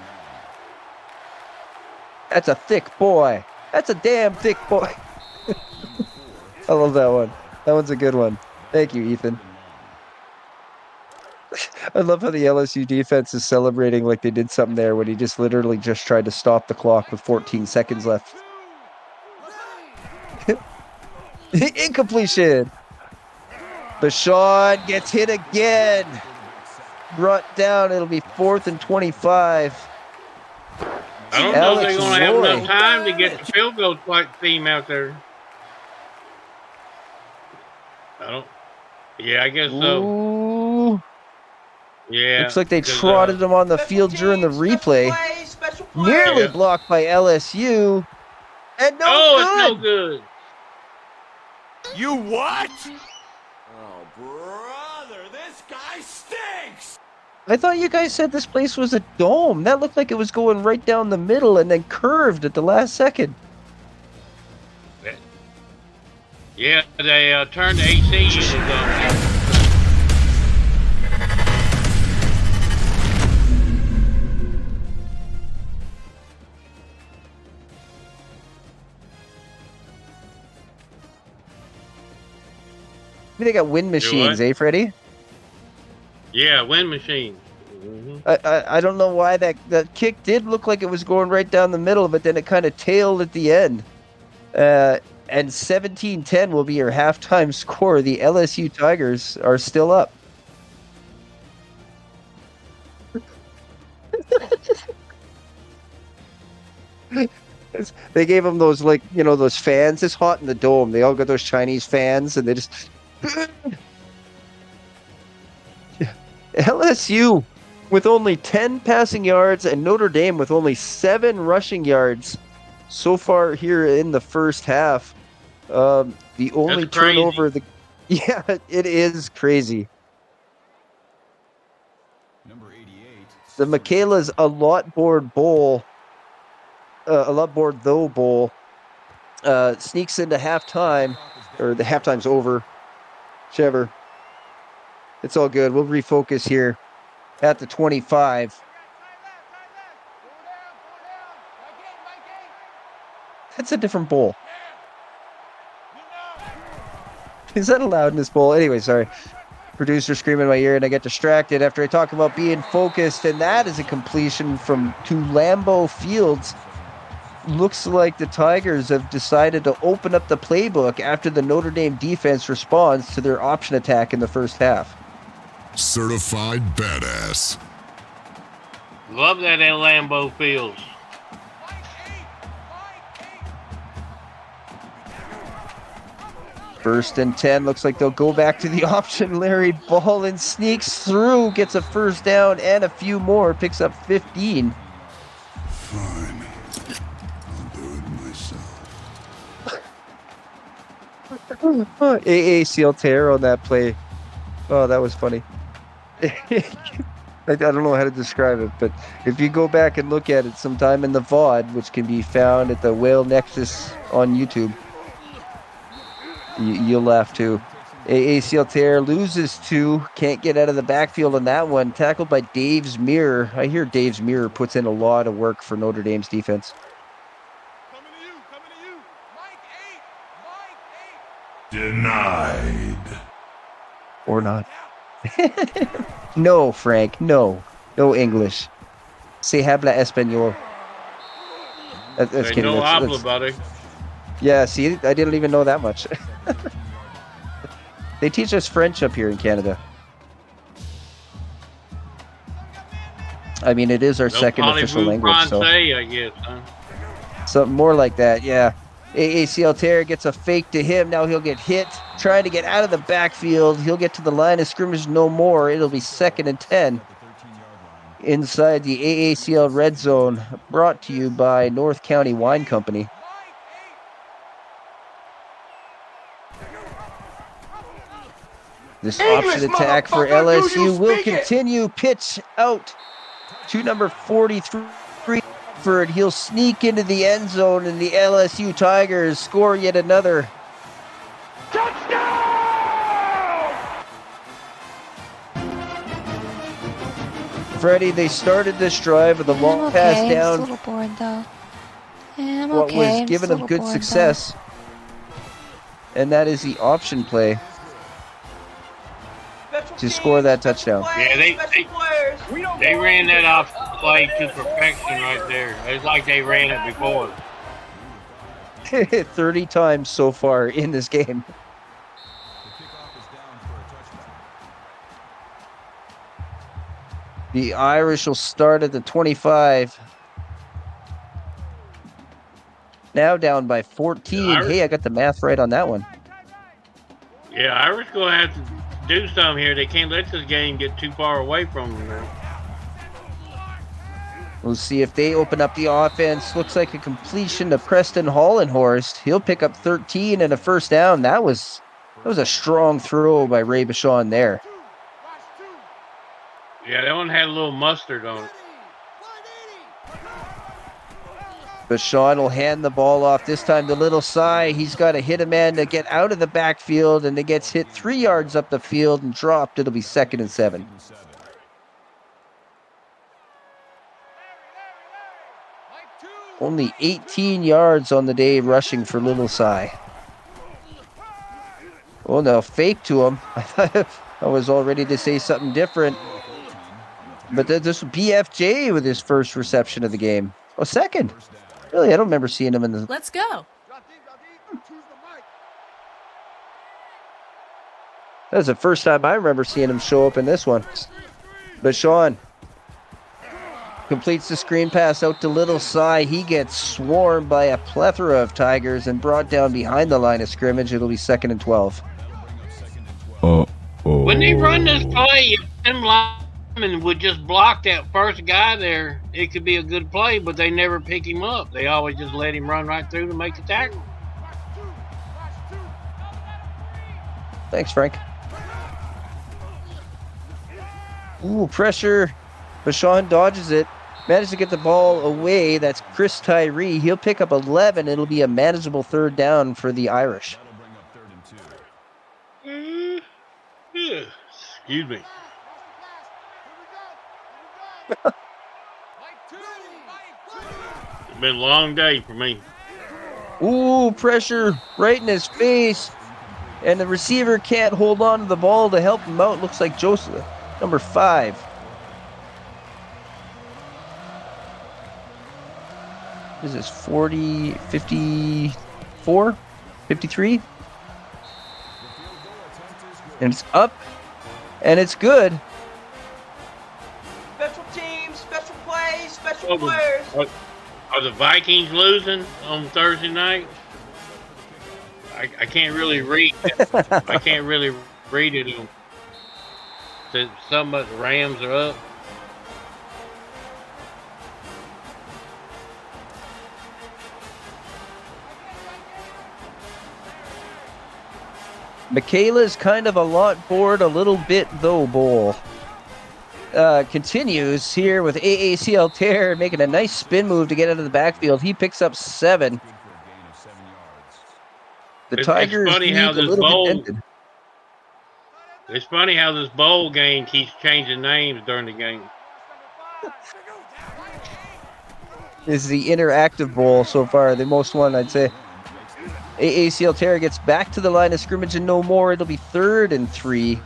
a thick boy. That's a damn thick boy. I love that one. That one's a good one. Thank you, Ethan. I love how the LSU defense is celebrating like they did something there when he just literally just tried to stop the clock with 14 seconds left. Incompletion. Bashawn gets hit again. Brought down. It'll be 4th and 25. I don't know if they're going to have enough time to get the field goal team out there. Yeah, I guess so. Ooh. Yeah. Looks like they trotted him on the field during the replay. Nearly blocked by LSU. And it's no good. You what? Oh, brother, this guy stinks! I thought you guys said this place was a dome. That looked like it was going right down the middle and then curved at the last second. Yeah, they turned the AC units on. They got wind machines, eh, Freddie? Yeah, wind machine. Mm-hmm. I don't know why that kick did look like it was going right down the middle, but then it kind of tailed at the end. And 17-10 will be your halftime score. The LSU Tigers are still up. They gave them those, like, you know, those fans. It's hot in the dome. They all got those Chinese fans, and they just... LSU with only 10 passing yards and Notre Dame with only 7 rushing yards so far here in the first half. The only turnover... Yeah, it is crazy. Number 88. The Michaela's A Lot Board Bowl... A Lot Board Though Bowl sneaks into halftime, or the halftime's over. Whichever. It's all good. We'll refocus here at the 25. That's a different bowl. Is that allowed in this bowl? Anyway, sorry. Producer screaming in my ear, and I get distracted after I talk about being focused, and that is a completion to Lambeau Fields. Looks like the Tigers have decided to open up the playbook after the Notre Dame defense responds to their option attack in the first half. Certified badass. Love that at Lambeau Fields. First and 10. Looks like they'll go back to the option. Larry Ballin sneaks through, gets a first down and a few more, picks up 15. Fine. I'll do it myself. AACL tear on that play. Oh, that was funny. I don't know how to describe it, but if you go back and look at it sometime in the VOD, which can be found at the Whale Nexus on YouTube, you'll laugh too. AACL tear, loses 2, can't get out of the backfield on that one. Tackled by Dave's Mirror. I hear Dave's Mirror puts in a lot of work for Notre Dame's defense. Denied. Or not. No, Frank, no. No English. Se habla español. That's kidding. No habla, buddy. Yeah, see, I didn't even know that much. They teach us French up here in Canada. I mean, it is our second official language. So. I guess, huh? Something more like that, yeah. AACL tear gets a fake to him. Now he'll get hit. Trying to get out of the backfield. He'll get to the line of scrimmage no more. It'll be 2nd and 10. Inside the AACL red zone. Brought to you by North County Wine Company. This option attack for LSU will continue. Pitch out to number 43. He'll sneak into the end zone, and the LSU Tigers score yet another. Touchdown! Freddie, they started this drive with a long pass down. I'm a little bored, though. I'm what okay. was given them good success. and that is the option play to score that touchdown. Yeah, they ran that off play to perfection right there. It's like they ran it before. 30 times so far in this game. The Irish will start at the 25. Now down by 14. Hey, I got the math right on that one. Yeah, Irish going to have to do something here. They can't let this game get too far away from them now. We'll see if they open up the offense. Looks like a completion to Preston Hollenhorst. He'll pick up 13 and a first down. That was a strong throw by Ray Bashawn there. Yeah, that one had a little mustard on it. Bashawn will hand the ball off this time to Little Cy. He's got to hit a man to get out of the backfield, and it gets hit 3 yards up the field and dropped. It'll be 2nd and 7. Only 18 yards on the day rushing for Little Cy. Oh, no, fake to him. I thought I was all ready to say something different. But this was BFJ with his first reception of the game. Oh, second. Really, I don't remember seeing him in the... Let's go. That was the first time I remember seeing him show up in this one. Bashawn completes the screen pass out to Little Cy. He gets swarmed by a plethora of Tigers and brought down behind the line of scrimmage. It'll be 2nd and 12. When they run this play, if them linemen would just block that first guy there, it could be a good play, but they never pick him up. They always just let him run right through to make the tackle. Thanks, Frank. Ooh, pressure. Bashawn dodges it. Managed to get the ball away. That's Chris Tyree. He'll pick up 11. It'll be a manageable 3rd down for the Irish. Excuse me. It's been a long day for me. Ooh, pressure right in his face. And the receiver can't hold on to the ball to help him out. Looks like Joseph, number 5. What is this, 40, 54, 53? And it's up, and it's good. Special teams, special plays, special players. Are the Vikings losing on Thursday night? I can't really read it. I can't really read it. Some of the Rams are up. Michaela's kind of a lot bored a little bit, though, Bowl. Continues here with AACL Tear making a nice spin move to get out of the backfield. He picks up 7. The Tigers it's funny how a little bit dented. It's funny how this bowl game keeps changing names during the game. This is the interactive bowl so far, the most one, I'd say. AACL Terra gets back to the line of scrimmage and no more. It'll be 3rd and 3.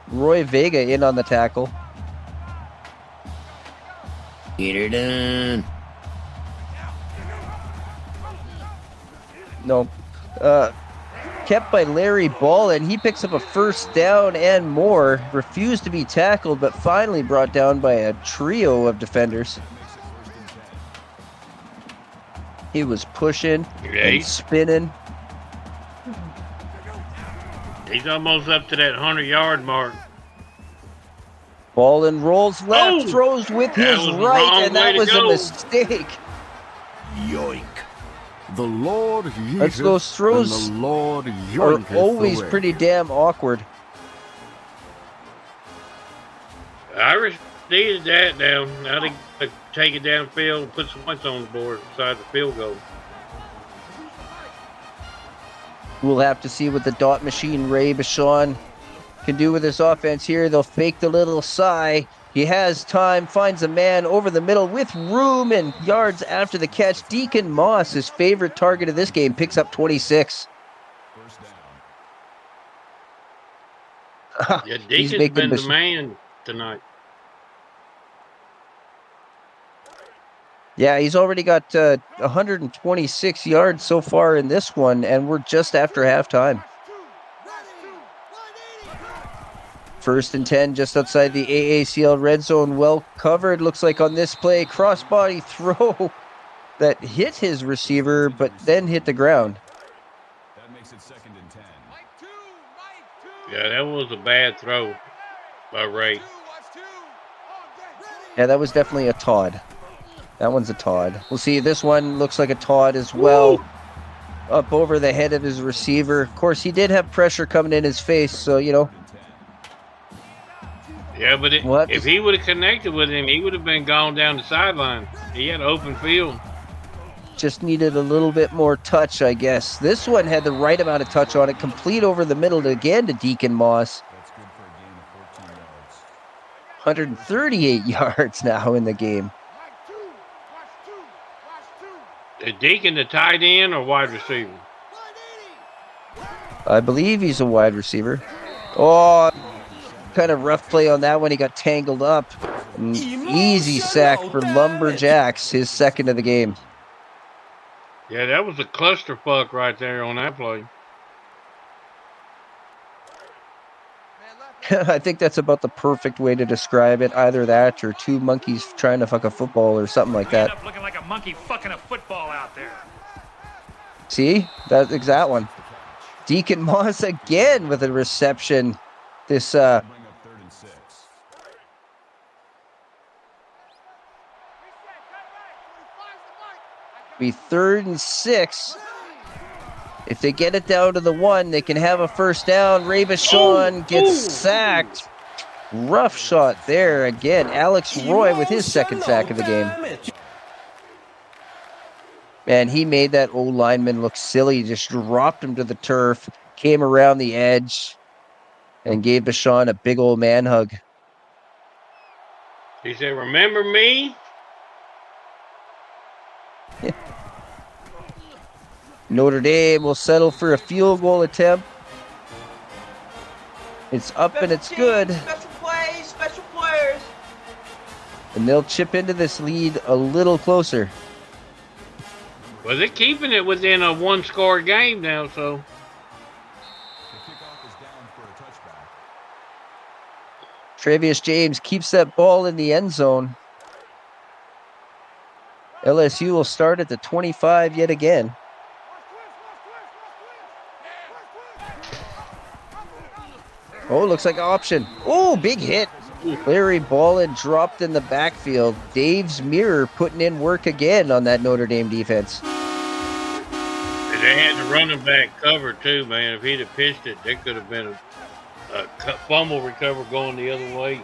Roy Vega in on the tackle. Get her done. No. Kept by Larry Ballin. He picks up a first down and more. Refused to be tackled, but finally brought down by a trio of defenders. He was pushing and spinning. He's almost up to that 100-yard mark. Ballin rolls left, throws with his right, and that was a mistake. Yoink. The Lord yeeteth, those throws and the Lord are always away. Pretty damn awkward. Irish needed that now. Now they gotta take it downfield and put some points on the board beside the field goal. We'll have to see what the dot machine Ray Bashawn can do with this offense here. They'll fake the little sigh. He has time, finds a man over the middle with room and yards after the catch. Deacon Moss, his favorite target of this game, picks up 26. Yeah, He's Deacon's making been the man tonight. Yeah, he's already got 126 yards so far in this one, and we're just after halftime. 1st and 10, just outside the AACL red zone. Well covered, looks like on this play. Crossbody throw that hit his receiver, but then hit the ground. That makes it 2nd and 10. Yeah, that was a bad throw by Ray. Yeah, that was definitely a Todd. That one's a Todd. We'll see. This one looks like a Todd as well. Woo! Up over the head of his receiver. Of course, he did have pressure coming in his face, so, you know. Yeah, but if he would have connected with him, he would have been gone down the sideline. He had open field. Just needed a little bit more touch, I guess. This one had the right amount of touch on it. Complete over the middle again to Deacon Moss. 138 yards now in the game. Is Deacon the tight end or wide receiver? I believe he's a wide receiver. Oh, kind of rough play on that one. He got tangled up. An easy sack for Lumberjacks, his 2nd of the game. Yeah, that was a clusterfuck right there on that play. I think that's about the perfect way to describe it. Either that or two monkeys trying to fuck a football or something like that. End up looking like a monkey fucking a football out there. See? That's exact one. Deacon Moss again with a reception. This be 3rd and 6. If they get it down to the 1, they can have a 1st down. Ray Bashan gets sacked. Rough shot there again. Alex Roy with his 2nd sack of the game. Man, he made that old lineman look silly. Just dropped him to the turf, came around the edge, and gave Bashan a big old man hug. He said, "Remember me?" Notre Dame will settle for a field goal attempt. It's up and it's good. Special plays, special players. And they'll chip into this lead a little closer. Well, they're keeping it within a 1-score game now, so. Travius James keeps that ball in the end zone. LSU will start at the 25 yet again. Oh, looks like an option. Oh, big hit. Larry Ballin dropped in the backfield. Dave's Mirror putting in work again on that Notre Dame defense. They had the running back covered too, man. If he'd have pitched it, there could have been a fumble recover going the other way.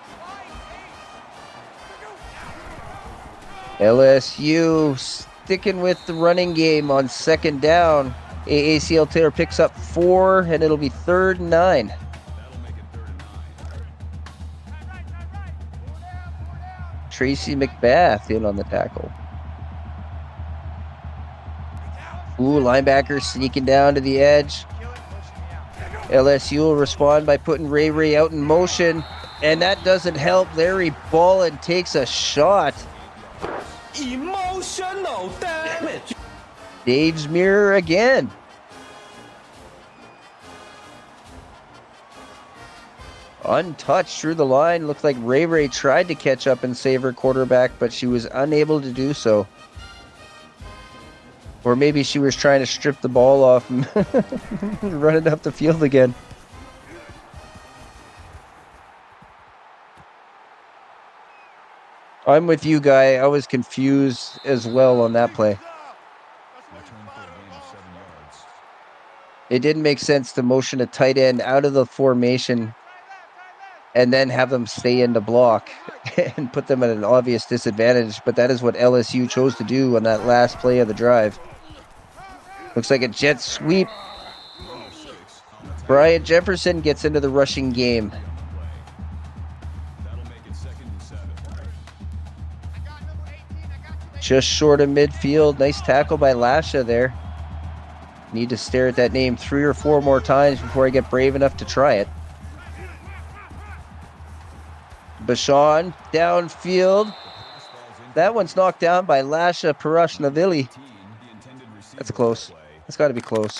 LSU sticking with the running game on 2nd down. AACL Taylor picks up 4, and it'll be 3rd and 9. Tracy McBath in on the tackle. Ooh, linebacker sneaking down to the edge. LSU will respond by putting Ray out in motion, and that doesn't help. Larry Ballin takes a shot. Emotional damage. Dave's Mirror again. Untouched through the line. Looked like Ray tried to catch up and save her quarterback, but she was unable to do so. Or maybe she was trying to strip the ball off and run it up the field again. I'm with you, Guy. I was confused as well on that play. It didn't make sense to motion a tight end out of the formation and then have them stay in the block and put them at an obvious disadvantage. But that is what LSU chose to do on that last play of the drive. Looks like a jet sweep. Bryant Jefferson gets into the rushing game. Just short of midfield. Nice tackle by Lasha there. Need to stare at that name 3 or 4 more times before I get brave enough to try it. Bashan downfield. That one's knocked down by Lasha Parashnavili. That's close. That's got to be close.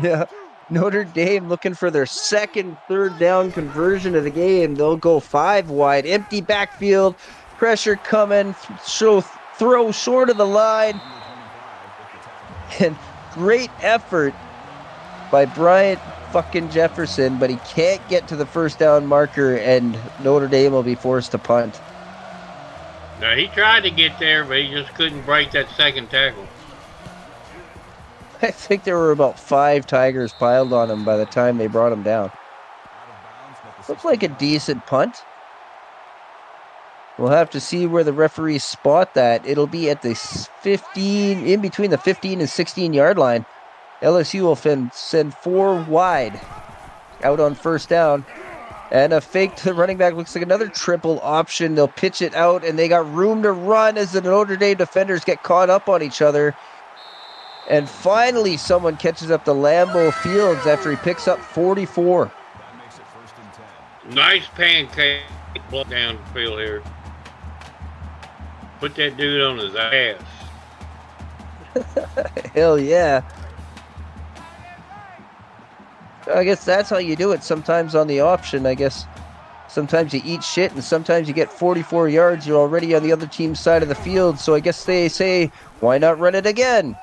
Yeah. Notre Dame looking for their second third down conversion of the game. They'll go 5 wide. Empty backfield. Pressure coming. Throw short of the line. And great effort by Bryant fucking Jefferson, but he can't get to the first down marker, and Notre Dame will be forced to punt. Now, he tried to get there, but he just couldn't break that second tackle. I think there were about 5 Tigers piled on him by the time they brought him down. Looked like a decent punt. We'll have to see where the referees spot that. It'll be at the 15, in between the 15 and 16 yard line. LSU will send 4 wide out on first down. And a fake to the running back. Looks like another triple option. They'll pitch it out, and they got room to run as the Notre Dame defenders get caught up on each other. And finally, someone catches up to Lambeau Fields after he picks up 44. Nice pancake block down the field here. Put that dude on his ass. Hell yeah. I guess that's how you do it sometimes on the option. I guess sometimes you eat shit and sometimes you get 44 yards. You're already on the other team's side of the field. So I guess they say, why not run it again?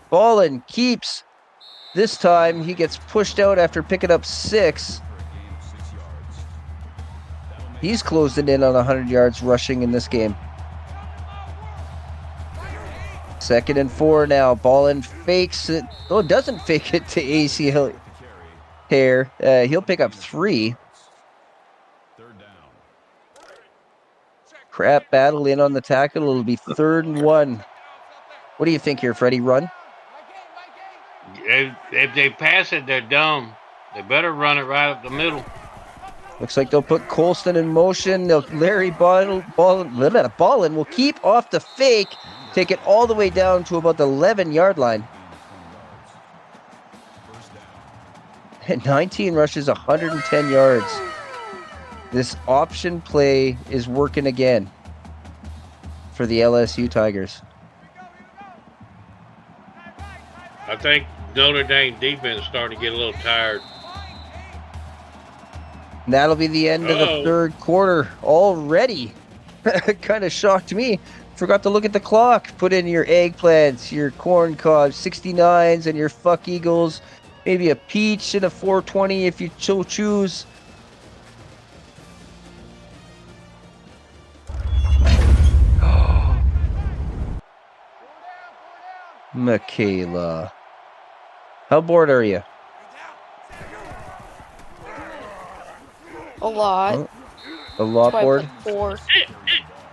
Ballin keeps. This time he gets pushed out after picking up 6. He's closing in on 100 yards rushing in this game. 2nd and 4 now. Ballin fakes it. Oh, doesn't fake it to AACL tear. He'll pick up 3. Crap battle in on the tackle. It'll be 3rd and 1. What do you think here, Freddie? Run? If they pass it, they're dumb. They better run it right up the middle. Looks like they'll put Colston in motion. Larry Ballin will keep off the fake. Take it all the way down to about the 11-yard line. And 19 rushes, 110 yards. This option play is working again for the LSU Tigers. I think Notre Dame defense is starting to get a little tired. And that'll be the end of the 3rd quarter already. Kind of shocked me. Forgot to look at the clock. Put in your eggplants, your corn cobs, 69s, and your fuck eagles. Maybe a peach and a 420 if you so choose. Michaela. How bored are you? A lot. A lot bored?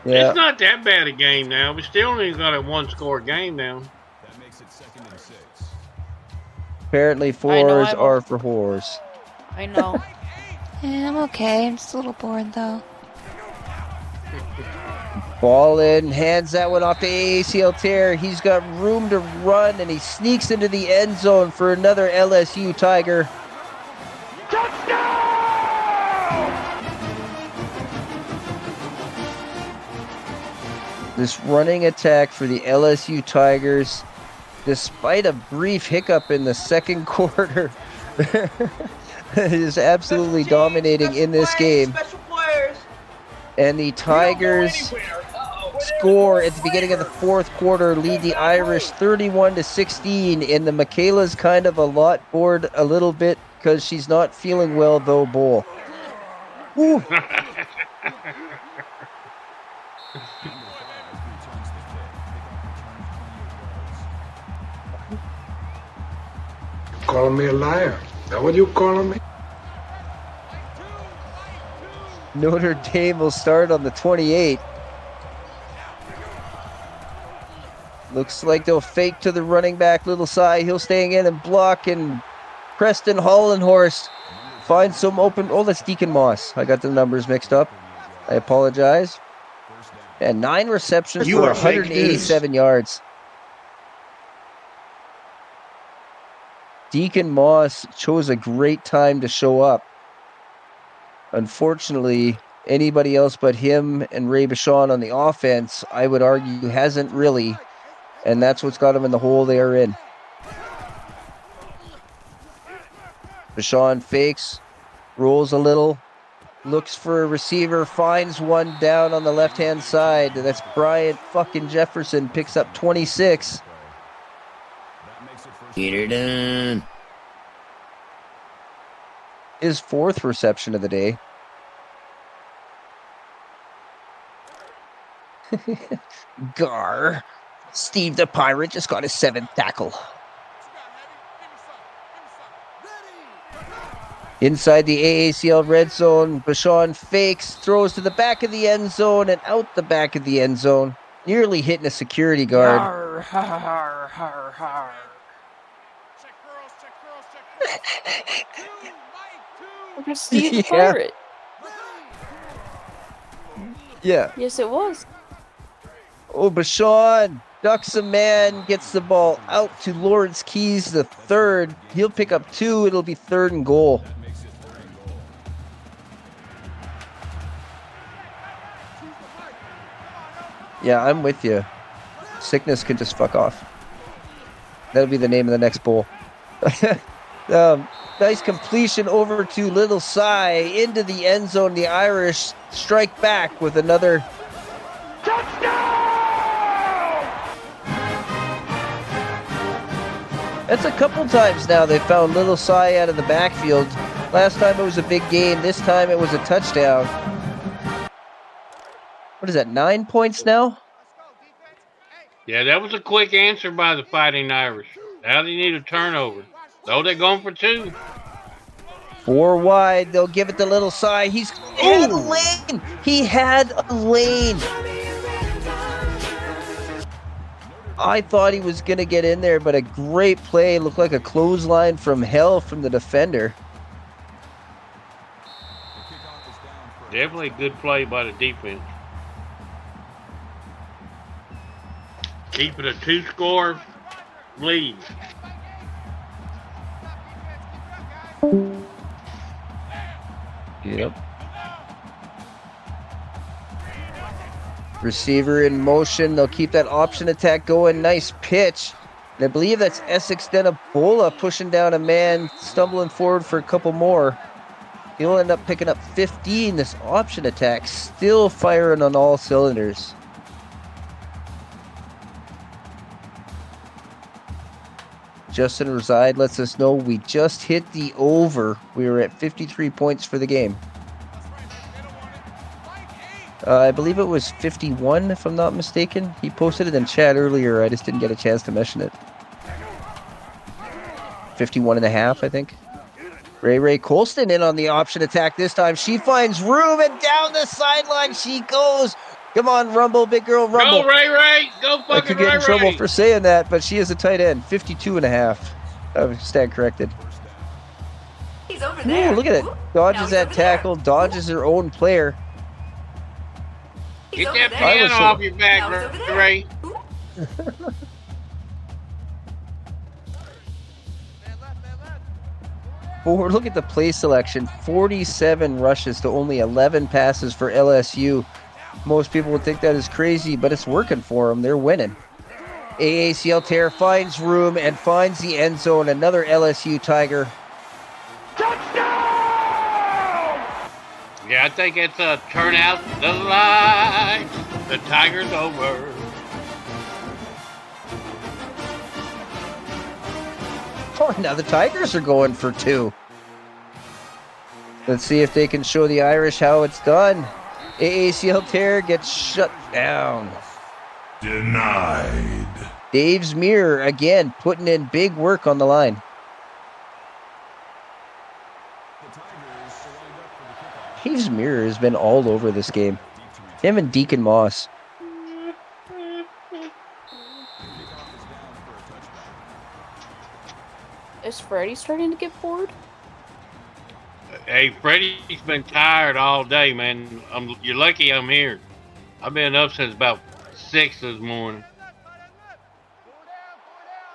It's not that bad a game now. We still only got a 1-score game now. That makes it 2nd and 6. Apparently 4s are for whores. I know. Yeah, I'm okay. I'm just a little bored, though. Ball in, hands that one off to AACL tear. He's got room to run, and he sneaks into the end zone for another LSU Tiger. This running attack for the LSU Tigers, despite a brief hiccup in the 2nd quarter, is absolutely dominating in this game. And the Tigers score at the beginning of the 4th quarter, lead the Irish 31-16. And the Michaela's kind of a lot bored a little bit because she's not feeling well, though, Bull. Woo. Calling me a liar. Is that what you calling me? Notre Dame will start on the 28. Looks like they'll fake to the running back, Little Cy. He'll stay in and block, and Preston Hollenhorst finds some open. Oh, that's Deacon Moss. I got the numbers mixed up. I apologize. And 9 receptions for 187 yards. Deacon Moss chose a great time to show up. Unfortunately, anybody else but him and Ray Bashawn on the offense, I would argue, hasn't really. And that's what's got them in the hole they are in. Bashawn fakes, rolls a little, looks for a receiver, finds one down on the left-hand side. That's Bryant fucking Jefferson, picks up 26. Get her done. His 4th reception of the day. Gar. Steve the Pirate just got his 7th tackle. Inside the AACL red zone, Bashawn fakes, throws to the back of the end zone and out the back of the end zone, nearly hitting a security guard. Har, har, har, har. Look at Steve the Pirate. Yeah. Yes, it was. Oh, Bashawn ducks a man, gets the ball out to Lawrence Keys, the 3rd. He'll pick up 2. It'll be 3rd and goal. Yeah, I'm with you. Sickness can just fuck off. That'll be the name of the next bowl. Nice completion over to Little Cy into the end zone. The Irish strike back with another That's a couple times now they found Little Cy out of the backfield. Last time it was a big gain. This time it was a touchdown. What is that, 9 points now? Yeah, that was a quick answer by the Fighting Irish. Now they need a turnover. Though they're going for 2. 4 wide. They'll give it to Little Cy. He had a lane. He had a lane. I thought he was going to get in there, but a great play. Looked like a clothesline from hell from the defender. Definitely a good play by the defense. Keep it a 2-score lead. Yep. Receiver in motion. They'll keep that option attack going. Nice pitch. And I believe that's Essex Denabola pushing down a man, stumbling forward for a couple more. He'll end up picking up 15. This option attack still firing on all cylinders. Justin Reside lets us know we just hit the over. We were at 53 points for the game. I believe it was 51, if I'm not mistaken. He posted it in chat earlier. I just didn't get a chance to mention it. 51.5, I think. Ray Colston in on the option attack this time. She finds room, and down the sideline she goes. Come on, Rumble, big girl, Rumble. Go, Ray. Go fucking Ray. I could get in trouble for saying that, but she is a tight end. 52.5. I stand corrected. He's over there. Ooh, look at it. Dodges that tackle, dodges her own player. Get that piano off your back, Ray. Look at the play selection. 47 rushes to only 11 passes for LSU. Most people would think that is crazy, but it's working for them. They're winning. AACL Tear finds room and finds the end zone. Another LSU Tiger. Yeah, I think it's a turn out the light. The Tiger's over. Oh, now the Tigers are going for 2. Let's see if they can show the Irish how it's done. AACL Tear gets shut down. Denied. Dave's Mirror, again, putting in big work on the line. Dave's Mirror has been all over this game. Him and Deacon Moss. Is Freddie starting to get bored? Hey, Freddie's been tired all day, man. You're lucky I'm here. I've been up since about 6 this morning.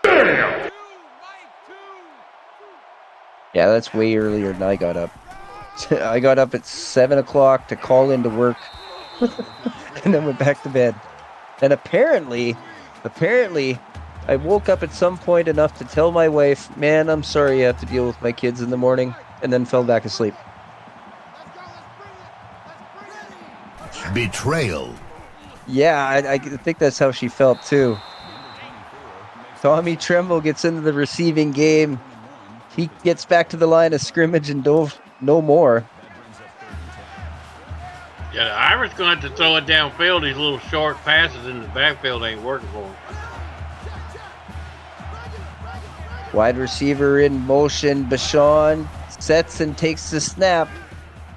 Yeah, that's way earlier than I got up. I got up at 7 o'clock to call into work and then went back to bed. And apparently, I woke up at some point enough to tell my wife, man, I'm sorry you have to deal with my kids in the morning, and then fell back asleep. Betrayal. Yeah, I think that's how she felt too. Tommy Tremble gets into the receiving game. He gets back to the line of scrimmage and dove no more. Yeah, the Irish going to have to throw it downfield. These little short passes in the backfield ain't working for them. Wide receiver in motion. Bashan sets and takes the snap.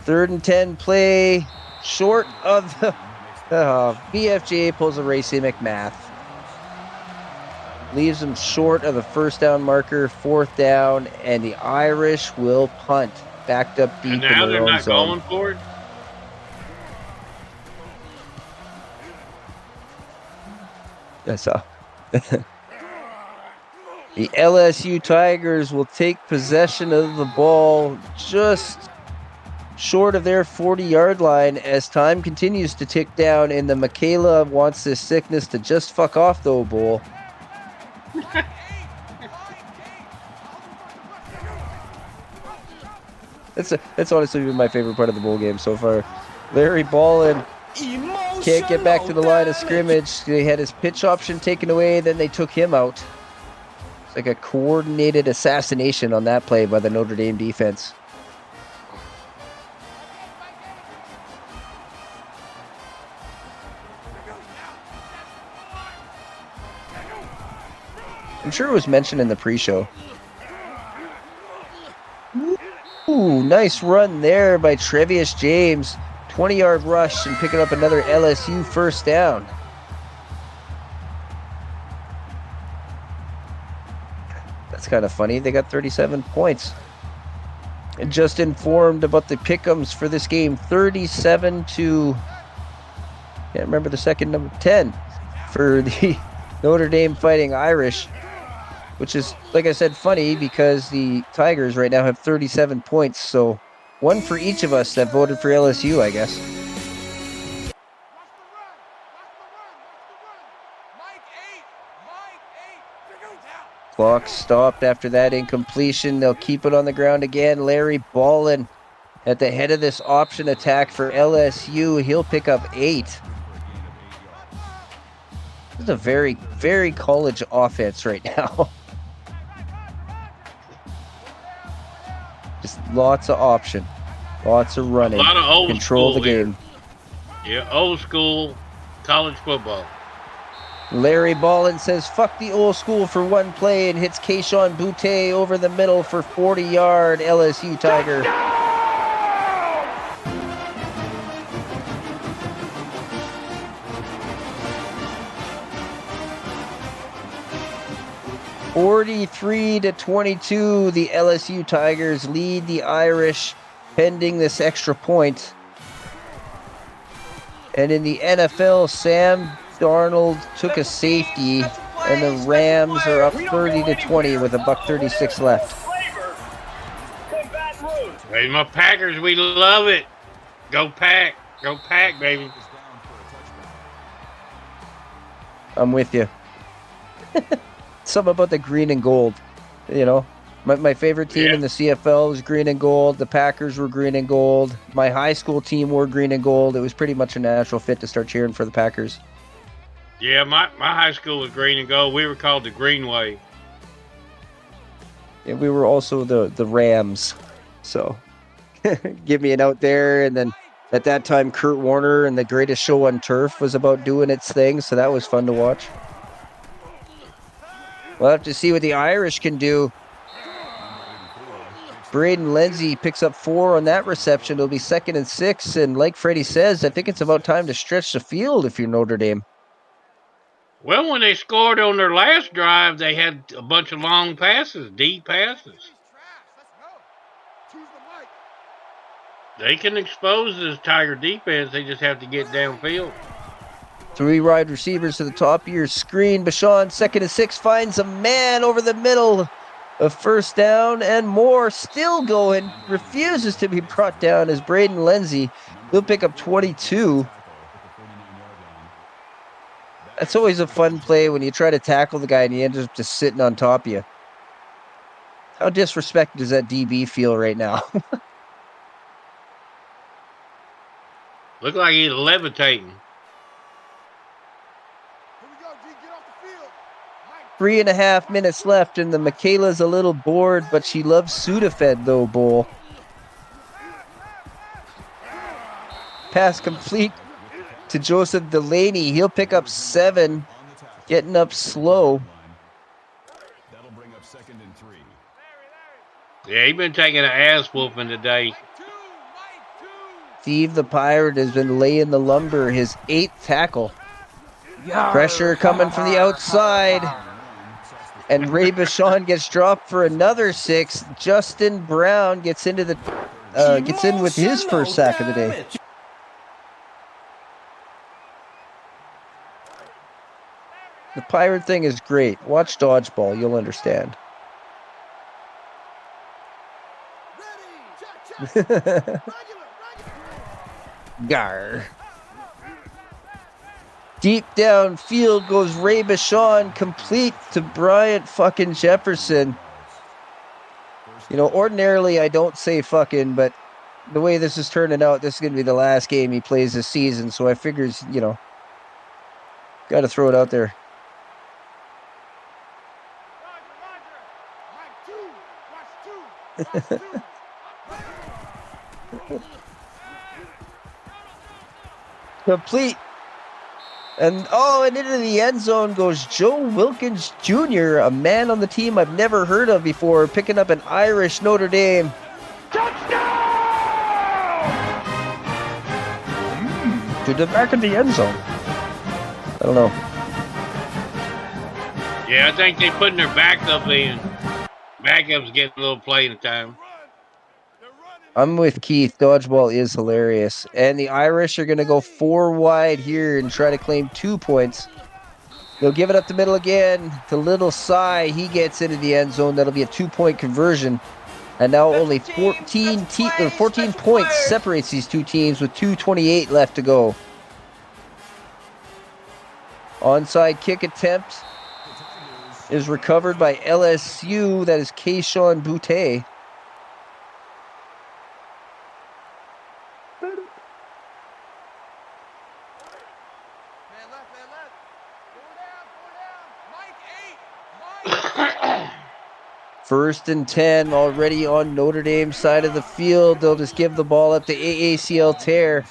3rd and 10 play. Short of the BFJ pulls a Racey McMath. Leaves him short of the first down marker. 4th down, and the Irish will punt. Backed up deep And in now their they're own not zone. going for it? That's all. The LSU Tigers will take possession of the ball just short of their 40-yard line as time continues to tick down, and the Michaela wants this sickness to just fuck off, though, Bull. That's honestly been my favorite part of the bowl game so far. Larry Ballin can't get back to the line of scrimmage. They had his pitch option taken away, then they took him out. It's like a coordinated assassination on that play by the Notre Dame defense. I'm sure it was mentioned in the pre-show. Ooh, nice run there by Trevius James. 20-yard rush and picking up another LSU first down. That's kind of funny. They got 37 points. And just informed about the pick'ems for this game. 37 to... can't remember the second number. 10 for the Notre Dame Fighting Irish. Which is, like I said, funny because the Tigers right now have 37 points. So one for each of us that voted for LSU, I guess. Clock stopped after that incompletion. They'll keep it on the ground again. Larry Ballin at the head of this option attack for LSU. He'll pick up 8. This is a very, very college offense right now. Just lots of option. Lots of running. A lot of old Control the school game. Here. Yeah, old school college football. Larry Ballin says, fuck the old school for one play and hits Keyshawn Butte over the middle for 40-yard LSU Tiger. 43-22, the LSU Tigers lead the Irish pending this extra point. And in the NFL, Sam Darnold took a safety, and the Rams are up 30-20 with $1:36 left. Hey, my Packers, we love it. Go Pack. Go Pack, baby. I'm with you. Something about the green and gold, you know. My favorite team in the CFL was green and gold. The Packers were green and gold. My high school team wore green and gold. It was pretty much a natural fit to start cheering for the Packers. Yeah, my high school was green and gold. We were called the Greenway. And we were also the Rams. So give me an out there. And then at that time, Kurt Warner and the Greatest Show on Turf was about doing its thing. So that was fun to watch. We'll have to see what the Irish can do. Braden Lindsay picks up 4 on that reception. It'll be 2nd and 6. And like Freddie says, I think it's about time to stretch the field if you're Notre Dame. Well, when they scored on their last drive, they had a bunch of long passes, deep passes. They can expose this Tiger defense. They just have to get downfield. 3 wide receivers to the top of your screen. Bashan, 2nd and 6, finds a man over the middle. A first down and more. Still going. Refuses to be brought down as Braden Lenzy. He'll pick up 22. That's always a fun play when you try to tackle the guy and he ends up just sitting on top of you. How disrespected does that DB feel right now? Look like he's levitating. 3.5 minutes left, and the Michaela's a little bored, but she loves Sudafed, though, Bull. Pass complete to Joseph Delaney. He'll pick up 7, getting up slow. That'll bring up 2nd and 3. Yeah, he's been taking an ass whooping today. Steve the Pirate has been laying the lumber, his 8th tackle. Pressure coming from the outside. And Ray Bashan gets dropped for another 6. Justin Brown gets in with his first sack of the day. The Pirate thing is great. Watch Dodgeball, you'll understand. Gar. Deep downfield goes Ray Bashan, complete to Bryant fucking Jefferson. You know, ordinarily I don't say fucking, but the way this is turning out, this is going to be the last game he plays this season, so I figures, you know, got to throw it out there. Complete. And into the end zone goes Joe Wilkins Jr., a man on the team I've never heard of before, picking up an Irish Notre Dame. To the back of the end zone. I don't know. Yeah, I think they're putting their backup in. Backup's getting a little playing time. I'm with Keith. Dodgeball is hilarious. And the Irish are going to go 4 wide here and try to claim 2 points. They'll give it up the middle again to Little Cy. He gets into the end zone. That'll be a 2-point conversion. And now only 14 points separates these two teams with 2:28 left to go. Onside kick attempt is recovered by LSU. That is Kayshawn Boutte. First and 10 already on Notre Dame's side of the field. They'll just give the ball up to AACL Tear.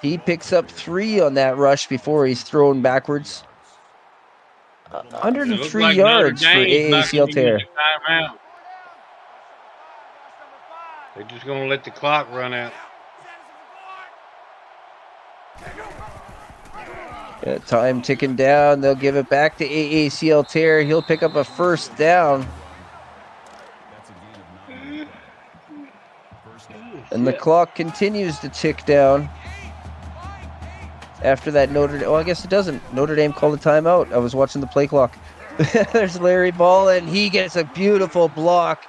He picks up 3 on that rush before he's thrown backwards. 103 yards for AACL Tear. They're just going to let the clock run out. Time ticking down. They'll give it back to AACL Tear. He'll pick up a first down. And the clock continues to tick down. After that I guess it doesn't. Notre Dame called a timeout. I was watching the play clock. There's Larry Ball, and he gets a beautiful block.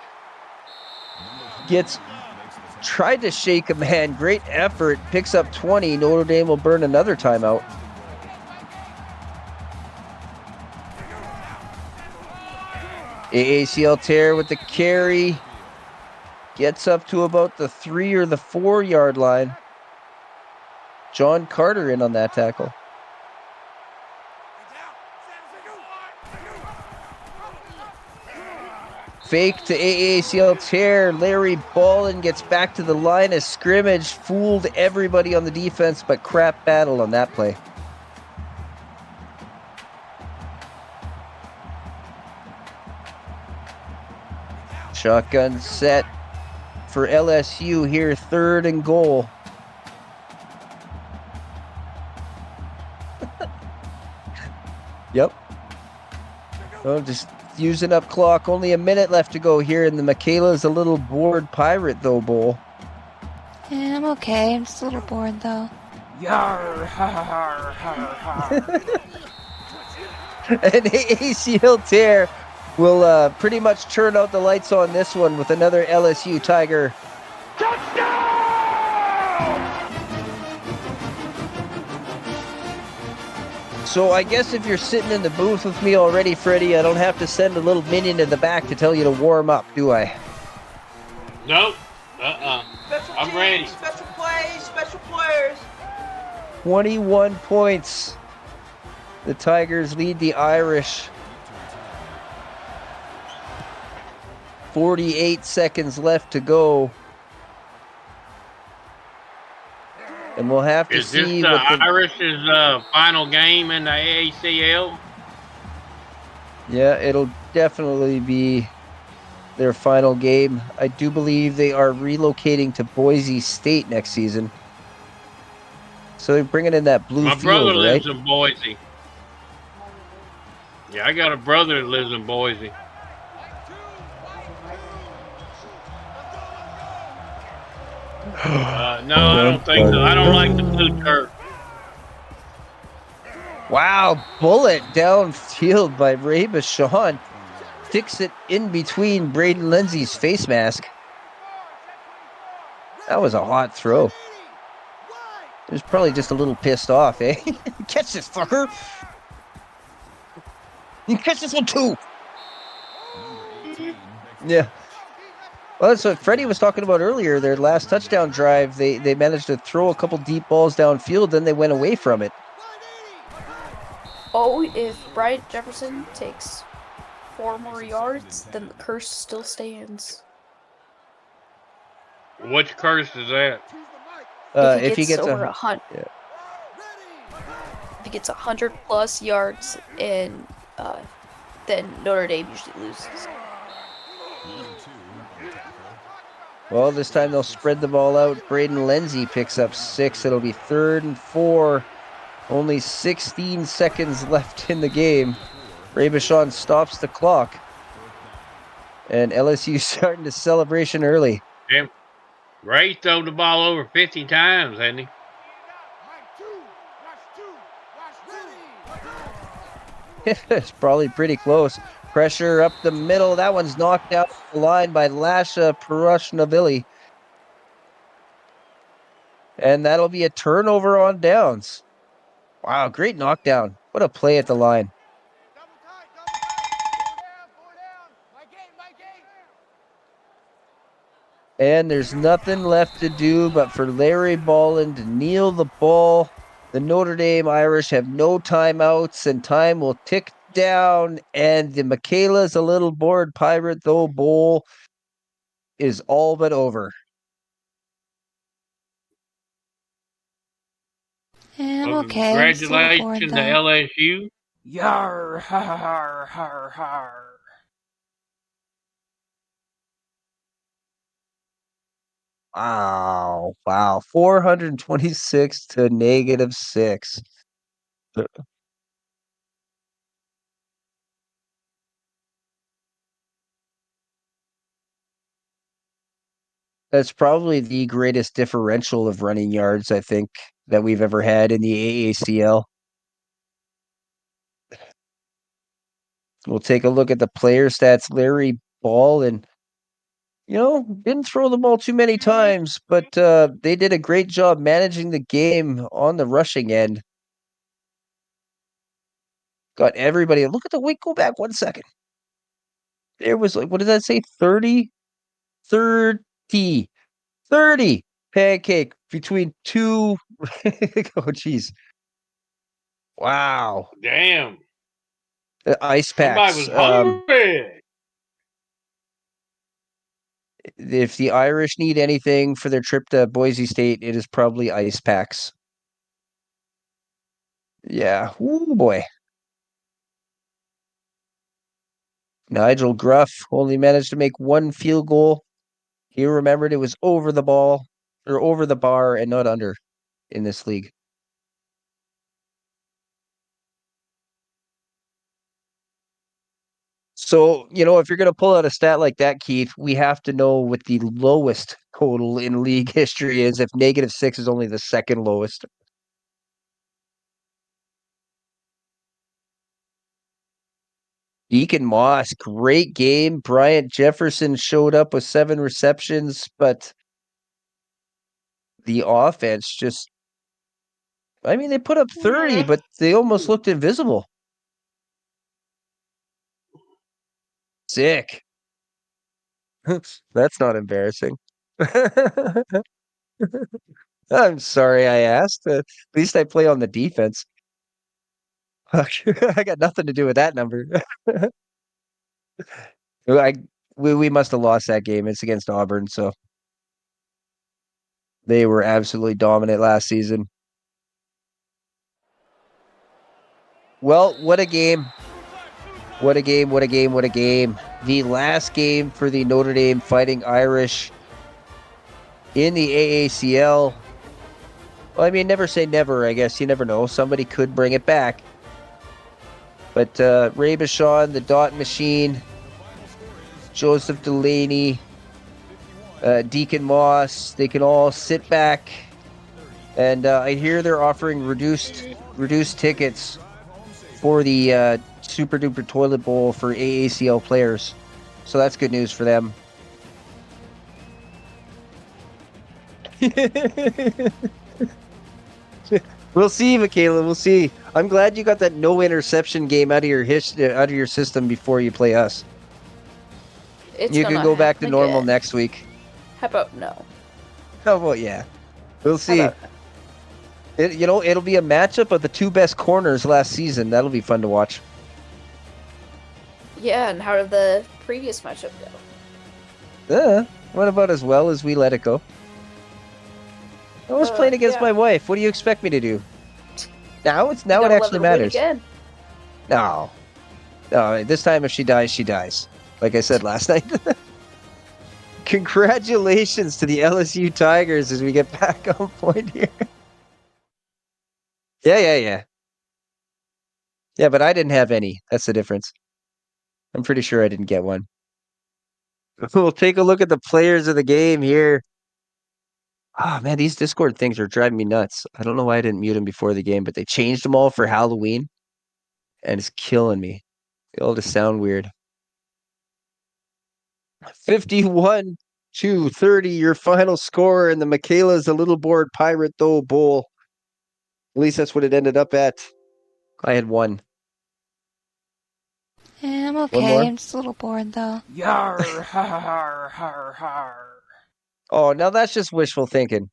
Tried to shake a man. Great effort. Picks up 20. Notre Dame will burn another timeout. AACL Tear with the carry. Gets up to about the 3 or the 4 yard line. John Carter in on that tackle. Fake to AACL Tear. Larry Ballin gets back to the line of scrimmage. Fooled everybody on the defense, but crap battle on that play. Shotgun set for LSU here, 3rd and goal. Yep. Oh, just using up clock. Only a minute left to go here, and the Michaela's a little bored pirate, though, Bull. Yeah, I'm okay. I'm just a little bored, though. Yar, har, har, har, har. An AACL tear will pretty much turn out the lights on this one with another LSU Tiger. So I guess if you're sitting in the booth with me already, Freddie, I don't have to send a little minion in the back to tell you to warm up, do I? Nope. Special I'm teams, ready. special plays, special players. 21 points. The Tigers lead the Irish. 48 seconds left to go. And we'll have to Is this see the what the Irish's final game in the AACL? Yeah, it'll definitely be their final game. I do believe they are relocating to Boise State next season. So they're bringing in that blue My brother field, right? lives in Boise. Yeah, I got a brother that lives in Boise. No, I don't think so. I don't like the blue turf. Wow, bullet downfield by Ray Bashawn. Sticks it in between Braden Lindsay's face mask. That was a hot throw. He was probably just a little pissed off, eh? Catch this fucker. You catch this one too. Yeah. Well, that's what Freddie was talking about earlier. Their last touchdown drive, they managed to throw a couple deep balls downfield, then they went away from it. Oh, if Bryant Jefferson takes 4 more yards, then the curse still stands. Which curse is that? If he gets over 100, yeah. if he gets 100+ yards, and then Notre Dame usually loses. Well, this time they'll spread the ball out. Braden Lindsay picks up 6. It'll be 3rd and 4. Only 16 seconds left in the game. Ray Bashawn stops the clock. And LSU starting to celebration early. Damn. Ray thrown the ball over 50 times, hasn't he? It's probably pretty close. Pressure up the middle. That one's knocked out the line by Lasha Parashnavilli. And that'll be a turnover on downs. Wow, great knockdown. What a play at the line. And there's nothing left to do but for Larry Ballin to kneel the ball. The Notre Dame Irish have no timeouts, and time will tick down. And the Michaela's a little bored pirate, though, bowl is all but over. Yeah, I'm Well, okay. I'm just a little bored, congratulations to though. LSU. Yar, har, har, har, har. Wow. 426 to -6. That's probably the greatest differential of running yards, I think, that we've ever had in the AACL. We'll take a look at the player stats. Larry Ball, and didn't throw the ball too many times, but they did a great job managing the game on the rushing end. Got everybody. Look at the wait. Go back 1 second. There was what did that say? 30 pancake between two. Oh, jeez. Wow. Damn. Ice Somebody packs. was hungry. If the Irish need anything for their trip to Boise State, it is probably ice packs. Yeah. Ooh, boy. Nigel Gruff only managed to make 1 field goal. He remembered it was over the ball or over the bar and not under in this league. So, if you're going to pull out a stat like that, Keith, we have to know what the lowest total in league history is if -6 is only the second lowest. Deacon Moss, great game. Bryant Jefferson showed up with 7 receptions, but the offense just, they put up 30, but they almost looked invisible. Sick. That's not embarrassing. I'm sorry I asked. At least I play on the defense. I got nothing to do with that number. I we must have lost that game. It's against Auburn, so they were absolutely dominant last season. Well, what a game. What a game, what a game, what a game. The last game for the Notre Dame Fighting Irish in the AACL. Well, never say never, I guess. You never know. Somebody could bring it back. But Ray Bashan, the Dot Machine, Joseph Delaney, Deacon Moss, they can all sit back. And I hear they're offering reduced tickets for the Super Duper Toilet Bowl for AACL players. So that's good news for them. We'll see, Michaela. We'll see. I'm glad you got that no interception game out of your system before you play us. You can go back to normal next week. How about no? Oh well, yeah. We'll see. It'll be a matchup of the 2 best corners last season. That'll be fun to watch. Yeah, and how did the previous matchup go? What about as well as we let it go? I was playing against my wife. What do you expect me to do? Now it actually matters. No. This time if she dies, she dies. Like I said last night. Congratulations to the LSU Tigers as we get back on point here. Yeah. Yeah, but I didn't have any. That's the difference. I'm pretty sure I didn't get one. We'll take a look at the players of the game here. Oh, man, these Discord things are driving me nuts. I don't know why I didn't mute them before the game, but they changed them all for Halloween, and it's killing me. They all just sound weird. 51-30, your final score, and the Michaela's a little bored pirate, though, bowl. At least that's what it ended up at. I had 1. Yeah, I'm okay. I'm just a little bored, though. Yar, har, har, har. Oh, now that's just wishful thinking.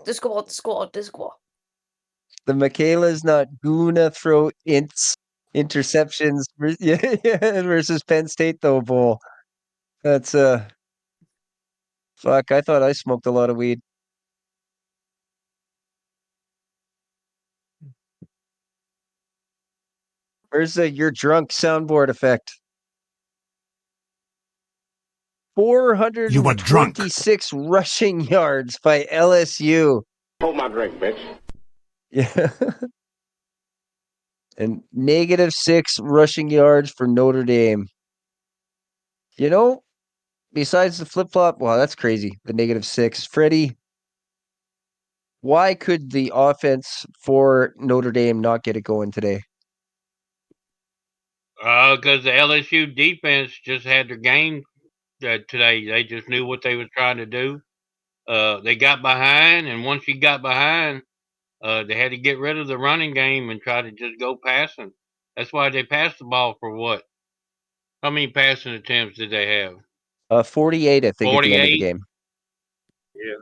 Disco. The Michaela's not gonna throw interceptions versus Penn State, though, bowl. That's fuck. I thought I smoked a lot of weed. Where's the "you're drunk" soundboard effect? 426 rushing yards by LSU. Hold my drink, bitch. Yeah. And -6 rushing yards for Notre Dame. Besides the flip-flop, wow, that's crazy. The -6. Freddie, why could the offense for Notre Dame not get it going today? Because the LSU defense just had their game today. They just knew what they was trying to do. They got behind, and once you got behind, they had to get rid of the running game and try to just go passing. That's why they passed the ball for what? How many passing attempts did they have? 48, I think, at the end of the 48? game. Yeah.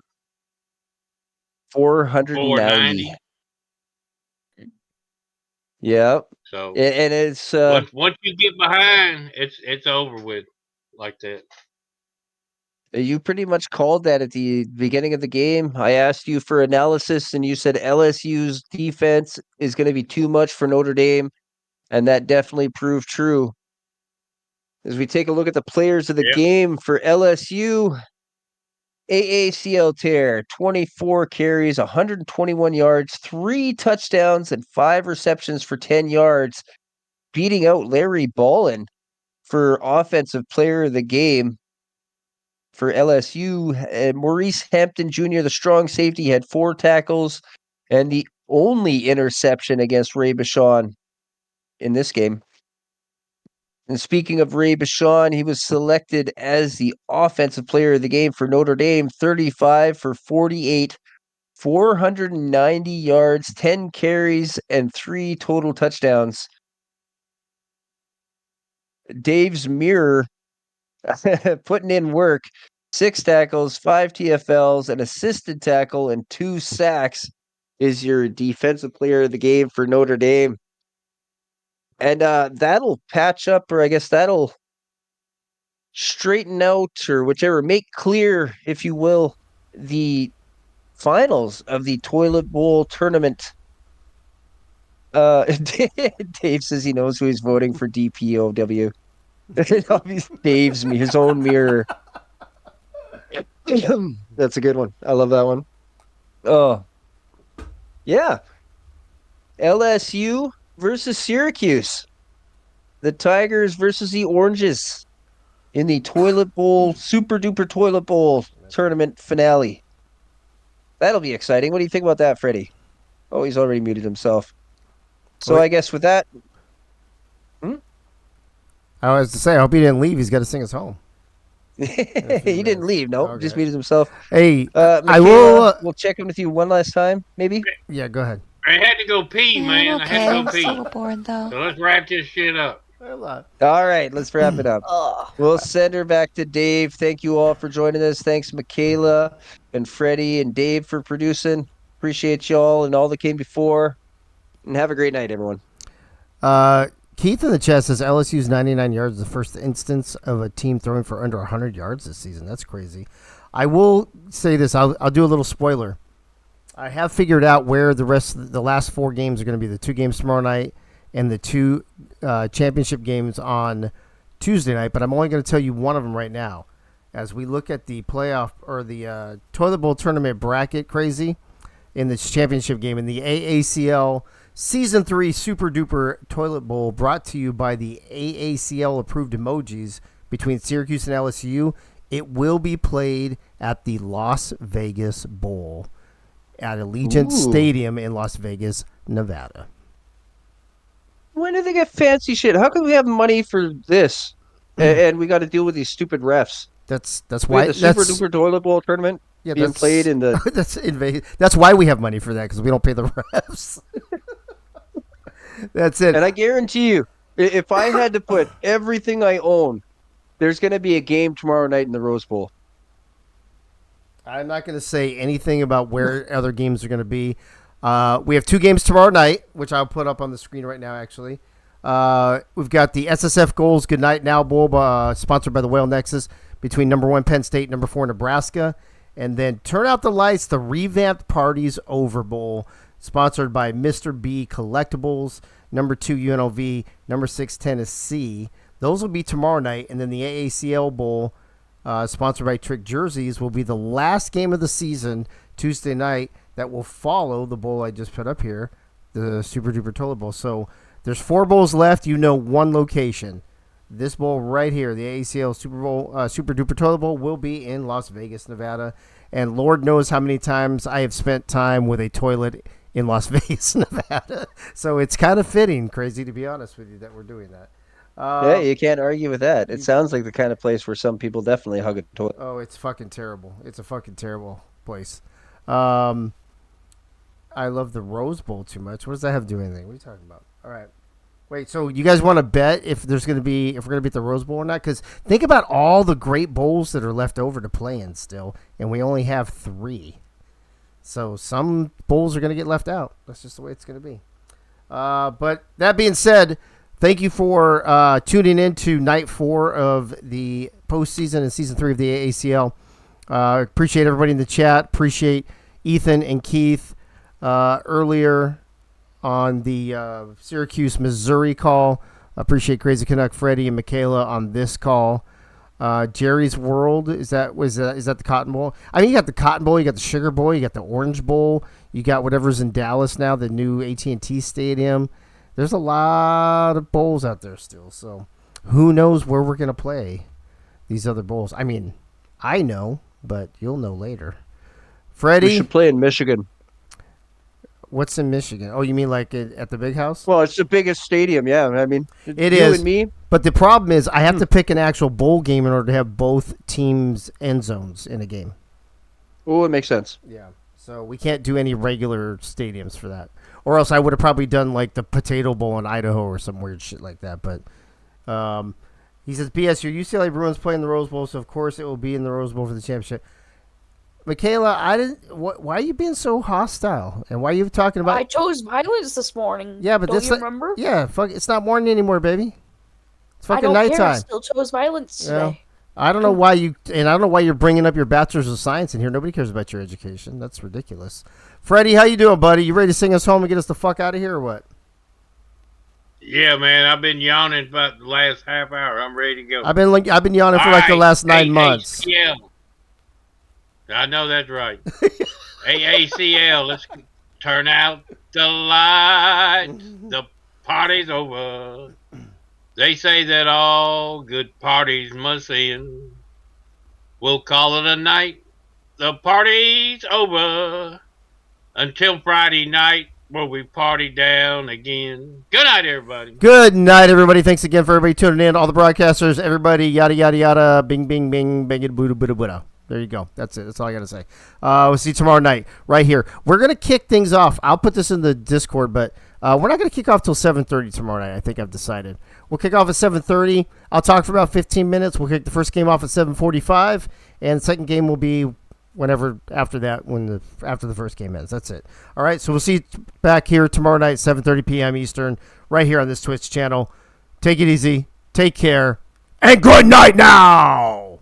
490. Yep. So and it's once you get behind, it's over with like that. You pretty much called that at the beginning of the game. I asked you for analysis, and you said LSU's defense is going to be too much for Notre Dame, and that definitely proved true. As we take a look at the players of the game for LSU, AACL Tear, 24 carries, 121 yards, 3 touchdowns, and 5 receptions for 10 yards. beating out Larry Ballin for Offensive Player of the Game for LSU. Maurice Hampton Jr., the strong safety, had 4 tackles and the only interception against Ray Bashan in this game. And speaking of Ray Bashan, he was selected as the Offensive Player of the Game for Notre Dame, 35 for 48, 490 yards, 10 carries, and 3 total touchdowns. Dave's Mirror putting in work, 6 tackles, 5 TFLs, an assisted tackle, and 2 sacks, is your Defensive Player of the Game for Notre Dame. And that'll patch up, or I guess that'll straighten out, or whichever, make clear, if you will, the finals of the Toilet Bowl tournament. Dave says he knows who he's voting for DPOW. Dave's his own mirror. That's a good one. I love that one. Oh, yeah. LSU versus Syracuse. The Tigers versus the Oranges in the Toilet Bowl, Super Duper Toilet Bowl tournament finale. That'll be exciting. What do you think about that, Freddie? Oh, he's already muted himself. So I guess with that... I was to say, I hope he didn't leave. He's got to sing us home. He didn't leave. No, Okay. just muted himself. Hey, I will. We'll check in with you one last time, maybe. Yeah, go ahead. I had to go pee, man. Okay, I had to I'm go pee. so bored though. So let's wrap this shit up. All right, let's wrap it up. We'll send her back to Dave. Thank you all for joining us. Thanks, Michaela and Freddie and Dave for producing. Appreciate y'all and all that came before. And have a great night, everyone. Keith in the chat says LSU's 99 yards is the first instance of a team throwing for under 100 yards this season. That's crazy. I will say this. I'll do a little spoiler. I have figured out where the last 4 games are going to be. The 2 games tomorrow night and the 2 championship games on Tuesday night. But I'm only going to tell you one of them right now. As we look at the playoff or the Toilet Bowl tournament bracket crazy in this championship game in the AACL Season 3 Super Duper Toilet Bowl, brought to you by the AACL approved emojis between Syracuse and LSU. It will be played at the Las Vegas Bowl at Allegiant Stadium in Las Vegas, Nevada. When do they get fancy shit? How come we have money for this and we got to deal with these stupid refs? That's why the Super Duper Toilet Bowl tournament being played in the. That's in Vegas. That's why we have money for that, because we don't pay the refs. That's it. And I guarantee you, if I had to put everything I own, there's going to be a game tomorrow night in the Rose Bowl. I'm not going to say anything about where other games are going to be. We have 2 games tomorrow night, which I'll put up on the screen right now, actually. We've got the SSF Goals Good Night Now Bowl, sponsored by the Whale Nexus, between number 1 Penn State, number 4 Nebraska. And then Turn Out the Lights, the revamped Parties Over Bowl, sponsored by Mr. B Collectibles, number 2 UNLV, number 6 Tennessee. Those will be tomorrow night. And then the AACL Bowl, sponsored by Trick Jerseys, will be the last game of the season, Tuesday night, that will follow the bowl I just put up here, the Super Duper Toilet Bowl. So there's 4 bowls left. You know, 1 location. This bowl right here, the AACL Super Duper Toilet Bowl, will be in Las Vegas, Nevada. And Lord knows how many times I have spent time with a toilet in Las Vegas, Nevada. So it's kind of fitting, crazy to be honest with you, that we're doing that. Yeah, you can't argue with that. It sounds like the kind of place where some people definitely hug a toilet. Oh, it's fucking terrible. It's a fucking terrible place. I love the Rose Bowl too much. What does that have to do with anything? What are you talking about? All right. Wait, so you guys want to bet if we're going to be at the Rose Bowl or not? Because think about all the great bowls that are left over to play in still, and we only have 3. So some bowls are going to get left out. That's just the way it's going to be. But that being said, thank you for tuning in to night 4 of the postseason and season 3 of the AACL. Appreciate everybody in the chat. Appreciate Ethan and Keith earlier on the Syracuse, Missouri call. Appreciate Crazy Canuck, Freddie, and Michaela on this call. Jerry's World, is that the Cotton Bowl? I mean, you got the Cotton Bowl, you got the Sugar Bowl, you got the Orange Bowl, you got whatever's in Dallas now, the new AT&T Stadium. There's a lot of bowls out there still, so who knows where we're going to play these other bowls. I mean, I know, but you'll know later. Freddie? We should play in Michigan. What's in Michigan? Oh, you mean like at the big house? Well, it's the biggest stadium, yeah. I mean, It you is. and me. But the problem is I have to pick an actual bowl game in order to have both teams' end zones in a game. Oh, it makes sense. Yeah. So we can't do any regular stadiums for that. Or else I would have probably done like the Potato Bowl in Idaho or some weird shit like that. But he says, P.S. Your UCLA Bruins play in the Rose Bowl, so of course it will be in the Rose Bowl for the championship. Michaela, why are you being so hostile? And why are you talking about... I chose violence this morning. Yeah, but don't this... you remember? Yeah, fuck, it's not morning anymore, baby. It's fucking I don't nighttime. care. I still chose violence today. Yeah. I don't know why you're bringing up your bachelor's of science in here. Nobody cares about your education. That's ridiculous. Freddie, how you doing, buddy? You ready to sing us home and get us the fuck out of here or what? Yeah, man, I've been yawning about the last half hour. I'm ready to go. I've been yawning for like the last 9 months. AACL. I know that's right. AACL, let's turn out the lights. The party's over. They say that all good parties must end. We'll call it a night. The party's over. Until Friday night, where we party down again. Good night, everybody. Good night, everybody. Thanks again for everybody tuning in. All the broadcasters, everybody, yada, yada, yada, bing, bing, bing, bing, buddha, buddha, buddha. There you go. That's it. That's all I got to say. We'll see you tomorrow night right here. We're going to kick things off. I'll put this in the Discord, but we're not going to kick off till 7:30 tomorrow night. I think I've decided. We'll kick off at 7:30. I'll talk for about 15 minutes. We'll kick the first game off at 7:45, and the second game will be whenever after that, after the first game ends. That's it. All right, so we'll see you back here tomorrow night, 7:30 p.m. Eastern, right here on this Twitch channel. Take it easy. Take care. And good night now!